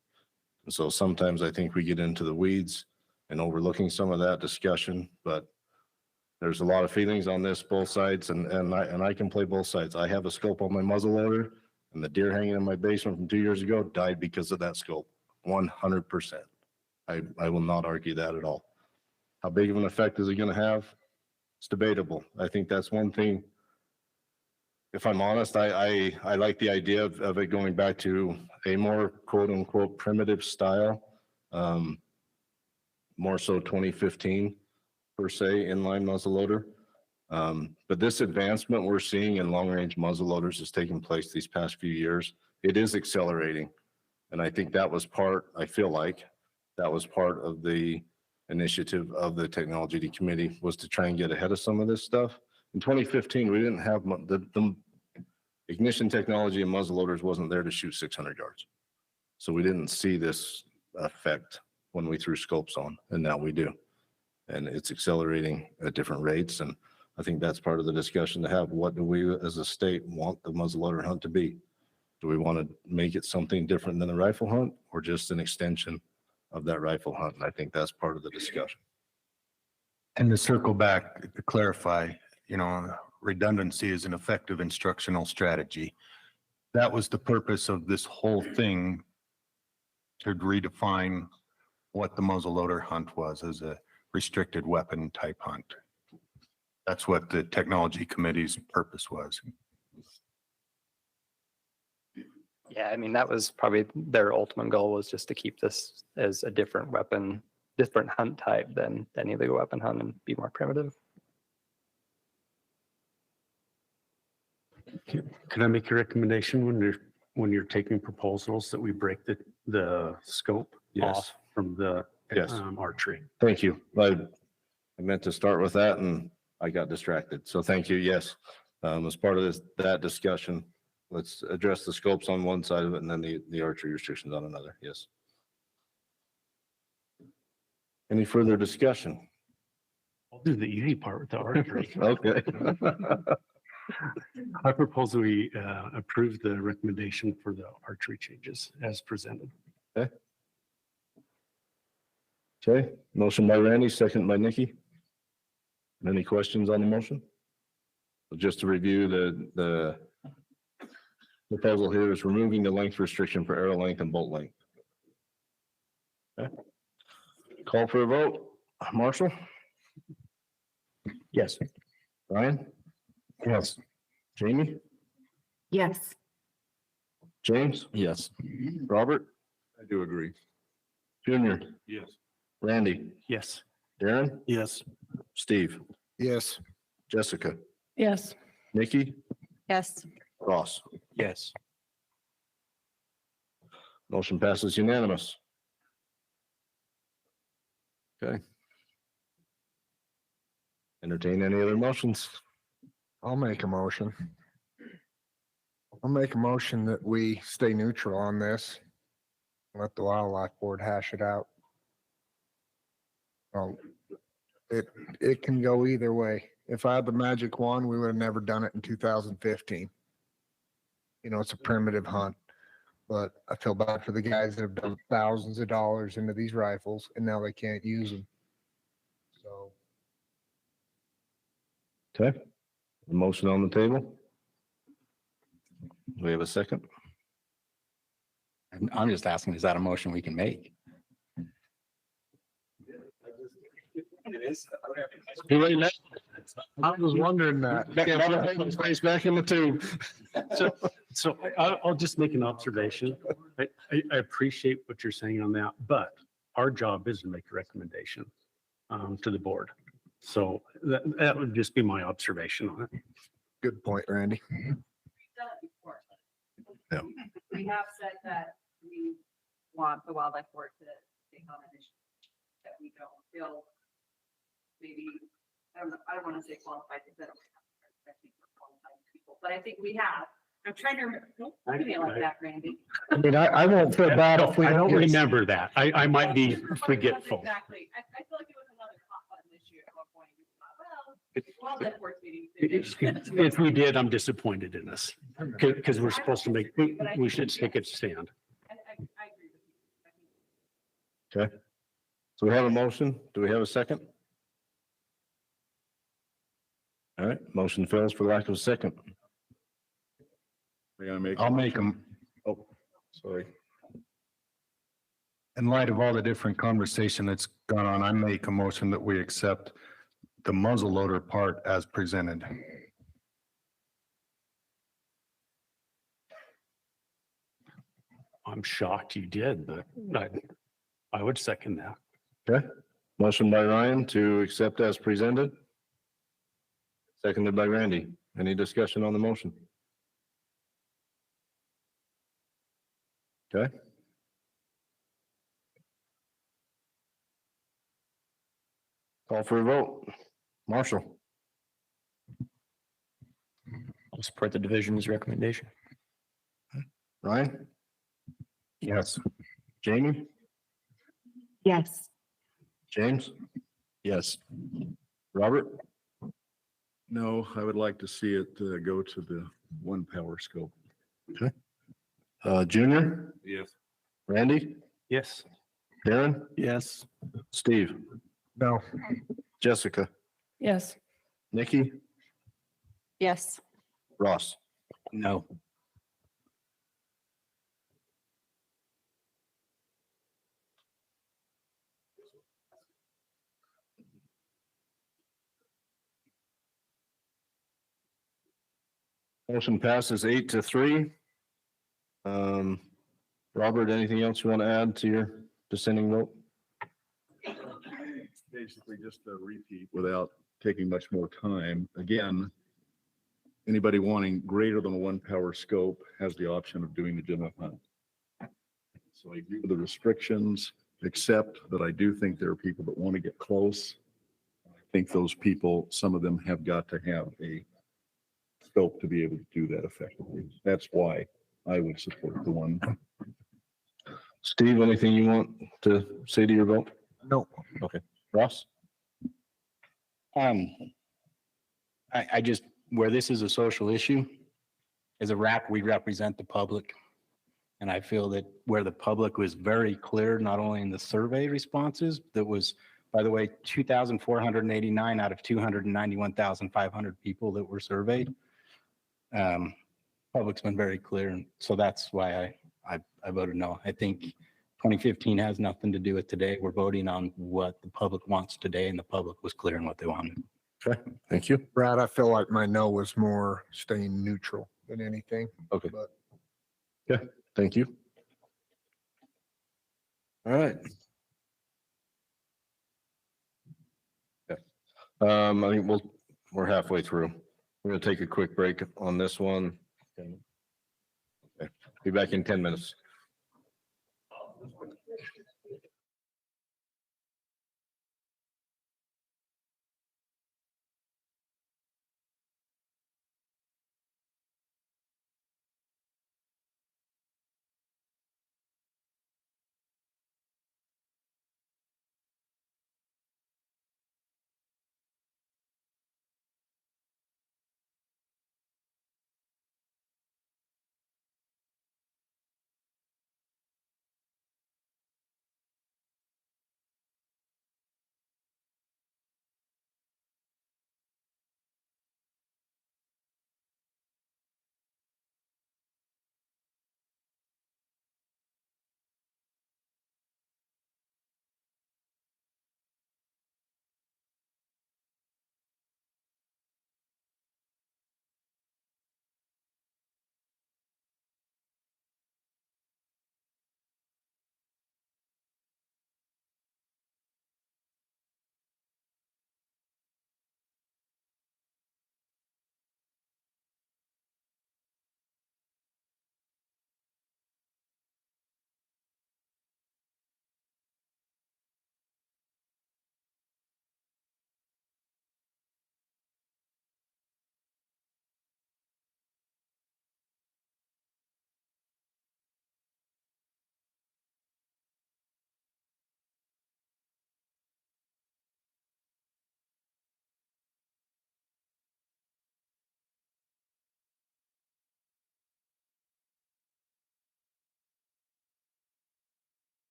And so sometimes I think we get into the weeds and overlooking some of that discussion, but there's a lot of feelings on this, both sides, and I can play both sides. I have a scope on my muzzle loader, and the deer hanging in my basement from 2 years ago died because of that scope, 100%. I will not argue that at all. How big of an effect is it going to have? It's debatable. I think that's one thing. If I'm honest, I like the idea of it going back to a more quote unquote primitive style, more so 2015 per se inline muzzleloader. But this advancement we're seeing in long range muzzleloaders has taken place these past few years. It is accelerating. And I think that was I feel like that was part of the initiative of the technology committee, was to try and get ahead of some of this stuff. In 2015, we didn't have the ignition technology in muzzleloaders wasn't there to shoot 600 yards. So we didn't see this effect when we threw scopes on, and now we do. And it's accelerating at different rates. And I think that's part of the discussion to have. What do we as a state want the muzzleloader hunt to be? Do we want to make it something different than the rifle hunt, or just an extension of that rifle hunt? And I think that's part of the discussion. And to circle back, to clarify, redundancy is an effective instructional strategy. That was the purpose of this whole thing, to redefine what the muzzleloader hunt was as a restricted weapon type hunt. That's what the technology committee's purpose was. Yeah, I mean, that was probably their ultimate goal, was just to keep this as a different weapon, different hunt type than any illegal weapon hunt, and be more primitive. Could I make a recommendation when you're taking proposals that we break the scope Yes. off from the Yes. archery? Thank you. I meant to start with that and I got distracted. So thank you. Yes. As part of that discussion, let's address the scopes on one side of it and then the archery restrictions on another. Yes. Any further discussion? I'll do the easy part with the archery. Okay. I propose we approve the recommendation for the archery changes as presented. Okay. Motion by Randy, second by Nikki. Any questions on the motion? Just to review, the proposal here is removing the length restriction for arrow length and bolt length. Okay. Call for a vote. Marshall? Yes. Ryan? Yes. Jamie? Yes. James? Yes. Robert? I do agree. Junior? Yes. Randy? Yes. Darren? Yes. Steve? Yes. Jessica? Yes. Nikki? Yes. Ross? Yes. Motion passes unanimous. Okay. Entertain any other motions? I'll make a motion. I'll make a motion that we stay neutral on this. Let the wildlife board hash it out. It can go either way. If I had the magic wand, we would have never done it in 2015. It's a primitive hunt, but I feel bad for the guys that have done thousands of dollars into these rifles and now they can't use them. So. Okay. The motion on the table. Do we have a second? I'm just asking, is that a motion we can make? I was wondering that. Face back in the tube. So I'll just make an observation. I appreciate what you're saying on that, but our job is to make a recommendation to the board. So that would just be my observation on it. Good point, Randy. Yeah. We have said that we want the wildlife board to take on initiative that we don't feel maybe, I don't want to say qualified because I don't think we're qualified people, but I think we have I'm trying to remember. Don't look at me like that, Randy. I mean, I won't feel bad if we don't remember that. I might be forgetful. Exactly. I feel like it was another hot button issue at one point. Well, that board meeting. If we did, I'm disappointed in us because we're supposed to make, we should take a stand. I agree with you. Okay. So we have a motion. Do we have a second? All right, motion fails for lack of a second. I'll make them. Oh, sorry. In light of all the different conversation that's gone on, I make a motion that we accept the muzzle loader part as presented. I'm shocked you did, but I would second that. Okay, motion by Ryan to accept as presented. Seconded by Randy. Any discussion on the motion? Okay. Call for a vote. Marshall. I'll support the division's recommendation. Ryan? Yes. Jamie? Yes. James? Yes. Robert? No, I would like to see it go to the one power scope. Okay. Junior? Yes. Randy? Yes. Darren? Yes. Steve? No. Jessica? Yes. Nikki? Yes. Ross? No. Motion passes 8-3. Robert, anything else you want to add to your dissenting vote? Basically just a repeat without taking much more time. Again, anybody wanting greater than a one power scope has the option of doing the general hunt. So I agree with the restrictions, except that I do think there are people that want to get close. I think those people, some of them have got to have a scope to be able to do that effectively. That's why I would support the one. Steve, anything you want to say to your vote? No. Okay. Ross? I just, where this is a social issue, as a RAC, we represent the public. And I feel that where the public was very clear, not only in the survey responses, that was, by the way, 2,489 out of 291,500 people that were surveyed. Public's been very clear, and so that's why I voted no. I think 2015 has nothing to do with today. We're voting on what the public wants today, and the public was clear on what they wanted. Okay, thank you. Brad, I feel like my no was more staying neutral than anything. Okay. But Yeah, thank you. All right. Yeah. I think we're halfway through. We're gonna take a quick break on this one. Okay. Be back in 10 minutes.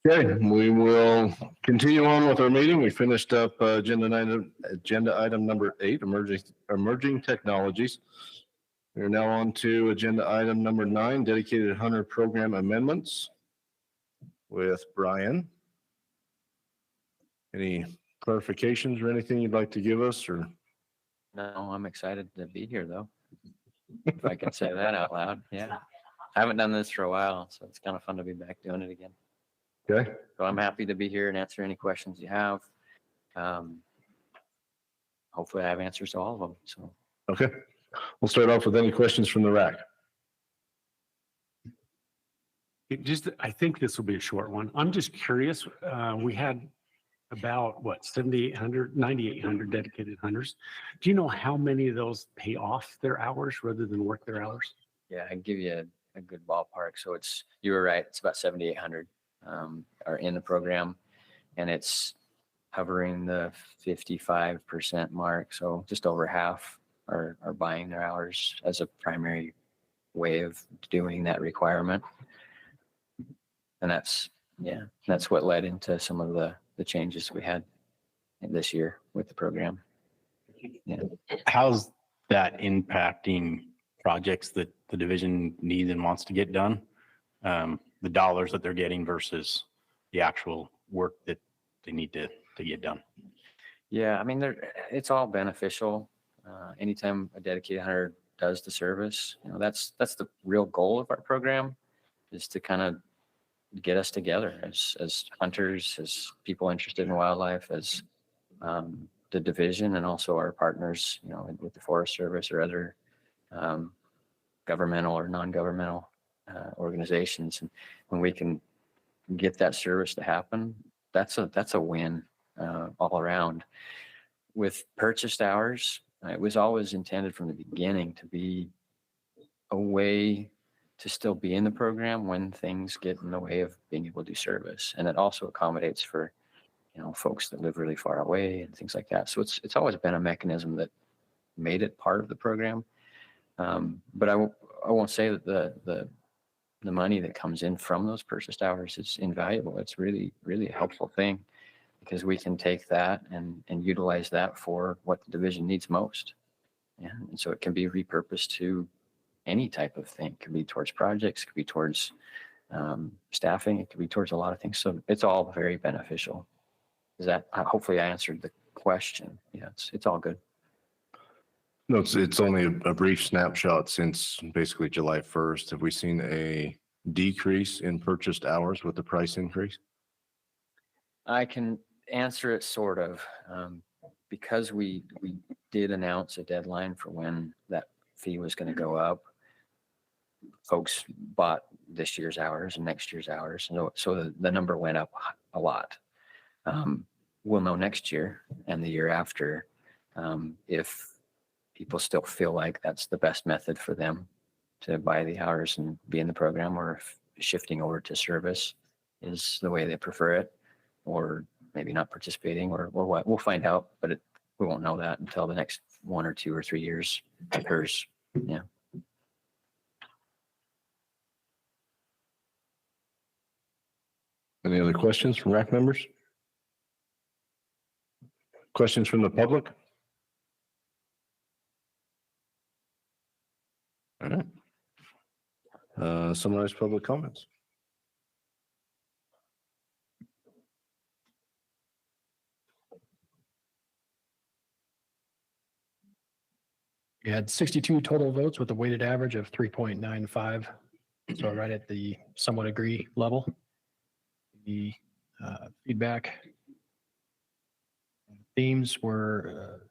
Okay, we will continue on with our meeting. We finished up agenda item number 8, emerging technologies. We are now on to agenda item number 9, dedicated hunter program amendments with Brian. Any clarifications or anything you'd like to give us, or? No, I'm excited to be here though. If I can say that out loud, yeah. I haven't done this for a while, so it's kind of fun to be back doing it again. Okay. So I'm happy to be here and answer any questions you have. Hopefully I have answers to all of them, so. Okay, we'll start off with any questions from the RAC. I think this will be a short one. I'm just curious. We had about 7,800, 9,800 dedicated hunters. Do you know how many of those pay off their hours rather than work their hours? Yeah, I can give you a good ballpark. So you were right, it's about 7,800 are in the program, and it's hovering the 55% mark. So just over half are buying their hours as a primary way of doing that requirement. And that's what led into some of the changes we had this year with the program. Yeah. How's that impacting projects that the division needs and wants to get done? The dollars that they're getting versus the actual work that they need to get done. Yeah, I mean, it's all beneficial. Anytime a dedicated hunter does the service, that's the real goal of our program, is to kind of get us together as hunters, as people interested in wildlife, as the division, and also our partners, with the Forest Service or other governmental or non-governmental organizations. And when we can get that service to happen, that's a win all around. With purchased hours, it was always intended from the beginning to be a way to still be in the program when things get in the way of being able to do service. And it also accommodates for, folks that live really far away and things like that. So it's always been a mechanism that made it part of the program. But I won't say that the money that comes in from those purchased hours is invaluable. It's really, really a helpful thing, because we can take that and utilize that for what the division needs most. And so it can be repurposed to any type of thing. It could be towards projects, it could be towards staffing, it could be towards a lot of things. So it's all very beneficial. Hopefully I answered the question. Yeah, it's all good. No, it's only a brief snapshot since basically July 1st. Have we seen a decrease in purchased hours with the price increase? I can answer it sort of, because we did announce a deadline for when that fee was going to go up. Folks bought this year's hours and next year's hours. So the number went up a lot. We'll know next year and the year after if people still feel like that's the best method for them to buy the hours and be in the program, or if shifting over to service is the way they prefer it, or maybe not participating, or what. We'll find out, but we won't know that until the next 1 or 2 or 3 years occurs. Yeah. Any other questions from RAC members? Questions from the public? All right. Summarize public comments. We had 62 total votes with a weighted average of 3.95. So right at the somewhat agree level. The feedback themes were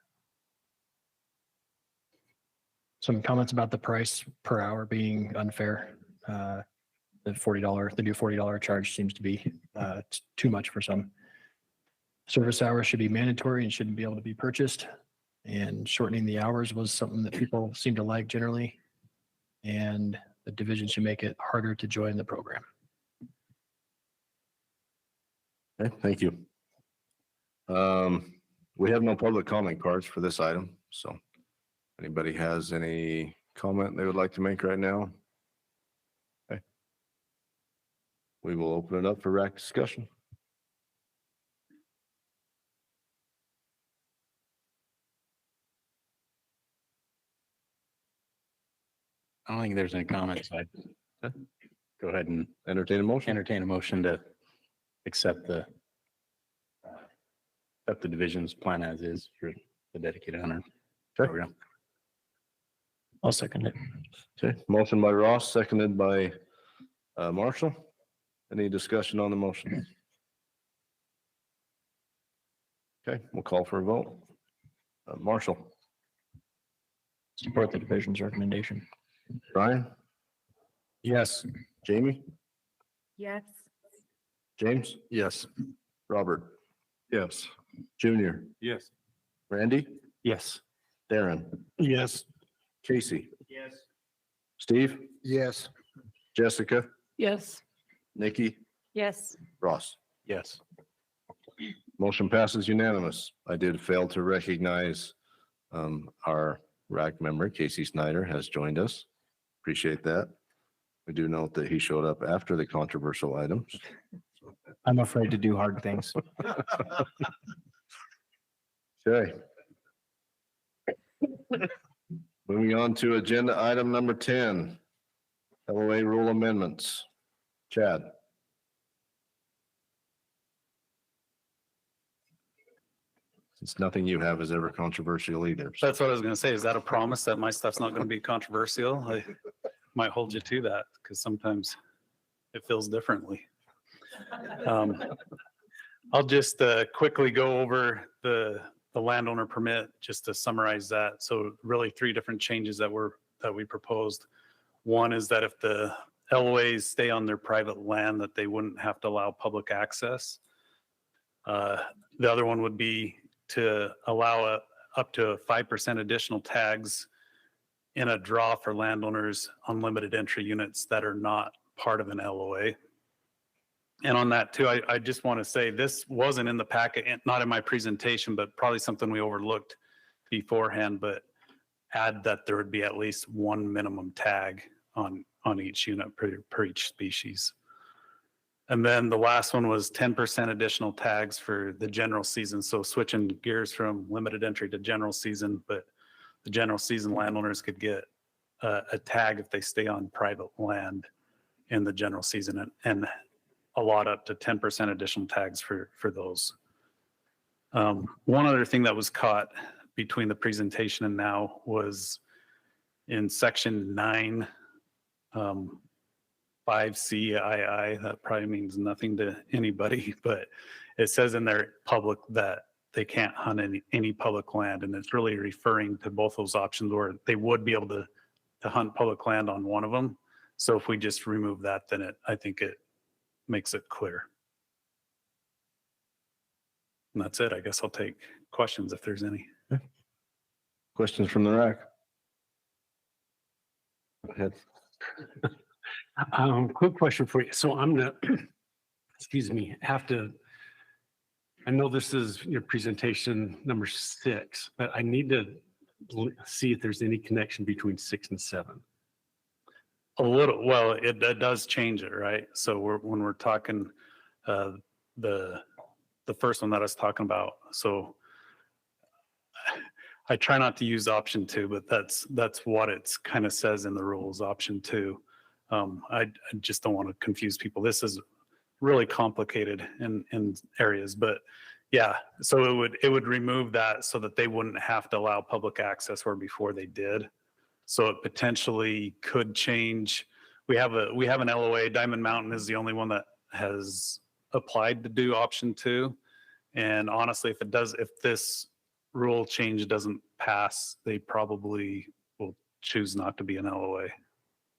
some comments about the price per hour being unfair. The new $40 charge seems to be too much for some. Service hours should be mandatory and shouldn't be able to be purchased. And shortening the hours was something that people seem to like generally. And the division should make it harder to join the program. Okay, thank you. We have no public comment cards for this item. So anybody has any comment they would like to make right now? Okay. we will open it up for RAC discussion. I don't think there's any comments. I'd go ahead and Entertain a motion. entertain a motion to accept the division's plan as is for the dedicated hunter program. I'll second it. Okay, motion by Ross, seconded by Marshall. Any discussion on the motion? Okay, we'll call for a vote. Marshall, Support the division's recommendation. Brian, Yes. Jamie, Yes. James, Yes. Robert, Yes. Junior, Yes. Randy, Yes. Darren, Yes. Casey, Yes. Steve, Yes. Jessica, Yes. Nikki, Yes. Ross. Yes. Motion passes unanimous. I did fail to recognize our RAC member, Casey Snyder, has joined us. Appreciate that. We do note that he showed up after the controversial items. I'm afraid to do hard things. Okay. Moving on to agenda item number 10, LOA rule amendments. Chad. Since nothing you have is ever controversial either. so- That's what I was gonna say. Is that a promise that my stuff's not gonna be controversial? I might hold you to that because sometimes it feels differently. I'll just quickly go over the landowner permit, just to summarize that. So really three different changes that we proposed. One is that if the LOAs stay on their private land, that they wouldn't have to allow public access. The other one would be to allow up to 5% additional tags in a draw for landowners on limited entry units that are not part of an LOA. And on that too, I just want to say this wasn't in the packet, not in my presentation, but probably something we overlooked beforehand, but add that there would be at least one minimum tag on each unit per each species. And then the last one was 10% additional tags for the general season. So switching gears from limited entry to general season, but the general season landowners could get a tag if they stay on private land in the general season and allot up to 10% additional tags for those. One other thing that was caught between the presentation and now was in section 9, 5CII, that probably means nothing to anybody, but it says in their public that they can't hunt any public land. And it's really referring to both those options where they would be able to hunt public land on one of them. So if we just remove that, then I think it makes it clear. And that's it. I guess I'll take questions if there's any. Questions from the RAC? Go ahead. Quick question for you. So I'm gonna, excuse me, I know this is your presentation number 6, but I need to see if there's any connection between 6 and 7. A little, well, it does change it, right? So when we're talking the first one that I was talking about, so I try not to use option 2, but that's what it's kind of says in the rules, option 2. I just don't want to confuse people. This is really complicated in areas, but yeah, so it would remove that so that they wouldn't have to allow public access where before they did. So it potentially could change. We have an LOA. Diamond Mountain is the only one that has applied to do option 2. And honestly, if this rule change doesn't pass, they probably will choose not to be an LOA.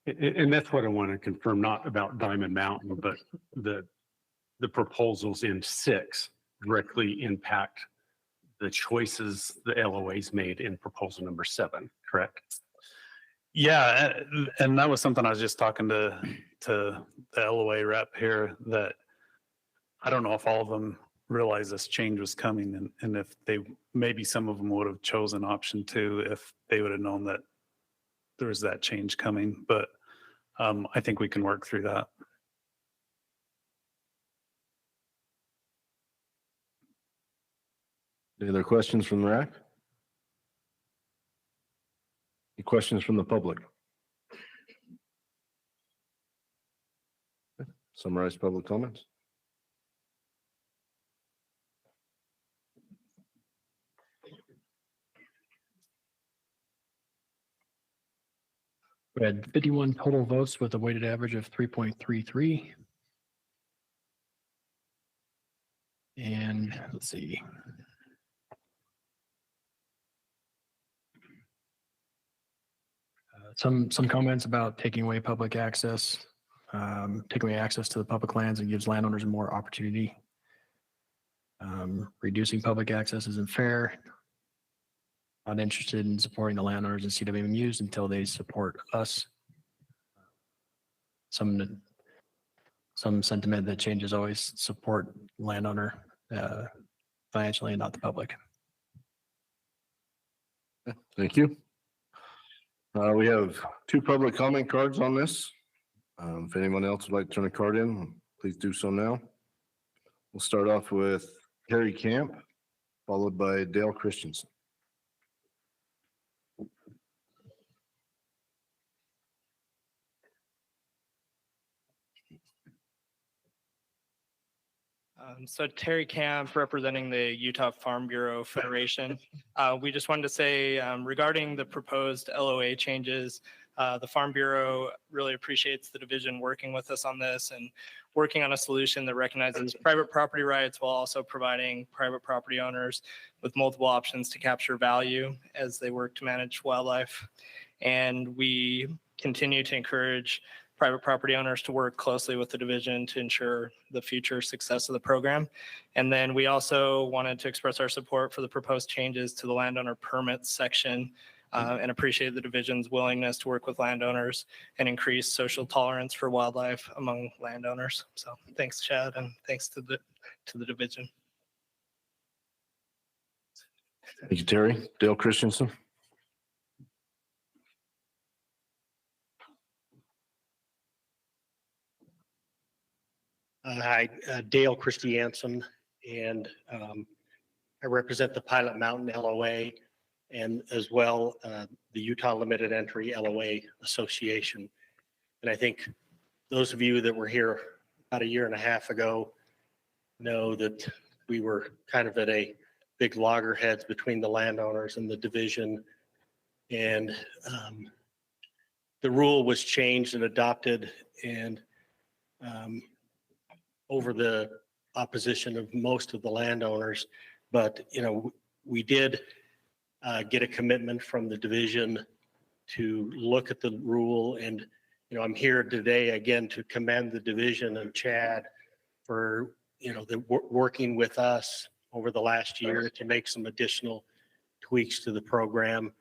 And that's what I want to confirm, not about Diamond Mountain, but the proposals in 6 directly impact the choices the LOAs made in proposal number 7, correct? Yeah, and that was something I was just talking to the LOA rep here, that I don't know if all of them realized this change was coming, and if maybe some of them would have chosen option 2 if they would have known that there was that change coming, but I think we can work through that. Any other questions from the RAC? Any questions from the public? Summarize public comments. We had 51 total votes with a weighted average of 3.33. And let's see. Some comments about taking away public access, taking away access to the public lands and gives landowners more opportunity. Reducing public access isn't fair. Not interested in supporting the landowners and CWMUs until they support us. Some sentiment that changes always support landowner financially and not the public. Thank you. We have 2 public comment cards on this. If anyone else would like to turn a card in, please do so now. We'll start off with Harry Camp, followed by Dale Christensen. So Terry Camp, representing the Utah Farm Bureau Federation. We just wanted to say regarding the proposed LOA changes, the Farm Bureau really appreciates the division working with us on this and working on a solution that recognizes private property rights while also providing private property owners with multiple options to capture value as they work to manage wildlife. And we continue to encourage private property owners to work closely with the division to ensure the future success of the program. And then we also wanted to express our support for the proposed changes to the landowner permits section and appreciate the division's willingness to work with landowners and increase social tolerance for wildlife among landowners. So thanks, Chad, and thanks to the division. Thank you, Terry. Dale Christensen. Hi, Dale Christiansen, and I represent the Pilot Mountain LOA and as well the Utah Limited Entry LOA Association. And I think those of you that were here about 1.5 years ago know that we were kind of at a big loggerheads between the landowners and the division. And the rule was changed and adopted, and over the opposition of most of the landowners. But, you know, we did get a commitment from the division to look at the rule. And, you know, I'm here today again to commend the division and Chad for, you know, working with us over the last year to make some additional tweaks to the program,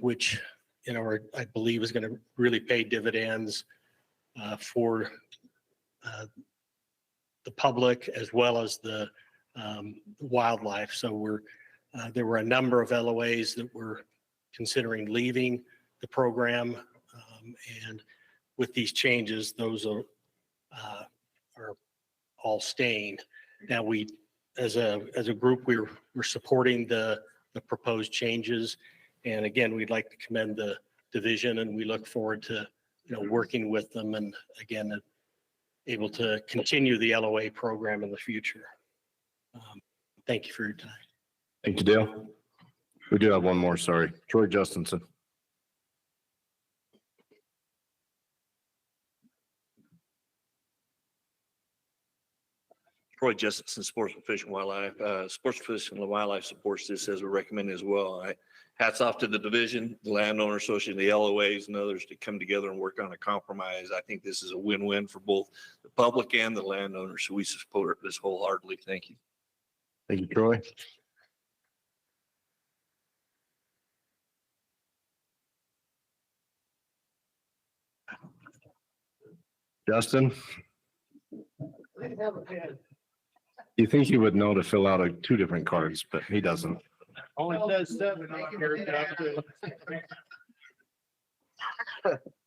which, you know, I believe is going to really pay dividends for the public as well as the wildlife. So there were a number of LOAs that were considering leaving the program, and with these changes, those are all staying. Now we, as a group, we're supporting the proposed changes, and again, we'd like to commend the division, and we look forward to, you know, working with them, and again, able to continue the LOA program in the future. Thank you for your time. Thank you, Dale. We do have one more, sorry. Troy Justinson. Troy Justinson, Sportsman Fish and Wildlife. Sportsman Fish and Wildlife supports this as we recommend as well. Hats off to the division, the landowner association, the LOAs and others to come together and work on a compromise. I think this is a win-win for both the public and the landowners. So we support this wholeheartedly. Thank you. Thank you, Troy. Justin, you think he would know to fill out 2 different cards, but he doesn't. Only says 7 on here.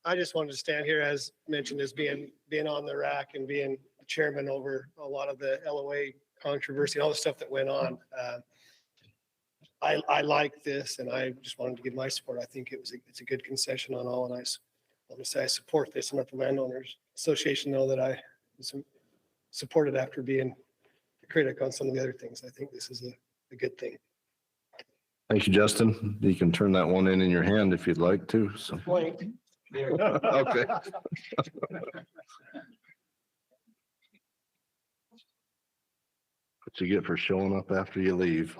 I just wanted to stand here, as mentioned, as being on the RAC and being chairman over a lot of the LOA controversy, all the stuff that went on. I like this and I just wanted to give my support. I think it's a good concession on all, and let me say I support this and let the Landowners Association know that I supported after being a critic on some of the other things. I think this is a good thing. Thank you, Justin. You can turn that one in your hand if you'd like to. So. Okay. What you get for showing up after you leave.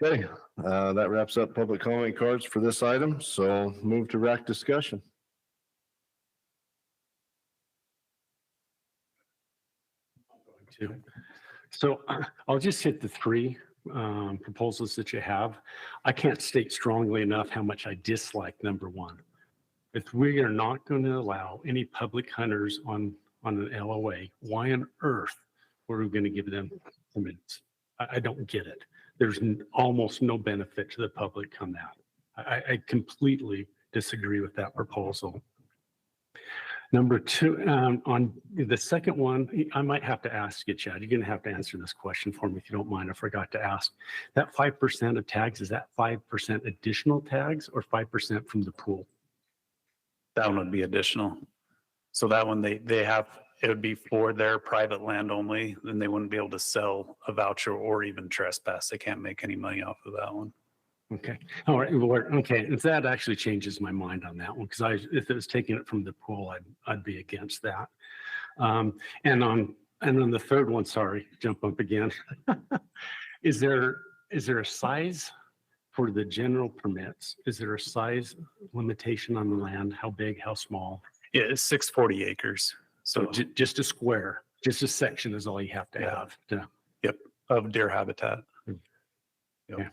Okay, that wraps up public comment cards for this item. So move to RAC discussion. So I'll just hit the three proposals that you have. I can't state strongly enough how much I dislike number one. If we are not going to allow any public hunters on an LOA, why on earth were we going to give them permits? I don't get it. There's almost no benefit to the public on that. I completely disagree with that proposal. Number two, on the second one, I might have to ask you, Chad, you're going to have to answer this question for me if you don't mind. I forgot to ask. That 5% of tags, is that 5% additional tags or 5% from the pool? That one would be additional. So that one, they have, it would be for their private land only, then they wouldn't be able to sell a voucher or even trespass. They can't make any money off of that one. Okay. All right. Well, okay. If that actually changes my mind on that one, because if it was taking it from the pool, I'd be against that. And on the third one, sorry, jump up again. Is there a size for the general permits? Is there a size limitation on the land? How big, how small? Yeah, it's 640 acres. So just a square, just a section is all you have to have. Yep, of deer habitat. Yep. Yeah.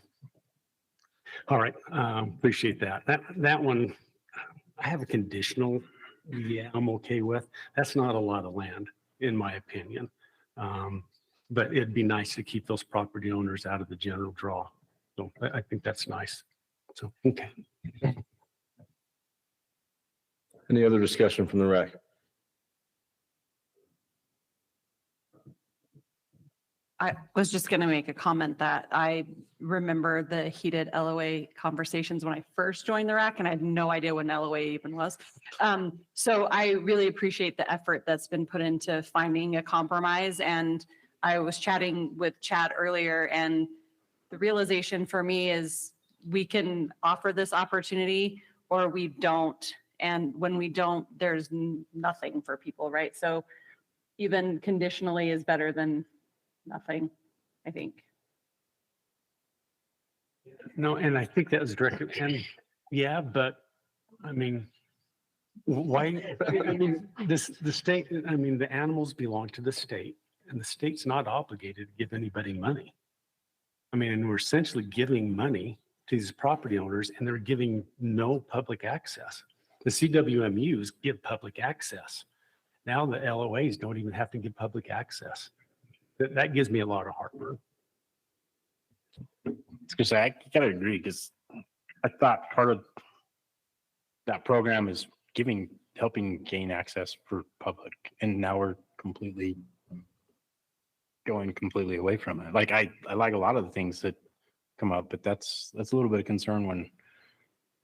All right, appreciate that. That one, I have a conditional, yeah, I'm okay with. That's not a lot of land, in my opinion. But it'd be nice to keep those property owners out of the general draw. So I think that's nice. So, okay. Any other discussion from the RAC? I was just going to make a comment that I remember the heated LOA conversations when I first joined the RAC, and I had no idea what an LOA even was. So I really appreciate the effort that's been put into finding a compromise. And I was chatting with Chad earlier, and the realization for me is we can offer this opportunity or we don't. And when we don't, there's nothing for people, right? So even conditionally is better than nothing, I think. No, and I think that was directed, and yeah, but I mean, why, I mean, the state, I mean, the animals belong to the state and the state's not obligated to give anybody money. I mean, and we're essentially giving money to these property owners and they're giving no public access. The CWMUs give public access. Now the LOAs don't even have to give public access. That gives me a lot of heartburn. Because I gotta agree, because I thought part of that program is helping gain access for public, and now we're going completely away from it. Like I like a lot of the things that come up, but that's a little bit of concern when,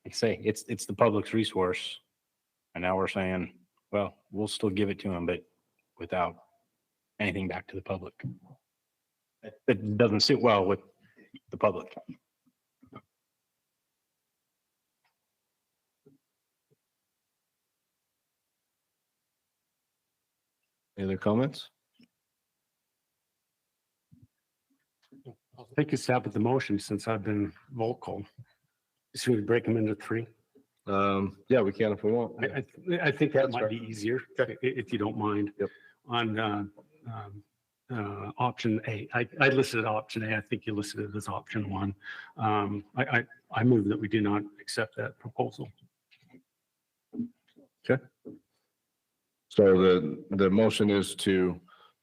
like I say, it's the public's resource, and now we're saying, well, we'll still give it to them, but without anything back to the public. It doesn't sit well with the public. Any other comments? I'll take a stab at the motion since I've been vocal. Should we break them into three? Yeah, we can if we want. I think that might be easier, if you don't mind. Yep. On option A, I listed option A. I think you listed it as option one. I move that we do not accept that proposal. Okay. So the motion is to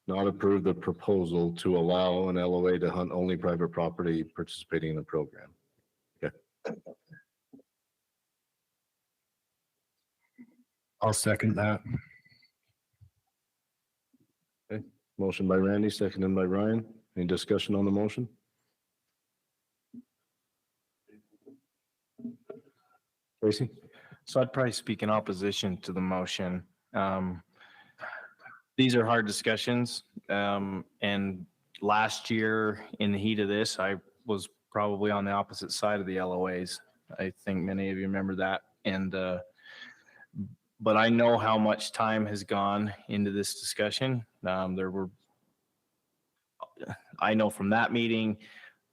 not approve the proposal to allow an LOA to hunt only private property participating in the program. Okay. I'll second that. Okay. Motion by Randy, seconded by Ryan. Any discussion on the motion? Tracy? So I'd probably speak in opposition to the motion. These are hard discussions. And last year in the heat of this, I was probably on the opposite side of the LOAs. I think many of you remember that. And, but I know how much time has gone into this discussion. I know from that meeting,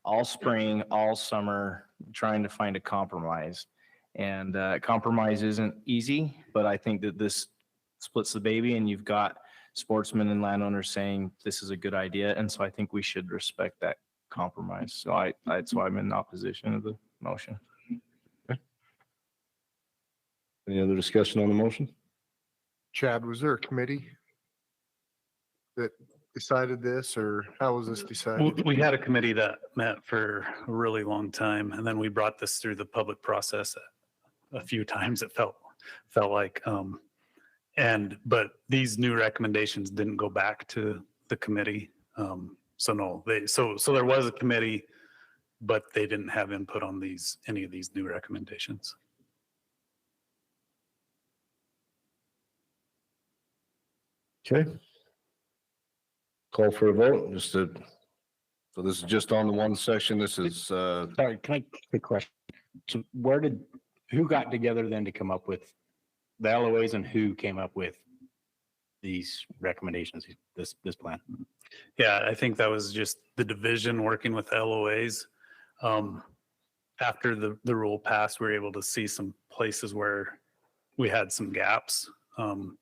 all spring, all summer, trying to find a compromise. And compromise isn't easy, but I think that this splits the baby, and you've got sportsmen and landowners saying this is a good idea. And so I think we should respect that compromise. So that's why I'm in opposition of the motion. Okay. Any other discussion on the motion? Chad, was there a committee that decided this, or how was this decided? We had a committee that met for a really long time, and then we brought this through the public process a few times. It felt like, but these new recommendations didn't go back to the committee. So no, so there was a committee, but they didn't have input on any of these new recommendations. Okay. Call for a vote, so this is just on the one section. This is, Sorry, can I, quick question? So who got together then to come up with the LOAs, and who came up with these recommendations, this plan? Yeah, I think that was just the division working with LOAs. After the rule passed, we were able to see some places where we had some gaps. And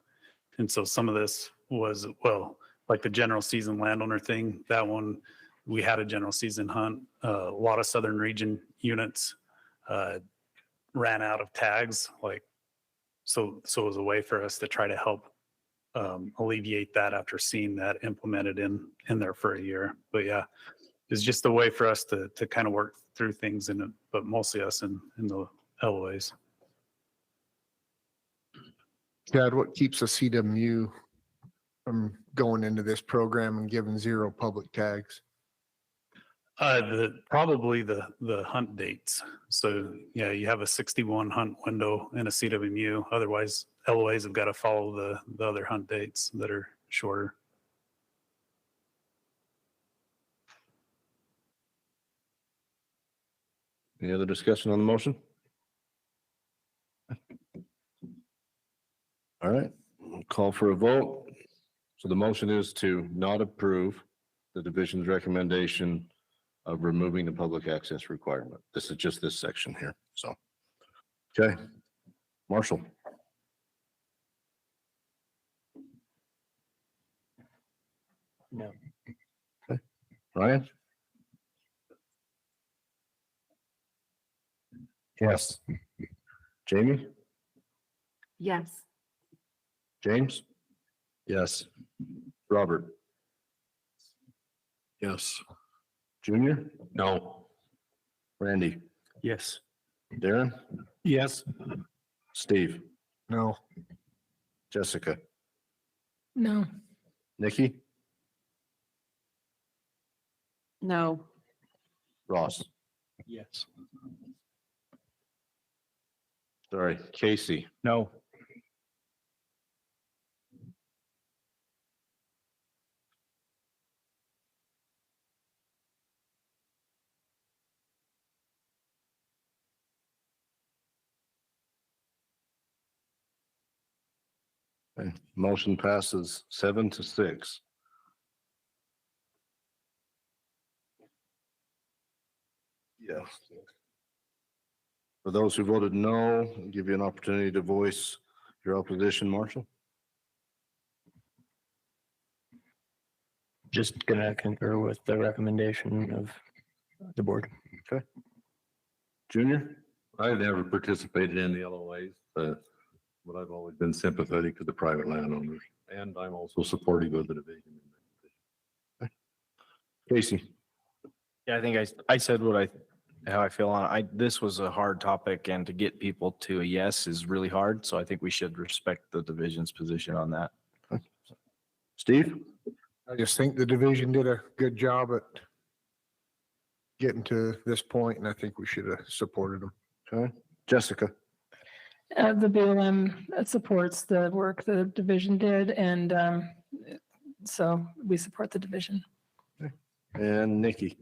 so some of this was, well, like the general season landowner thing, that one, we had a general season hunt. A lot of southern region units ran out of tags, so it was a way for us to try to help alleviate that after seeing that implemented in there for a year. But yeah, it's just a way for us to kind of work through things, but mostly us in the LOAs. Chad, what keeps a CWMU from going into this program and giving 0 public tags? Probably the hunt dates. So yeah, you have a 61 hunt window in a CWMU. Otherwise, LOAs have got to follow the other hunt dates that are shorter. any other discussion on the motion? All right, we'll call for a vote. So the motion is to not approve the division's recommendation of removing the public access requirement. This is just this section here, so. Okay, Marshall. No. Okay, Ryan? Yes. Jamie? Yes. James? Yes. Robert? Yes. Junior? No. Randy? Yes. Darren? Yes. Steve? No. Jessica? No. Nikki? No. Ross? Yes. Sorry, Casey? No. Okay, motion passes 7-6. Yes. For those who voted no, I'll give you an opportunity to voice your opposition, Marshall. Just gonna concur with the recommendation of the board. Okay. Junior? I've never participated in the LOAs, but I've always been sympathetic to the private landowners, and I'm also supportive of the division. Casey? Yeah, I think I said how I feel on it. This was a hard topic, and to get people to a yes is really hard. So I think we should respect the division's position on that. Okay. Steve? I just think the division did a good job at getting to this point, and I think we should have supported them. Okay. Jessica? The BLM supports the work the division did, and so we support the division. And Nikki.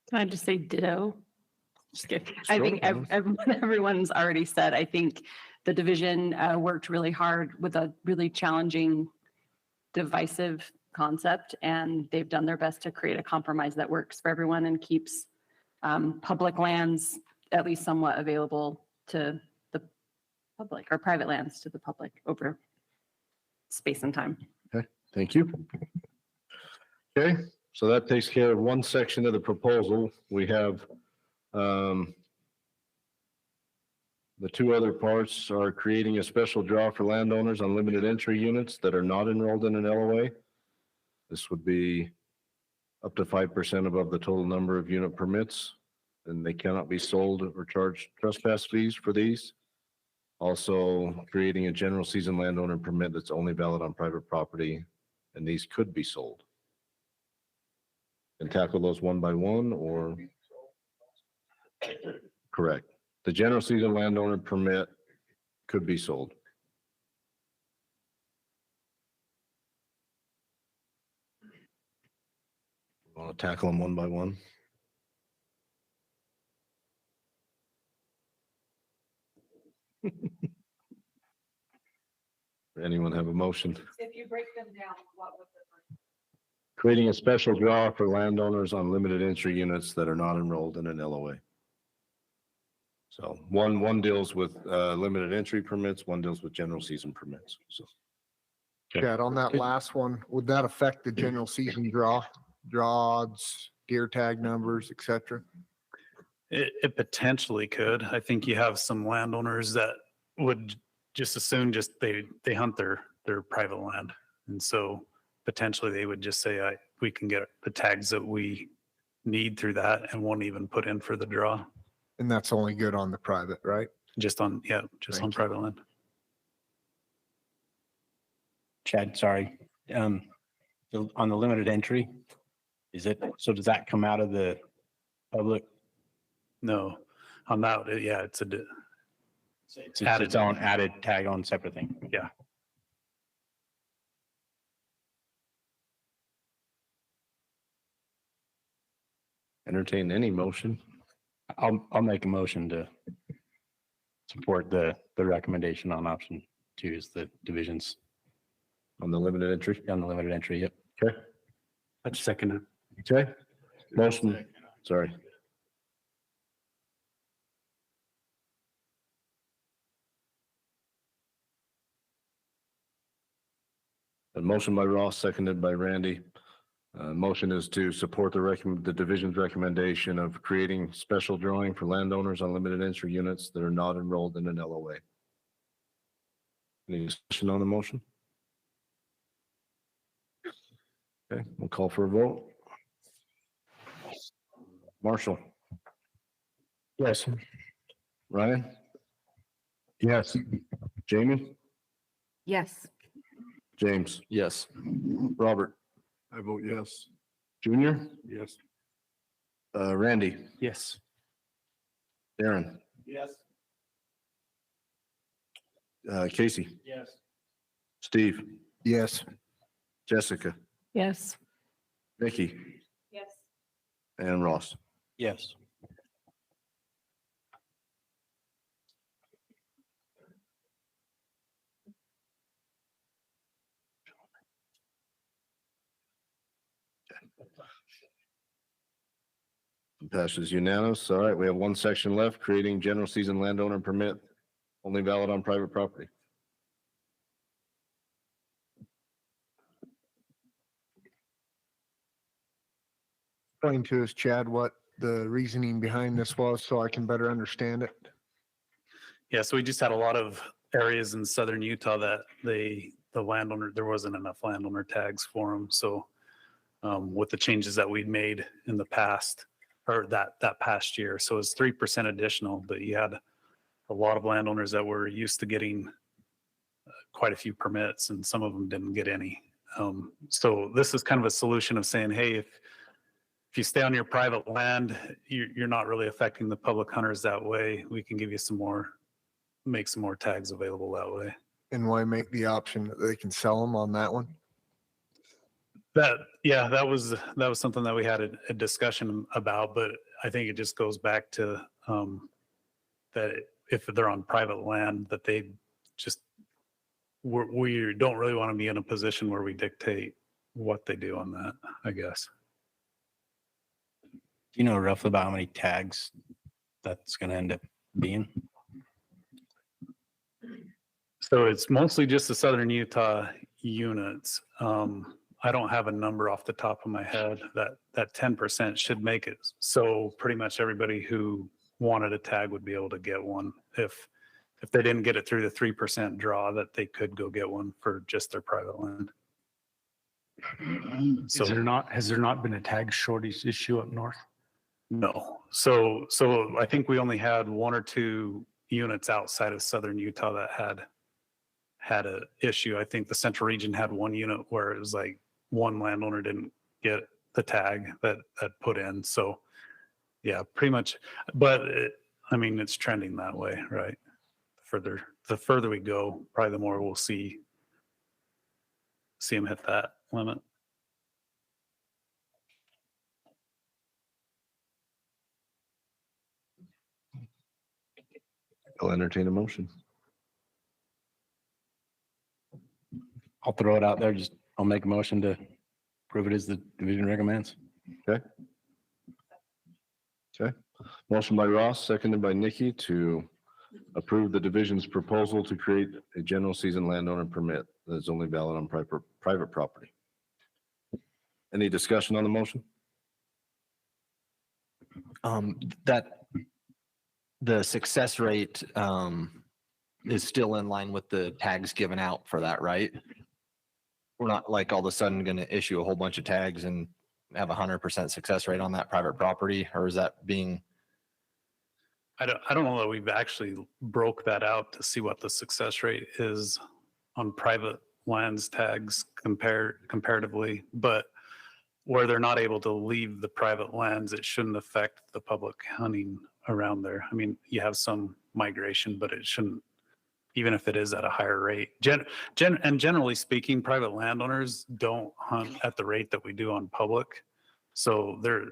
Can I just say ditto? Just kidding. I Sure, think Dennis. everyone's already said, I think the division worked really hard with a really challenging, divisive concept, and they've done their best to create a compromise that works for everyone and keeps public lands at least somewhat available to the public, or private lands to the public over space and time. Okay, thank you. Okay, so that takes care of one section of the proposal. We have the two other parts are creating a special draw for landowners on limited entry units that are not enrolled in an LOA. This would be up to 5% above the total number of unit permits, and they cannot be sold or charged trespass fees for these. Also, creating a general season landowner permit that's only valid on private property, and these could be sold. And tackle those one by one, or? Correct. The general season landowner permit could be sold. Want to tackle them one by one? Anyone have a motion? If you break them down, what would the Creating a special draw for landowners on limited entry units that are not enrolled in an LOA. So one deals with limited entry permits, one deals with general season permits, so. Chad, on that last one, would that affect the general season draws, deer tag numbers, et cetera? It potentially could. I think you have some landowners that would just assume they hunt their private land. And so potentially they would just say, we can get the tags that we need through that and won't even put in for the draw. And that's only good on the private, right? Just on private land. Chad, sorry. On the limited entry, so does that come out of the public? No, on that, yeah, it's its own added tag on separate thing. Yeah. Entertain any motion. I'll make a motion to support the recommendation on option 2 is the divisions. On the limited entry? On the limited entry, yep. Okay. That's second. Okay. Motion, sorry. A motion by Ross, seconded by Randy. Motion is to support the division's recommendation of creating special drawing for landowners on limited entry units that are not enrolled in an LOA. Any discussion on the motion? Okay, we'll call for a vote. Marshall. Yes. Ryan? Yes. Jamie? Yes. James? Yes. Robert? I vote yes. Junior? Yes. Randy? Yes. Darren? Yes. Casey? Yes. Steve? Yes. Jessica? Yes. Vicky? Yes. And Ross? Yes. Passes unanimous. All right, we have one section left, creating general season landowner permit, only valid on private property. Explain to us, Chad, what the reasoning behind this was so I can better understand it. Yeah, so we just had a lot of areas in southern Utah that the landowner, there wasn't enough landowner tags for them. So with the changes that we'd made in the past, or that past year, so it's 3% additional, but you had a lot of landowners that were used to getting quite a few permits, and some of them didn't get any. So this is kind of a solution of saying, hey, if you stay on your private land, you're not really affecting the public hunters that way. We can give you some more make some more tags available that way. And why make the option that they can sell them on that one? That was something that we had a discussion about, but I think it just goes back to that if they're on private land, that they just, we don't really want to be in a position where we dictate what they do on that, I guess. Do you know roughly about how many tags that's going to end up being? So it's mostly just the Southern Utah units. I don't have a number off the top of my head. That 10% should make it so pretty much everybody who wanted a tag would be able to get one. If they didn't get it through the 3% draw, that they could go get one for just their private land. Has there not been a tag shortage issue up north? No. So I think we only had 1 or 2 units outside of Southern Utah that had a issue. I think the Central Region had 1 unit where it was like one landowner didn't get the tag that put in. So yeah, pretty much. But I mean, it's trending that way, right? The further we go, probably the more we'll see them hit that limit. I'll entertain a motion. I'll throw it out there. I'll make a motion to prove it as the division recommends. Okay. Motion by Ross, seconded by Nikki to approve the division's proposal to create a general season landowner permit that is only valid on private property. Any discussion on the motion? That the success rate is still in line with the tags given out for that, right? We're not like all of a sudden going to issue a whole bunch of tags and have 100% success rate on that private property, or is that being? I don't know that we've actually broke that out to see what the success rate is on private lands tags comparatively, but where they're not able to leave the private lands, it shouldn't affect the public hunting around there. I mean, you have some migration, but it shouldn't, even if it is at a higher rate. And generally speaking, private landowners don't hunt at the rate that we do on public. So they're,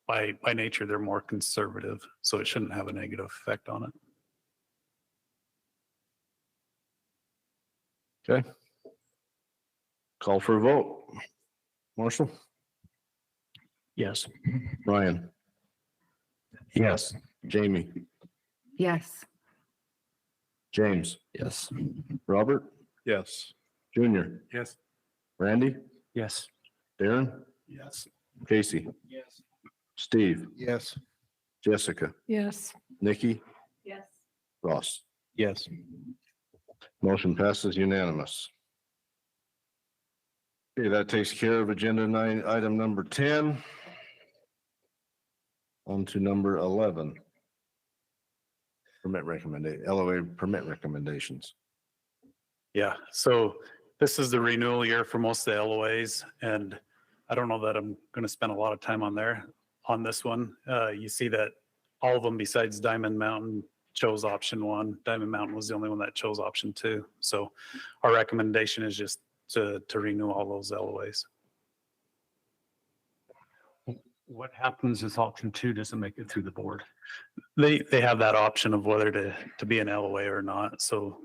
by nature, they're more conservative. So it shouldn't have a negative effect on it. Okay. Call for a vote. Marshall? Yes. Ryan? Yes. Jamie? Yes. James? Yes. Robert? Yes. Junior? Yes. Randy? Yes. Darren? Yes. Casey? Yes. Steve? Yes. Jessica? Yes. Nikki? Yes. Ross? Yes. Motion passes unanimous. Okay, that takes care of agenda item number 10. On to number 11. LOA permit recommendations. Yeah, so this is the renewal year for most of the LOAs, and I don't know that I'm going to spend a lot of time on this one. You see that all of them besides Diamond Mountain chose option 1. Diamond Mountain was the only one that chose option 2. So our recommendation is just to renew all those LOAs. What happens if option 2 doesn't make it through the board? They have that option of whether to be an LOA or not. So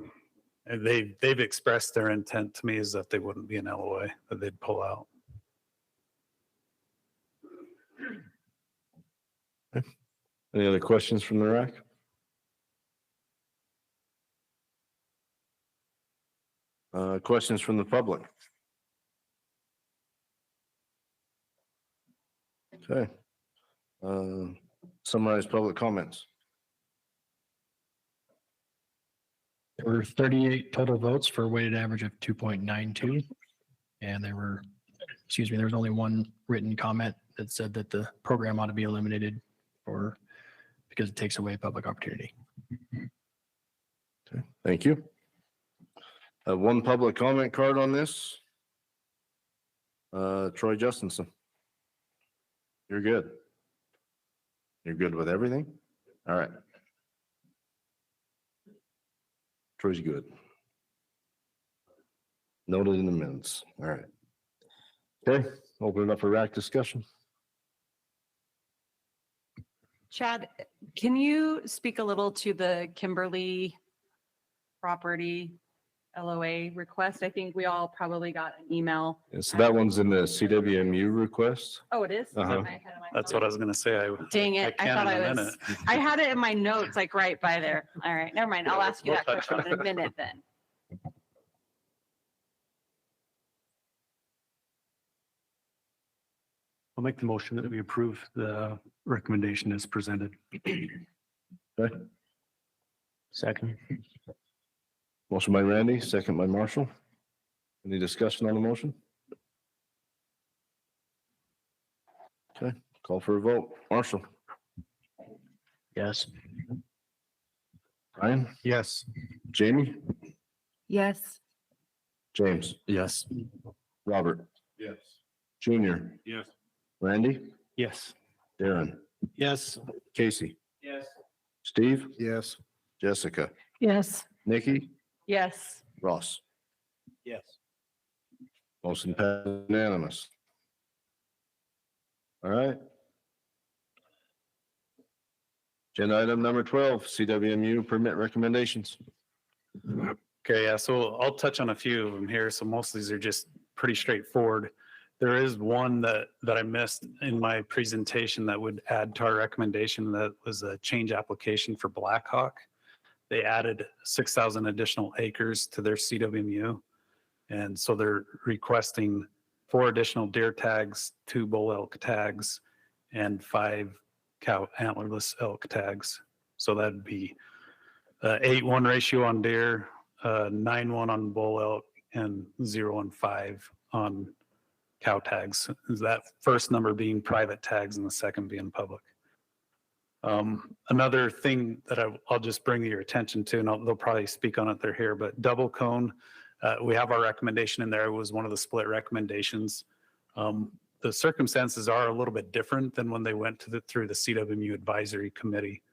they've expressed their intent to me is that they wouldn't be an LOA, that they'd pull out. Any other questions from the RAC? Questions from the public? Okay. Summarize public comments. There were 38 total votes for a weighted average of 2.92. And there was only one written comment that said that the program ought to be eliminated because it takes away public opportunity. Okay, thank you. One public comment card on this. Troy Justinson. You're good. You're good with everything? All right. Troy's good. Noted in the minutes. All right. Okay, open it up for RAC discussion. Chad, can you speak a little to the Kimberly property LOA request? I think we all probably got an email. Yeah, so that one's in the CWMU request. Oh, it is? Uh-huh. Am I ahead of myself? That's what I was gonna say. Dang it. I can thought in a I was, minute. I had it in my notes, like right by there. All right, never mind. I'll ask you that We'll touch question on in a minute then. I'll make the motion that we approve the recommendation as presented. Okay. Second. Motion by Randy, second by Marshall. Any discussion on the motion? Okay, call for a vote. Marshall? Yes. Brian? Yes. Jamie? Yes. James? Yes. Robert? Yes. Junior? Yes. Randy? Yes. Darren? Yes. Casey? Yes. Steve? Yes. Jessica? Yes. Nikki? Yes. Ross? Yes. Motion passed unanimous. All right. Agenda item number 12, CWMU permit recommendations. Okay, yeah, so I'll touch on a few of them here. So most of these are just pretty straightforward. There is one that I missed in my presentation that would add to our recommendation. That was a change application for Blackhawk. They added 6,000 additional acres to their CWMU. And so they're requesting 4 additional deer tags, 2 bull elk tags, and 5 cow antlerless elk tags. So that'd be 8:1 ratio on deer, 9:1 on bull elk, and 0-5 on cow tags. Is that first number being private tags and the second being public? Another thing that I'll just bring your attention to, and they'll probably speak on it, they're here, but double cone, we have our recommendation in there. It was one of the split recommendations. The circumstances are a little bit different than when they went through the CWMU advisory committee.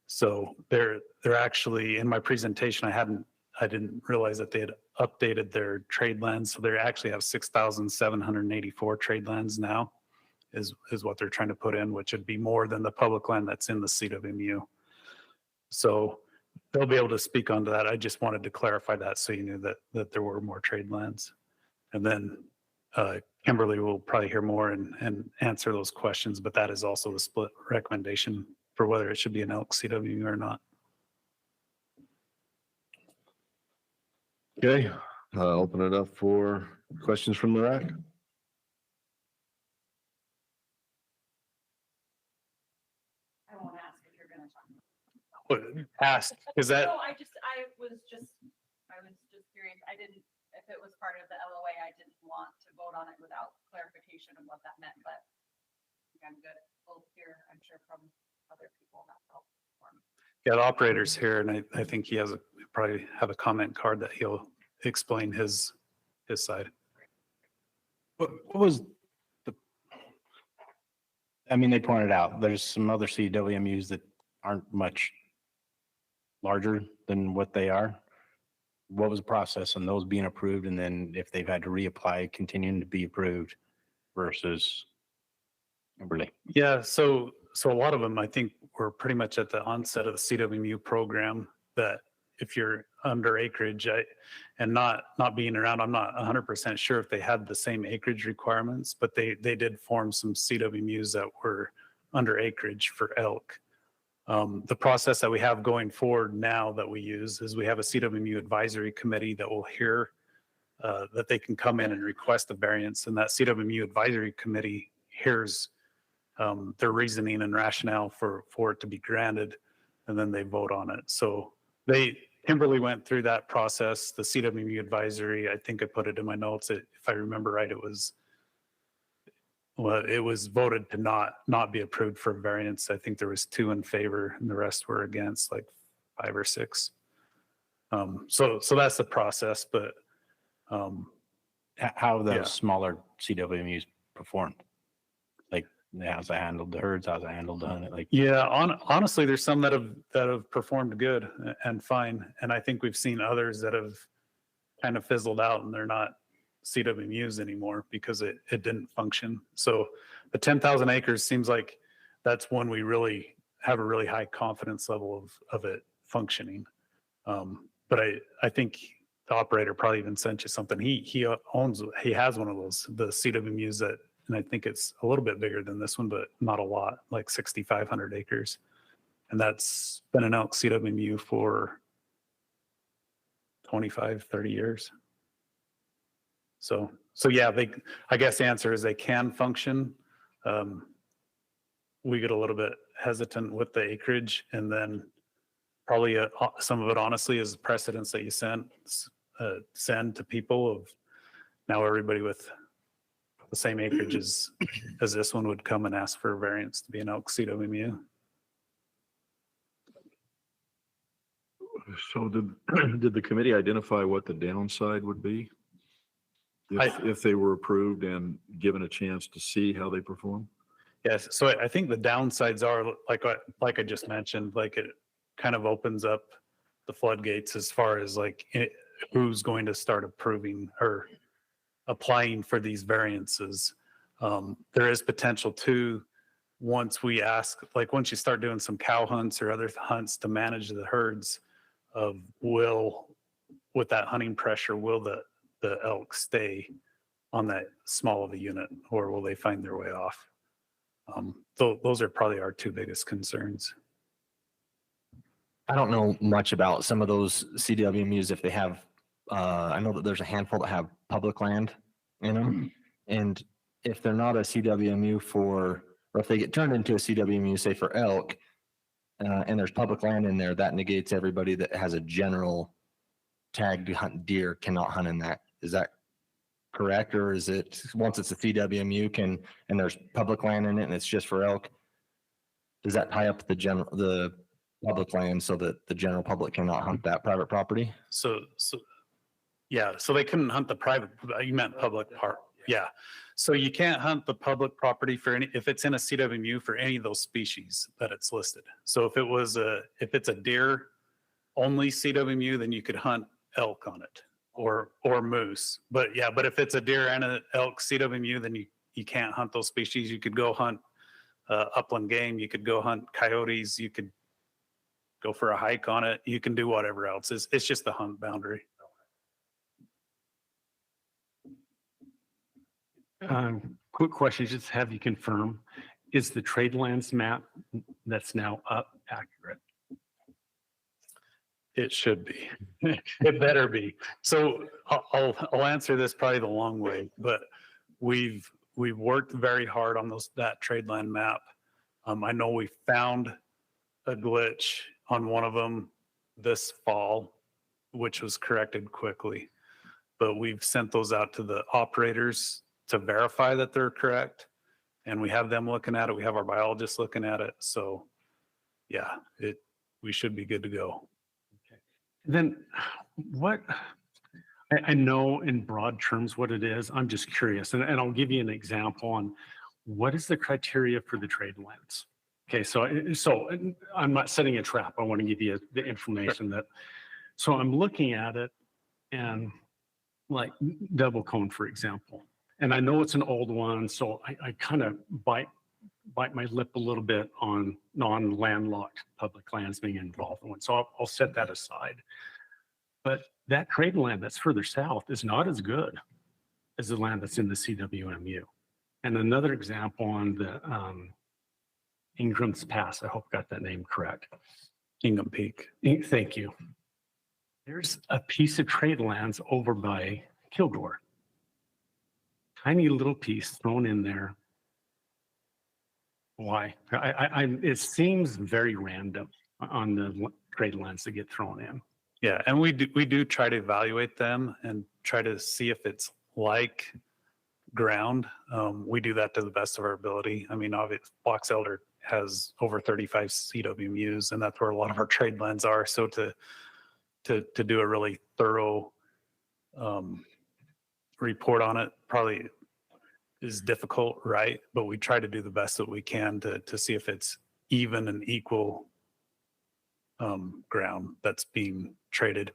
So they're actually, in my presentation, I didn't realize that they had updated their trade lands. So they actually have 6,784 trade lands now is what they're trying to put in, which would be more than the public land that's in the CWMU. So they'll be able to speak onto that. I just wanted to clarify that so you knew that there were more trade lands. And then Kimberly will probably hear more and answer those questions, but that is also the split recommendation for whether it should be an elk CWMU or not. Okay, open it up for questions from the RAC. I won't ask if you're gonna talk. Ask, is that, No, I was just curious. I didn't, if it was part of the LOA, I didn't want to vote on it without clarification of what that meant, but I think I'm good. We'll hear, I'm sure, from other people that help for me. yeah, the operator's here, and I think he probably have a comment card that he'll explain his side. What was they pointed out, there's some other CWMUs that aren't much larger than what they are. What was the process on those being approved, and then if they've had to reapply, continuing to be approved versus Kimberly? Yeah, so a lot of them, I think, were pretty much at the onset of the CWMU program, that if you're under acreage, and not being around, I'm not 100% sure if they had the same acreage requirements, but they did form some CWMUs that were under acreage for elk. The process that we have going forward now that we use is we have a CWMU advisory committee that will hear that they can come in and request a variance, and that CWMU advisory committee hears their reasoning and rationale for it to be granted, and then they vote on it. So Kimberly went through that process. The CWMU advisory, I think I put it in my notes, if I remember right, it was voted to not be approved for variance. I think there was 2 in favor and the rest were against, like 5 or 6. So that's the process, but How have those smaller CWMUs performed? Like how's I handled the herds, how's I handled the hunt, like. Yeah, honestly, there's some that have performed good and fine. And I think we've seen others that have kind of fizzled out and they're not CWMUs anymore because it didn't function. So the 10,000 acres seems like that's one we really have a really high confidence level of it functioning. But I think the operator probably even sent you something. He has one of those, the CWMUs that, and I think it's a little bit bigger than this one, but not a lot, like 6,500 acres. And that's been an elk CWMU for 25, 30 years. So yeah, I guess the answer is they can function. We get a little bit hesitant with the acreage, and then probably some of it honestly is precedents that you send to people of now everybody with the same acreage as this one would come and ask for a variance to be an elk CWMU. So did the committee identify what the downside would be? If they were approved and given a chance to see how they perform? Yes, so I think the downsides are like I just mentioned, like it kind of opens up the floodgates as far as like who's going to start approving or applying for these variances. There is potential too, once we ask, like once you start doing some cow hunts or other hunts to manage the herds, with that hunting pressure, will the elk stay on that small of a unit, or will they find their way off? Those are probably our two biggest concerns. I don't know much about some of those CWMUs if they have, I know that there's a handful that have public land in them. And if they're not a CWMU or if they get turned into a CWMU, say for elk, and there's public land in there, that negates everybody that has a general tag to hunt deer cannot hunt in that. Is that correct? Or is it, once it's a CWMU and there's public land in it and it's just for elk, does that tie up the public land so that the general public cannot hunt that private property? So they couldn't hunt the private, you meant public part. Yeah. So you can't hunt the public property if it's in a CWMU for any of those species that it's listed. So if it's a deer only CWMU, then you could hunt elk on it or moose. But if it's a deer and an elk CWMU, then you can't hunt those species. You could go hunt upland game. You could go hunt coyotes. You could go for a hike on it. You can do whatever else. It's just the hunt boundary. Quick question, just have you confirm, is the trade lands map that's now up accurate? It should be. It better be. So I'll answer this probably the long way, but we've worked very hard on that trade land map. I know we found a glitch on one of them this fall, which was corrected quickly, but we've sent those out to the operators to verify that they're correct. And we have them looking at it. We have our biologists looking at it. So yeah, we should be good to go. Okay. Then I know in broad terms what it is. I'm just curious. And I'll give you an example on what is the criteria for the trade lands. Okay. So I'm not setting a trap. I want to give you the information so I'm looking at it and like double cone, for example. And I know it's an old one, so I kind of bite my lip a little bit on non-landlocked public lands being involved in one. So I'll set that aside. But that trade land that's further south is not as good as the land that's in the CWMU. And another example on the Ingram's Pass, I hope I got that name correct. Ingham Peak. Thank you. There's a piece of trade lands over by Kilgore. Tiny little piece thrown in there. Why? It seems very random on the trade lands that get thrown in. Yeah, and we do try to evaluate them and try to see if it's like ground. We do that to the best of our ability. I mean, obviously, Box Elder has over 35 CWMUs, and that's where a lot of our trade lands are. So to do a really thorough report on it, probably is difficult, right? But we try to do the best that we can to see if it's even and equal ground that's being traded.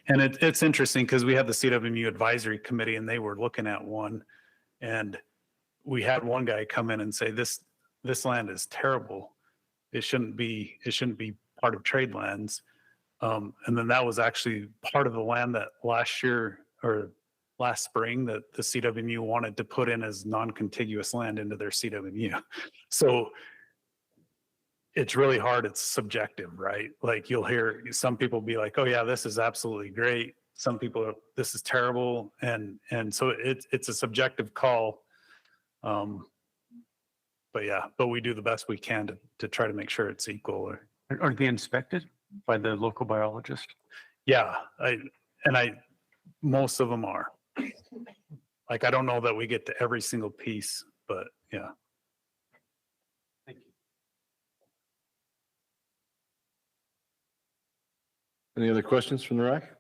And it's interesting because we had the CWMU advisory committee and they were looking at one, and we had one guy come in and say, this land is terrible. It shouldn't be part of trade lands. And then that was actually part of the land that last year or last spring that the CWMU wanted to put in as non-contiguous land into their CWMU. So it's really hard. It's subjective, right? Like you'll hear some people be like, oh yeah, this is absolutely great. Some people are, this is terrible. And so it's a subjective call. But yeah, but we do the best we can to try to make sure it's equal. Are they inspected by the local biologist? Yeah, most of them are. Like, I don't know that we get to every single piece, but yeah. Any other questions from the RAC?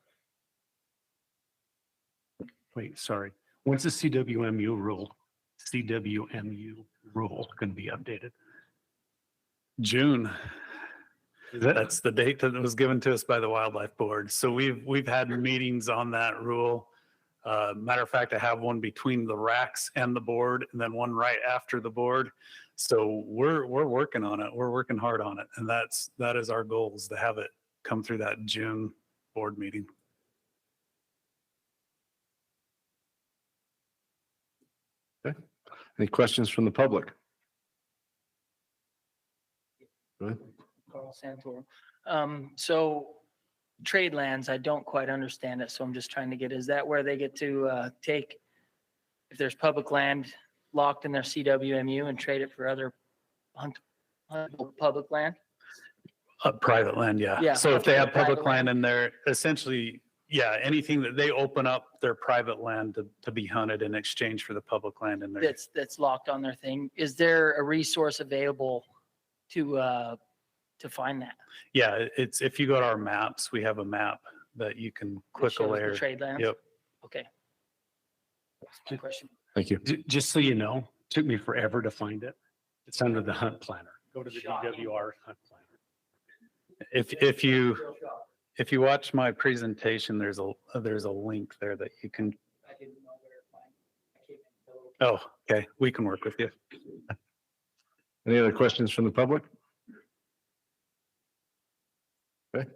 Wait, sorry. When's the CWMU rule going to be updated? June. That- That's the date that was given to us by the Wildlife Board. So we've had meetings on that rule. Matter of fact, I have one between the RACs and the board, and then one right after the board. So we're working on it. We're working hard on it, and that is our goal, is to have it come through that June board meeting. Okay. Any questions from the public? Go ahead. Carl Santor. So trade lands, I don't quite understand it, so I'm just trying to get, is that where they get to take, if there's public land locked in their CWMU and trade it for other huntable public land? Private land, yeah. Yeah, So if they okay, have public private land in there, essentially, yeah, anything that they open up their private land to be hunted in exchange for the public land in there. That's locked on their thing. Is there a resource available to find that? Yeah, it's, if you go to our maps, we have a map that you can click a shows the layer. trade lands? Yep. Okay. That's my question. Thank you. Just so you know, took me forever to find it. It's under the hunt planner. Go to the DWR hunt planner. If you watch my presentation, there's a link there that you can. Oh, okay. We can work with you. Any other questions from the public? Okay.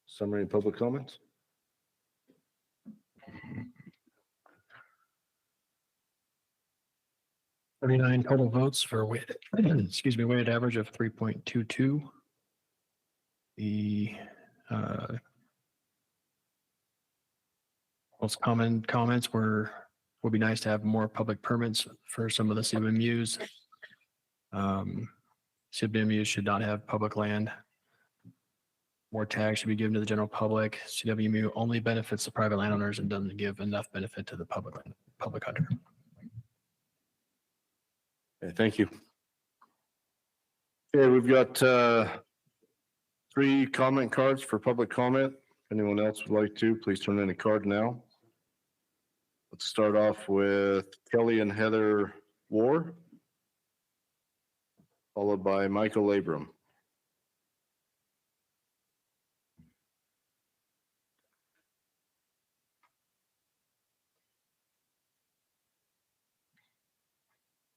Summary and public comments? $39 total votes for a weighted, weighted average of 3.22. The most common comments were, would be nice to have more public permits for some of the CWMUs. CWMUs should not have public land. More tags should be given to the general public. CWMU only benefits the private landowners and doesn't give enough benefit to the public hunter. Okay, thank you. Okay, we've got 3 comment cards for public comment. If anyone else would like to, please turn in a card now. Let's start off with Kelly and Heather War, followed by Michael Abram.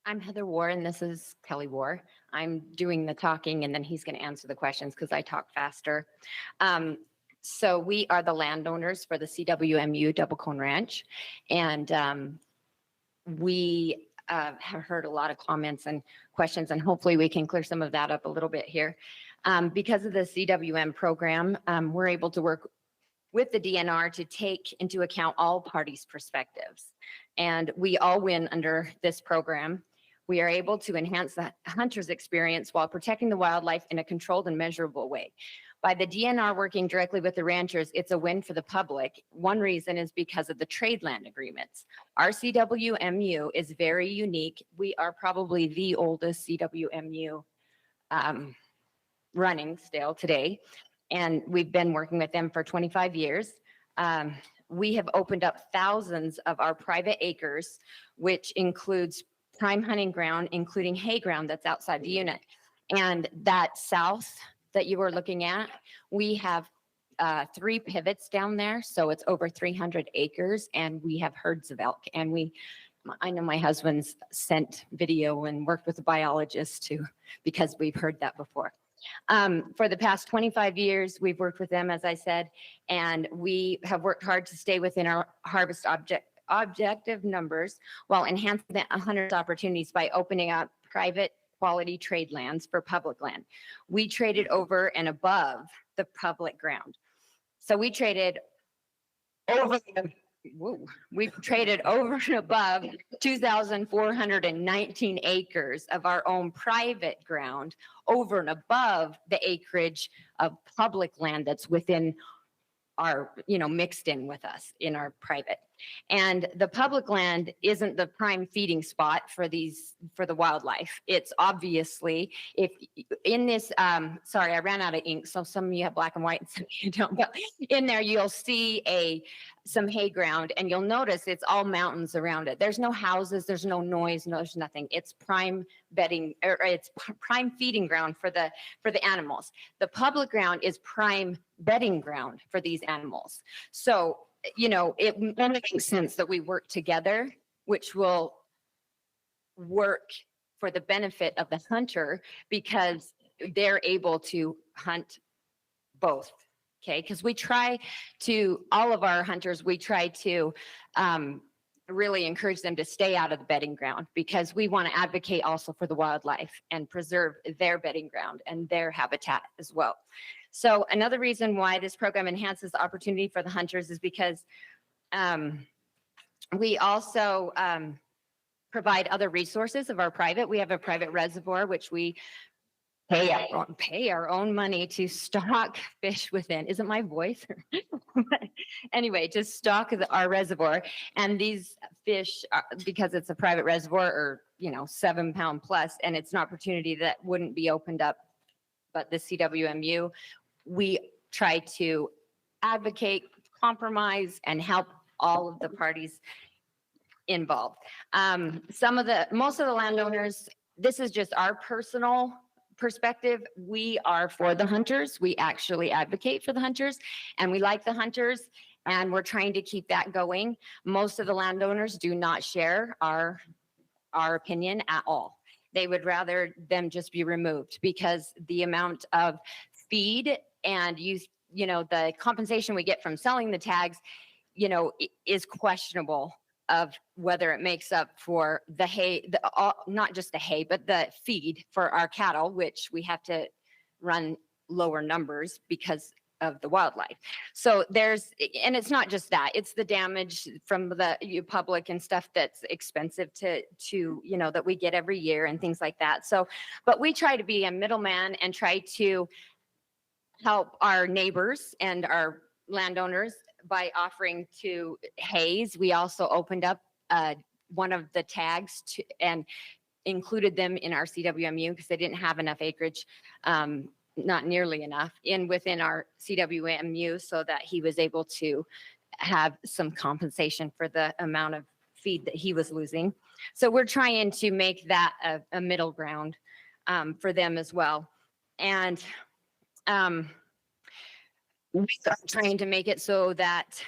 I'm Heather War, and this is Kelly War. I'm doing the talking, and then he's going to answer the questions because I talk faster. So we are the landowners for the CWMU Double Cone Ranch, and we have heard a lot of comments and questions, and hopefully we can clear some of that up a little bit here. Because of the CWM program, we're able to work with the DNR to take into account all parties' perspectives. And we all win under this program. We are able to enhance the hunter's experience while protecting the wildlife in a controlled and measurable way. By the DNR working directly with the ranchers, it's a win for the public. One reason is because of the trade land agreements. Our CWMU is very unique. We are probably the oldest CWMU running still today. And we've been working with them for 25 years. we have opened up thousands of our private acres, which includes prime hunting ground, including hay ground that's outside the unit. And that south that you were looking at, we have 3 pivots down there. So it's over 300 acres and we have herds of elk. And I know my husband's sent video and worked with a biologist too, because we've heard that before. For the past 25 years, we've worked with them, as I said, and we have worked hard to stay within our harvest objective numbers while enhancing the hunters' opportunities by opening up private quality trade lands for public land. We traded over and above the public ground. So we traded over and above 2,419 acres of our own private ground over and above the acreage of public land that's within our, mixed in with us in our private. And the public land isn't the prime feeding spot for the wildlife. It's obviously, if in this, sorry, I ran out of ink, so some of you have black and white and some of you don't, but in there you'll see some hay ground and you'll notice it's all mountains around it. There's no houses, there's no noise, there's nothing. It's prime bedding, or it's prime feeding ground for the animals. The public ground is prime bedding ground for these animals. So, it only makes sense that we work together, which will work for the benefit of the hunter because they're able to hunt both. Okay, because all of our hunters, we try to really encourage them to stay out of the bedding ground because we want to advocate also for the wildlife and preserve their bedding ground and their habitat as well. So another reason why this program enhances the opportunity for the hunters is because we also provide other resources of our private. We have a private reservoir, which we pay our own money to stock fish within. Isn't my voice? Anyway, to stock our reservoir. And these fish, because it's a private reservoir, are 7 pound plus, and it's an opportunity that wouldn't be opened up. But the CWMU, we try to advocate, compromise, and help all of the parties involved. Most of the landowners, this is just our personal perspective. We are for the hunters. We actually advocate for the hunters, and we like the hunters, and we're trying to keep that going. Most of the landowners do not share our opinion at all. They would rather them just be removed because the amount of feed and the compensation we get from selling the tags, is questionable of whether it makes up for the hay, not just the hay, but the feed for our cattle, which we have to run lower numbers because of the wildlife. So and it's not just that, it's the damage from the public and stuff that's expensive to that we get every year and things like that. So, but we try to be a middleman and try to help our neighbors and our landowners by offering to hays. We also opened up one of the tags and included them in our CWMU because they didn't have enough acreage, not nearly enough within our CWMU, so that he was able to have some compensation for the amount of feed that he was losing. So we're trying to make that a middle ground for them as well. And we're trying to make it so that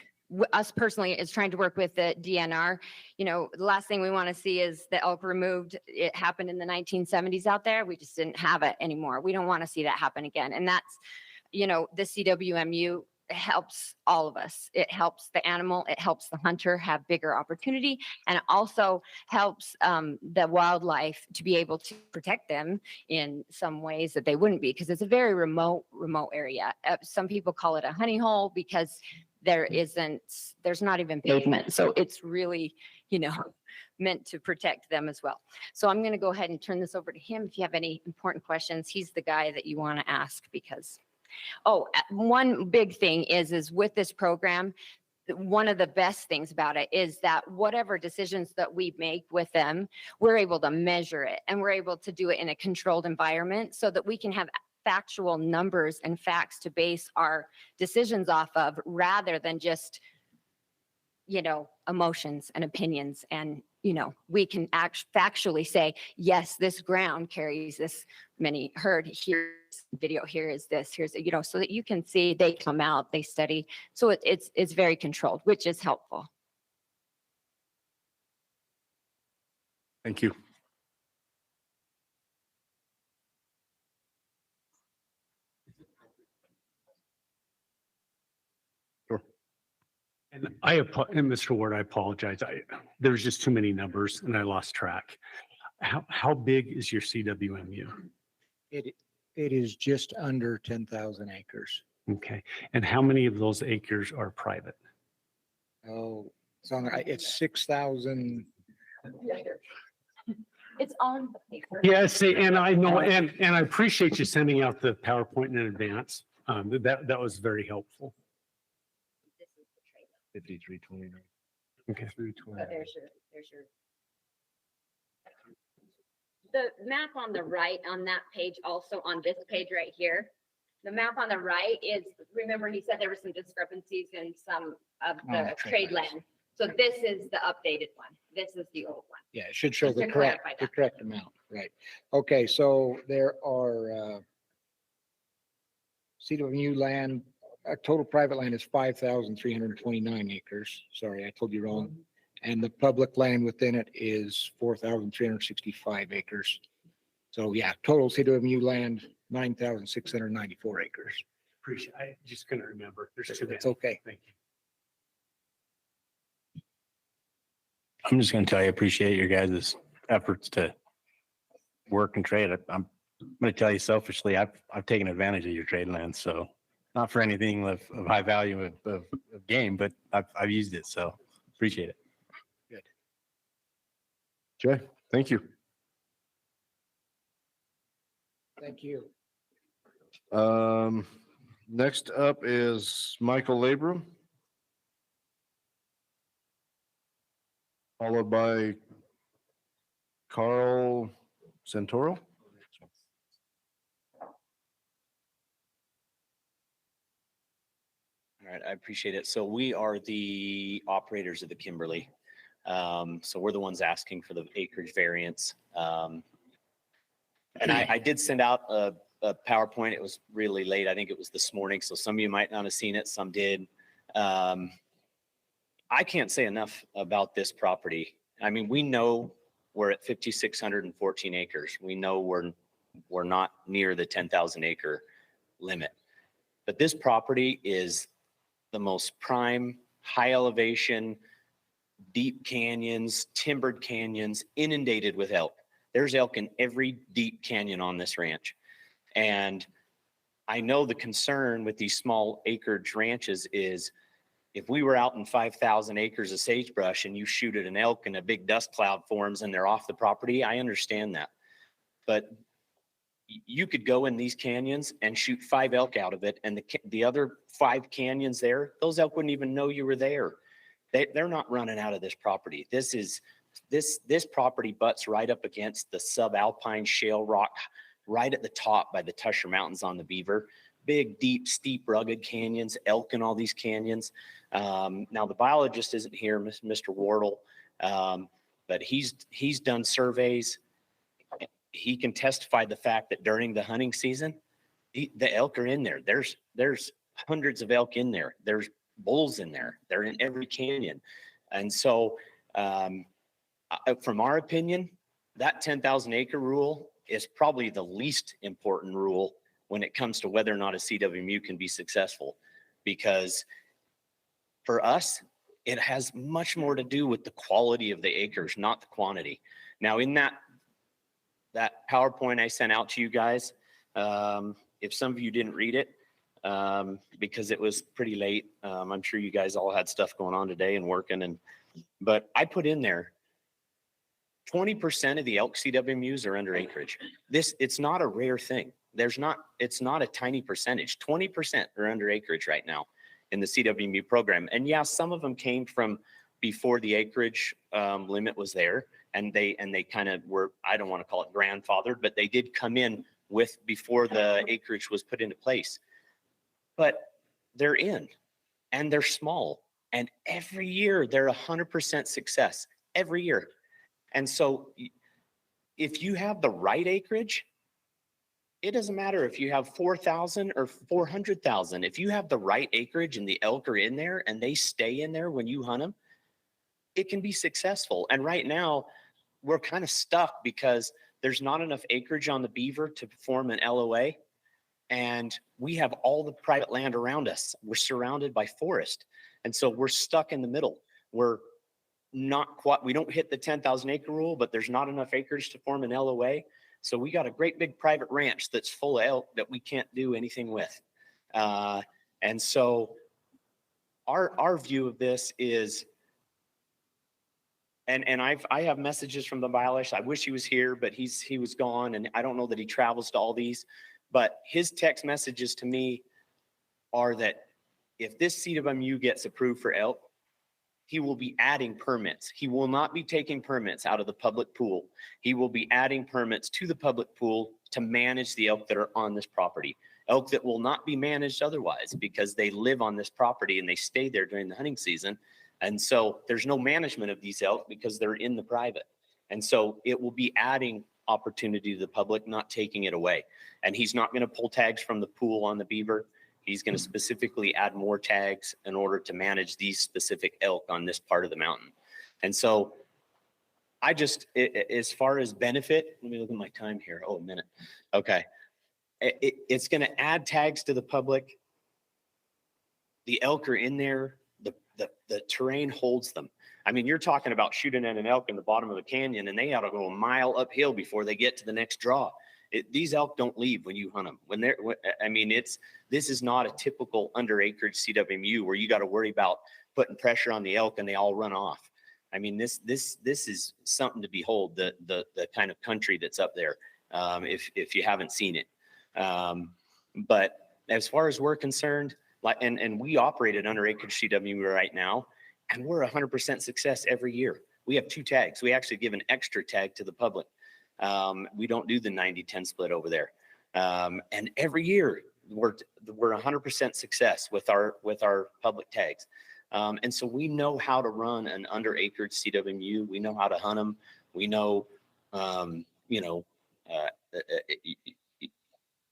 us personally is trying to work with the DNR. The last thing we want to see is the elk removed. It happened in the 1970s out there. We just didn't have it anymore. We don't want to see that happen again. And that's, the CWMU helps all of us. It helps the animal, it helps the hunter have bigger opportunity, and it also helps the wildlife to be able to protect them in some ways that they wouldn't be, because it's a very remote area. Some people call it a honey hole because there's not even pavement. So it's really, meant to protect them as well. So I'm going to go ahead and turn this over to him. If you have any important questions, he's the guy that you want to ask because one big thing is with this program, one of the best things about it is that whatever decisions that we make with them, we're able to measure it, and we're able to do it in a controlled environment so that we can have factual numbers and facts to base our decisions off of, rather than just emotions and opinions. And, we can factually say, yes, this ground carries this many herd. Here's video, here is this, here's, so that you can see they come out, they study. So it's very controlled, which is helpful. Thank you. And and Mr. Ward, I apologize. There's just too many numbers and I lost track. How big is your CWMU? It is just under 10,000 acres. Okay. And how many of those acres are private? Oh, it's 6,000. It's on the paper. Yeah, see, and I know, and I appreciate you sending out the PowerPoint in advance. That was very helpful. 5329. Okay. There's your. The map on the right on that page, also on this page right here, the map on the right is, remember he said there were some discrepancies in some of the trade land. So this is the updated one. This is the old one. Yeah, it should show Just the to correct, clarify the that. correct amount, right? Okay, so there are CWMU land, total private land is 5,329 acres. Sorry, I told you wrong. And the public land within it is 4,365 acres. So yeah, total CWMU land, 9,694 acres. Appreciate. I just couldn't remember. There's too many. It's okay. Thank you. I'm just going to tell you, I appreciate your guys' efforts to work and trade. I'm going to tell you selfishly, I've taken advantage of your trade land. So not for anything of high value of game, but I've used it. So appreciate it. Okay, thank you. Thank you. Next up is Michael Labrum. Followed by Carl Santoro. All right, I appreciate it. So we are the operators of the Kimberly. So we're the ones asking for the acreage variance. And I did send out a PowerPoint. It was really late. I think it was this morning. So some of you might not have seen it. Some did. I can't say enough about this property. I mean, we know we're at 5,614 acres. We know we're not near the 10,000 acre limit. But this property is the most prime, high elevation, deep canyons, timbered canyons, inundated with elk. There's elk in every deep canyon on this ranch. And I know the concern with these small acreage ranches is if we were out in 5,000 acres of sagebrush and you shoot at an elk and a big dust cloud forms and they're off the property, I understand that. But you could go in these canyons and shoot 5 elk out of it. And the other 5 canyons there, those elk wouldn't even know you were there. They're not running out of this property. This property butts right up against the subalpine shale rock right at the top by the Tusher Mountains on the Beaver. Big, deep, steep, rugged canyons, elk in all these canyons. Now the biologist isn't here, Mr. Wardle, but he's done surveys. He can testify the fact that during the hunting season, the elk are in there. There's hundreds of elk in there. There's bulls in there. They're in every canyon. And so from our opinion, that 10,000 acre rule is probably the least important rule when it comes to whether or not a CWMU can be successful. Because for us, it has much more to do with the quality of the acres, not the quantity. Now in that PowerPoint I sent out to you guys, if some of you didn't read it, because it was pretty late. I'm sure you guys all had stuff going on today and working, but I put in there 20% of the elk CWMUs are under acreage. It's not a rare thing. It's not a tiny percentage. 20% are under acreage right now in the CWMU program. And yeah, some of them came from before the acreage limit was there, and they kind of were, I don't want to call it grandfathered, but they did come in with before the acreage was put into place. But they're in, and they're small, And every year they're 100% success every year. And so if you have the right acreage, it doesn't matter if you have 4,000 or 400,000. If you have the right acreage and the elk are in there and they stay in there when you hunt them, it can be successful. And right now we're kind of stuck because there's not enough acreage on the beaver to form an LOA. And we have all the private land around us. We're surrounded by forest. And so we're stuck in the middle. We're not quite, we don't hit the 10,000 acre rule, but there's not enough acreage to form an LOA. So we got a great big private ranch that's full of elk that we can't do anything with. And so our view of this is, and I have messages from the biologist. I wish he was here, but he was gone, and I don't know that he travels to all these. But his text messages to me are that if this CWMU gets approved for elk, he will be adding permits. He will not be taking permits out of the public pool. He will be adding permits to the public pool to manage the elk that are on this property. Elk that will not be managed otherwise because they live on this property and they stay there during the hunting season. And so there's no management of these elk because they're in the private. And so it will be adding opportunity to the public, not taking it away. And he's not going to pull tags from the pool on the beaver. He's going to specifically add more tags in order to manage these specific elk on this part of the mountain. And so I just, as far as benefit, let me look at my time here. Oh, a minute. Okay. It's going to add tags to the public. The elk are in there. The terrain holds them. I mean, you're talking about shooting at an elk in the bottom of a canyon and they ought to go a mile uphill before they get to the next draw. These elk don't leave when you hunt them. This is not a typical under acreage CWMU where you got to worry about putting pressure on the elk and they all run off. I mean, this is something to behold, the kind of country that's up there, if you haven't seen it. But as far as we're concerned, and we operate at under acreage CWMU right now, and we're 100% success every year. We have 2 tags. We actually give an extra tag to the public. We don't do the 90-10 split over there. And every year we're 100% success with our public tags. And so we know how to run an under acreage CWMU. We know how to hunt them. We know,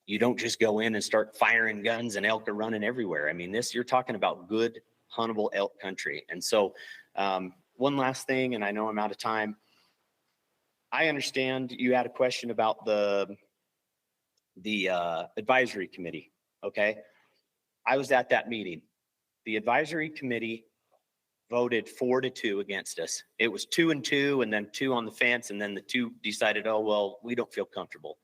you don't just go in and start firing guns and elk are running everywhere. I mean, you're talking about good huntable elk country. And so one last thing, and I know I'm out of time. I understand you had a question about the advisory committee. Okay. I was at that meeting. The advisory committee voted 4-2 against us. It was 2-2 and then 2 on the fence. And then the 2 decided, oh, well, we don't feel comfortable.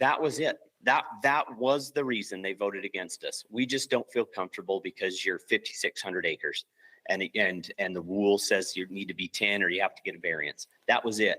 That was it. That was the reason they voted against us. We just don't feel comfortable because you're 5,600 acres and the rule says you need to be 10 or you have to get a variance. That was it.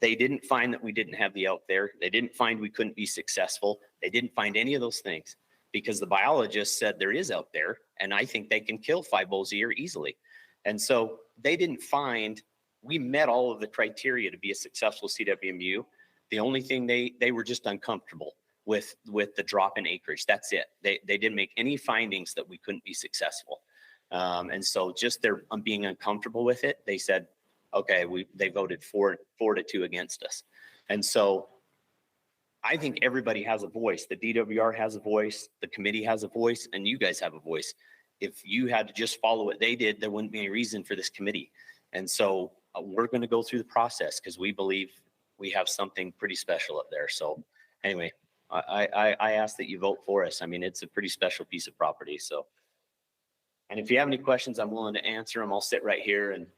They didn't find that we didn't have the elk there. They didn't find we couldn't be successful. They didn't find any of those things because the biologist said there is elk there. And I think they can kill 5 bulls a year easily. And so they didn't find, we met all of the criteria to be a successful CWMU. The only thing they were just uncomfortable with the drop in acreage. That's it. They didn't make any findings that we couldn't be successful. And so just their being uncomfortable with it, they said, okay, they voted 4-2 against us. And so I think everybody has a voice. The DWR has a voice, the committee has a voice, and you guys have a voice. If you had to just follow what they did, there wouldn't be any reason for this committee. And so we're going to go through the process because we believe we have something pretty special up there. So anyway, I ask that you vote for us. I mean, it's a pretty special piece of property. So, and if you have any questions, I'm willing to answer them. I'll sit right here and.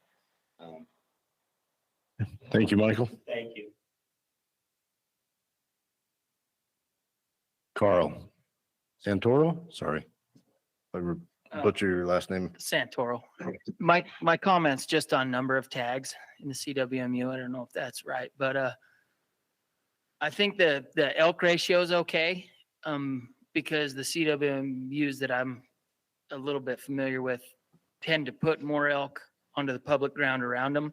Thank you, Michael. Thank you. Carl Santoro, sorry. I butchered your last name. Santoro. My comments just on number of tags in the CWMU. I don't know if that's right, but I think the elk ratio is okay because the CWMUs that I'm a little bit familiar with tend to put more elk onto the public ground around them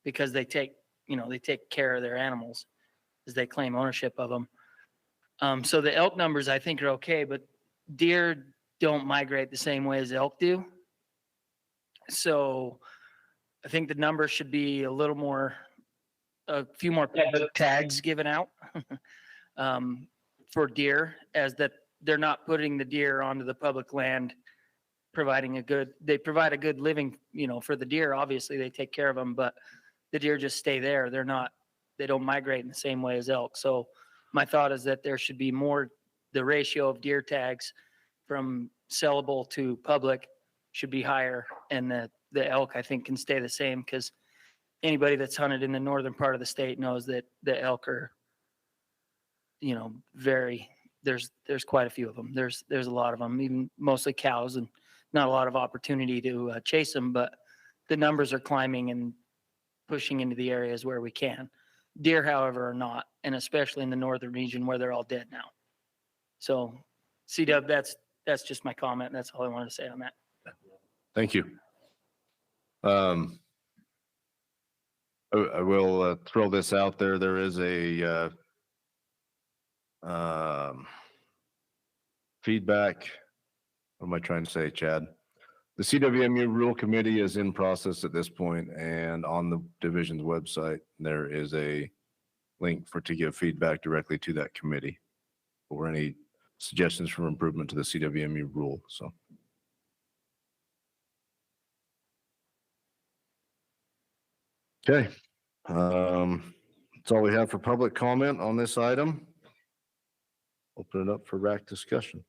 because they take care of their animals as they claim ownership of them. So the elk numbers I think are okay, but deer don't migrate the same way as elk do. So I think the number should be a few more public tags given out for deer, as that they're not putting the deer onto the public land, they provide a good living, for the deer. Obviously, they take care of them, but the deer just stay there. They don't migrate in the same way as elk. So my thought is that there should be the ratio of deer tags from sellable to public should be higher, and the elk, I think, can stay the same, because anybody that's hunted in the northern part of the state knows that the elk are, there's quite a few of them. There's a lot of them, even mostly cows, and not a lot of opportunity to chase them, but the numbers are climbing and pushing into the areas where we can. Deer, however, are not, and especially in the northern region where they're all dead now. So CW, that's just my comment. That's all I wanted to say on that. Thank you. I will throw this out there. There is a feedback. What am I trying to say, Chad? The CWMU Rule Committee is in process at this point, and on the division's website, there is a link to give feedback directly to that committee or any suggestions for improvement to the CWMU rule. So. Okay. That's all we have for public comment on this item. Open it up for RAC discussion.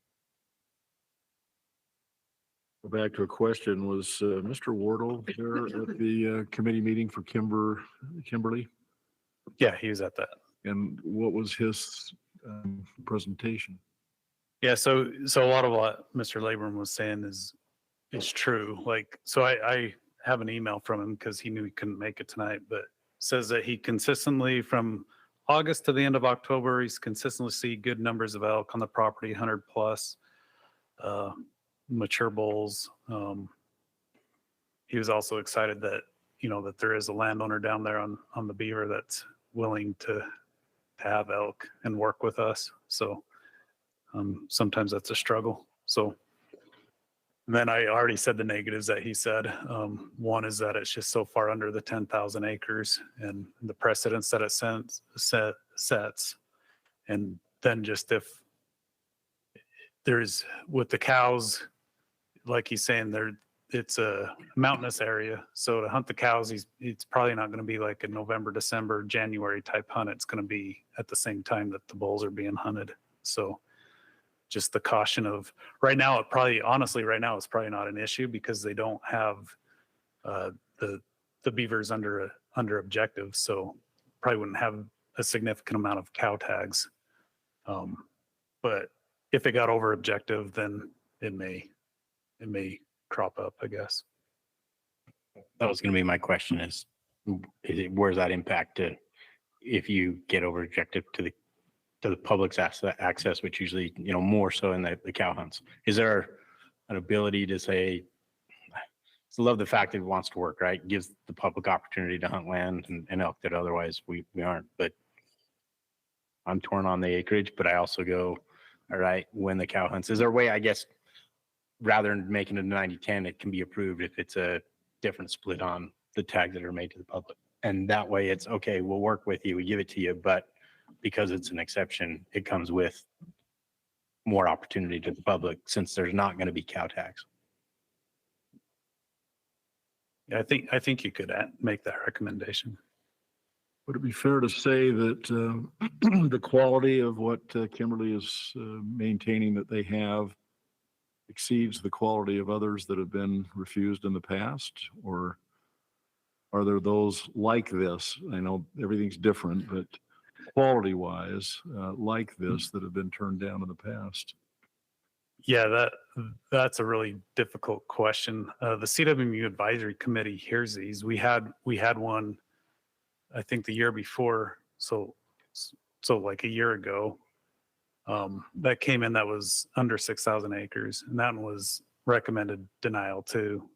Go back to a question. Was Mr. Wardle there at the committee meeting for Kimberly? Yeah, he was at that. And what was his presentation? Yeah, so a lot of what Mr. Labram was saying is true. Like, so I have an email from him because he knew he couldn't make it tonight, but says that he consistently, from August to the end of October, he's consistently see good numbers of elk on the property, 100 plus mature bulls. He was also excited that, that there is a landowner down there on the beaver that's willing to have elk and work with us. So sometimes that's a struggle. So then I already said the negatives that he said. One is that it's just so far under the 10,000 acres and the precedence that it sets. And then just if there's with the cows, like he's saying, it's a mountainous area. So to hunt the cows, it's probably not going to be like a November, December, January type hunt. It's going to be at the same time that the bulls are being hunted. So just the caution of right now, it's probably not an issue because they don't have the beavers under objective. So probably wouldn't have a significant amount of cow tags. But if it got over objective, then it may crop up, I guess. That was going to be my question is where's that impact to if you get over objective to the public's access, which usually, more so in the cow hunts? Is there an ability to say, I love the fact that it wants to work, right? It gives the public opportunity to hunt land and elk that otherwise we aren't. But I'm torn on the acreage, but I also go, all right, when the cow hunts, is there a way, I guess, rather than making it a 90-10, it can be approved if it's a different split on the tags that are made to the public. And that way it's, okay, we'll work with you, we give it to you, but because it's an exception, it comes with more opportunity to the public since there's not going to be cow tags. Yeah, I think you could make that recommendation. Would it be fair to say that the quality of what Kimberly is maintaining that they have exceeds the quality of others that have been refused in the past? Or are there those like this? I know everything's different, but quality wise, like this that have been turned down in the past? Yeah, that's a really difficult question. The CWMU Advisory Committee hears these. We had one, I think the year before, so like a year ago, that came in that was under 6,000 acres, and that one was recommended denial too.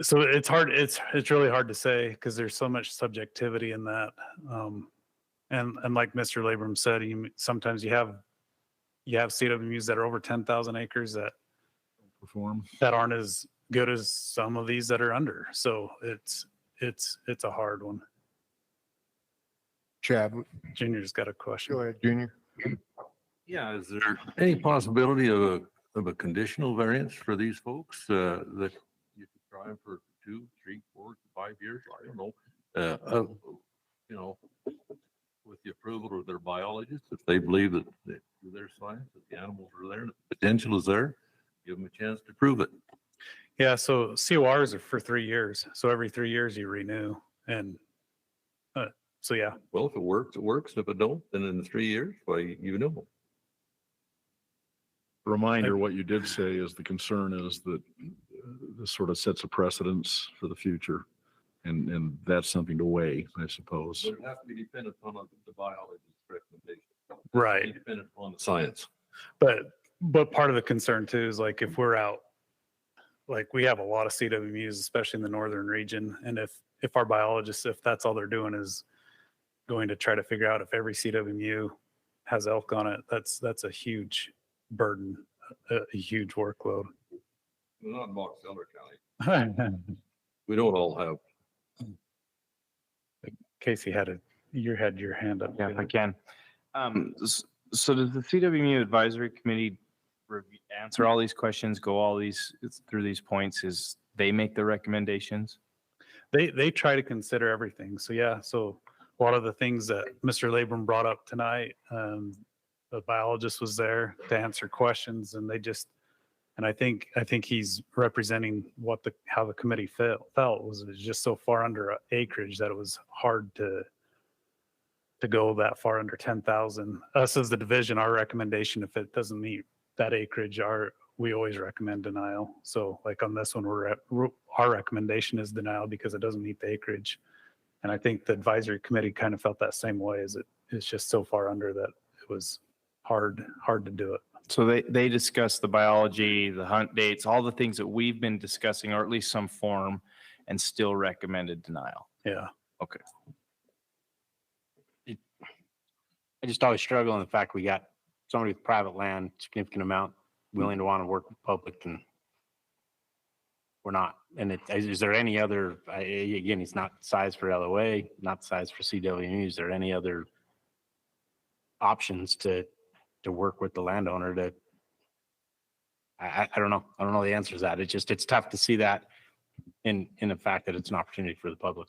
So it's hard. It's really hard to say because there's so much subjectivity in that. And like Mr. Labram said, sometimes you have CWMUs that are over 10,000 acres that perform. that aren't as good as some of these that are under. So it's a hard one. Chad, Junior's got a question. go ahead, Junior. Yeah, is there any possibility of a conditional variance for these folks, that you could try them for 2, 3, 4, 5 years? I don't know. You know, with the approval of their biologists, if they believe that through their science, that the animals are there, the potential is there, give them a chance to prove it. Yeah, so CORs are for 3 years. So every 3 years you renew. And so, yeah. Well, if it works, it works. If it don't, then in the 3 years, why, you know. Reminder, what you did say is the concern is that this sort of sets a precedence for the future. And that's something to weigh, I suppose. But it has to be dependent on the biologist's recommendation. Right. Dependent on the science. But part of the concern too is like if we're out, like we have a lot of CWMUs, especially in the northern region. And if our biologists, if that's all they're doing is going to try to figure out if every CWMU has elk on it, that's a huge burden, a huge workload. We're not in Box Elder County. We don't all have. Casey had your hand up. Yeah, if I can. So does the CWMU Advisory Committee answer all these questions, go all these through these points? Is they make the recommendations? They try to consider everything. So yeah, so a lot of the things that Mr. Labram brought up tonight, the biologist was there to answer questions, and I think he's representing how the committee felt was it was just so far under acreage that it was hard to go that far under 10,000. Us as the division, our recommendation, if it doesn't meet that acreage, we always recommend denial. So like on this one, our recommendation is denial because it doesn't meet the acreage. And I think the advisory committee kind of felt that same way, is it's just so far under that it was hard to do it. So they discuss the biology, the hunt dates, all the things that we've been discussing, or at least some form, and still recommended denial. Yeah. Okay. I just always struggle in the fact we got somebody with private land, significant amount, willing to want to work with public, and we're not. And is there any other, again, it's not size for LOA, not size for CWMU. Is there any other options to work with the landowner to, I don't know. I don't know the answer to that. It's tough to see that in the fact that it's an opportunity for the public.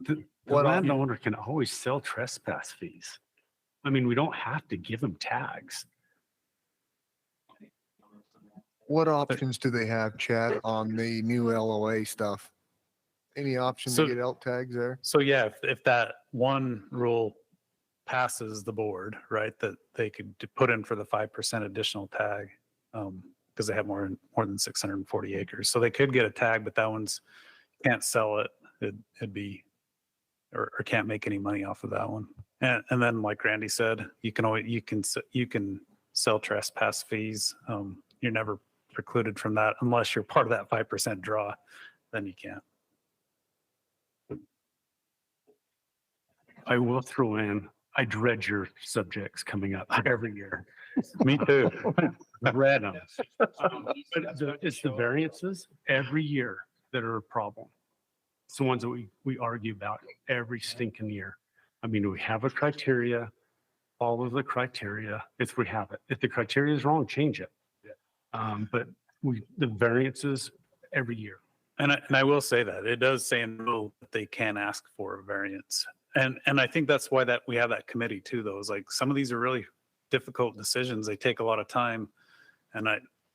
The landowner can always sell trespass fees. I mean, we don't have to give them tags. What options do they have, Chad, on the new LOA stuff? Any option to get elk tags there? So yeah, if that one rule passes the board, right, that they could put in for the 5% additional tag, because they have more than 640 acres. So they could get a tag, but that one's can't sell it. It'd be, or can't make any money off of that one. And then like Randy said, you can sell trespass fees. You're never precluded from that unless you're part of that 5% draw, then you can't. I will throw in, I dread your subjects coming up every year. Me too. Dread them. But it's the variances every year that are a problem. It's the ones that we argue about every stinking year. I mean, we have a criteria, follow the criteria if we have it. If the criteria is wrong, change it. But the variances every year. And I will say that it does say in the rule that they can ask for a variance. And I think that's why that we have that committee too, though, is like some of these are really difficult decisions. They take a lot of time. And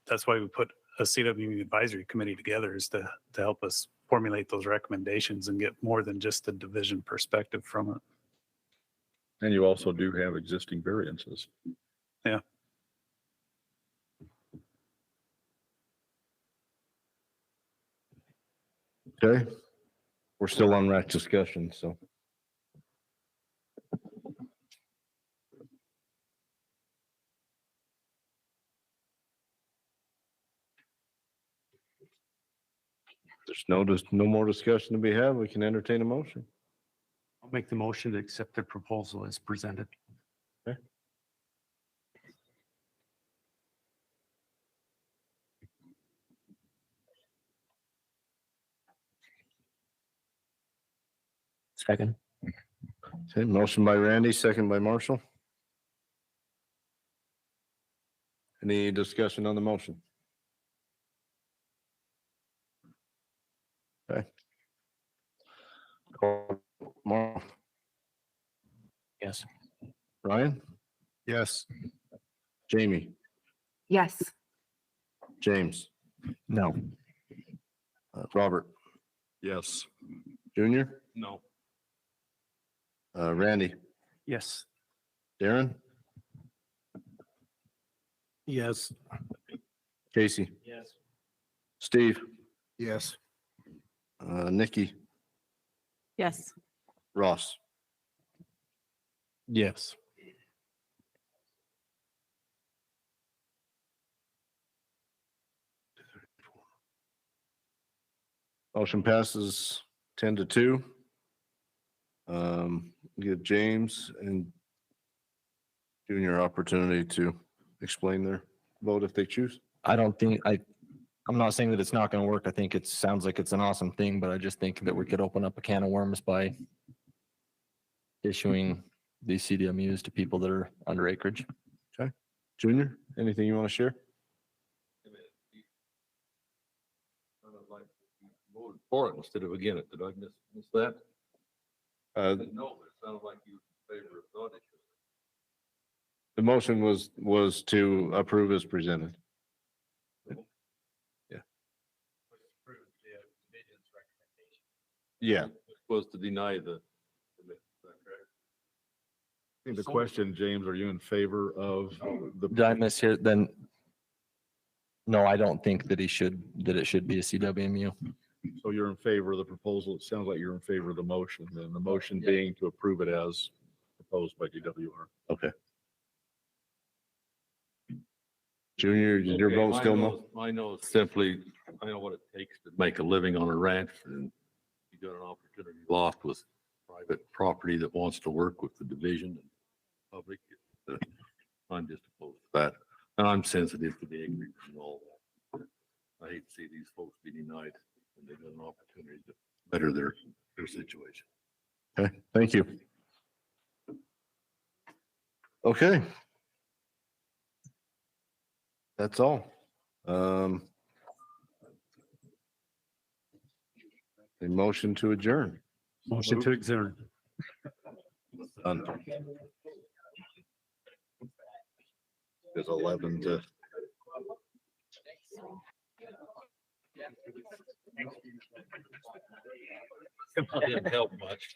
that's why we put a CWMU advisory committee together, is to help us formulate those recommendations and get more than just the division perspective from it. And you also do have existing variances. Yeah. Okay. We're still on RAC discussion, so. There's no more discussion to be had. We can entertain a motion. I'll make the motion to accept the proposal as presented. Second. Okay, motion by Randy, second by Marshall. Any discussion on the motion? Okay. Mark, Yes. Ryan, Yes. Jamie, Yes. James, No. Robert, Yes. Junior, No. Randy, Yes. Darren, Yes. Casey, Yes. Steve, Yes. Nikki, Yes. Ross. Yes. Motion passes 10-2. Give James and Junior opportunity to explain their vote if they choose. I don't think, I'm not saying that it's not gonna work. I think it sounds like it's an awesome thing, but I just think that we could open up a can of worms by issuing these CDMUs to people that are under acreage. Okay. Junior, anything you want to share? Voted for it instead of against it. Did I miss that? Uh, No, but it sounded like you were in favor of thought issues. The motion was to approve as presented. Yeah. Was to deny the. I think the question, James, are you in favor of the? Did I mishear? Then, no, I don't think that it should be a CWMU. So you're in favor of the proposal. It sounds like you're in favor of the motion, then the motion being to approve it as proposed by DWR. Okay. Junior, is your Okay, vote still no? I know simply, I know what it takes to make a living on a ranch, and you got an opportunity lost with private property that wants to work with the division and public. I'm just opposed to that. And I'm sensitive to the acreage and all that. I hate to see these folks be denied when they've got an opportunity to better their situation. Okay, thank you. Okay. That's all. A motion to adjourn. Motion to adjourn. Done. There's 11 to. Didn't help much.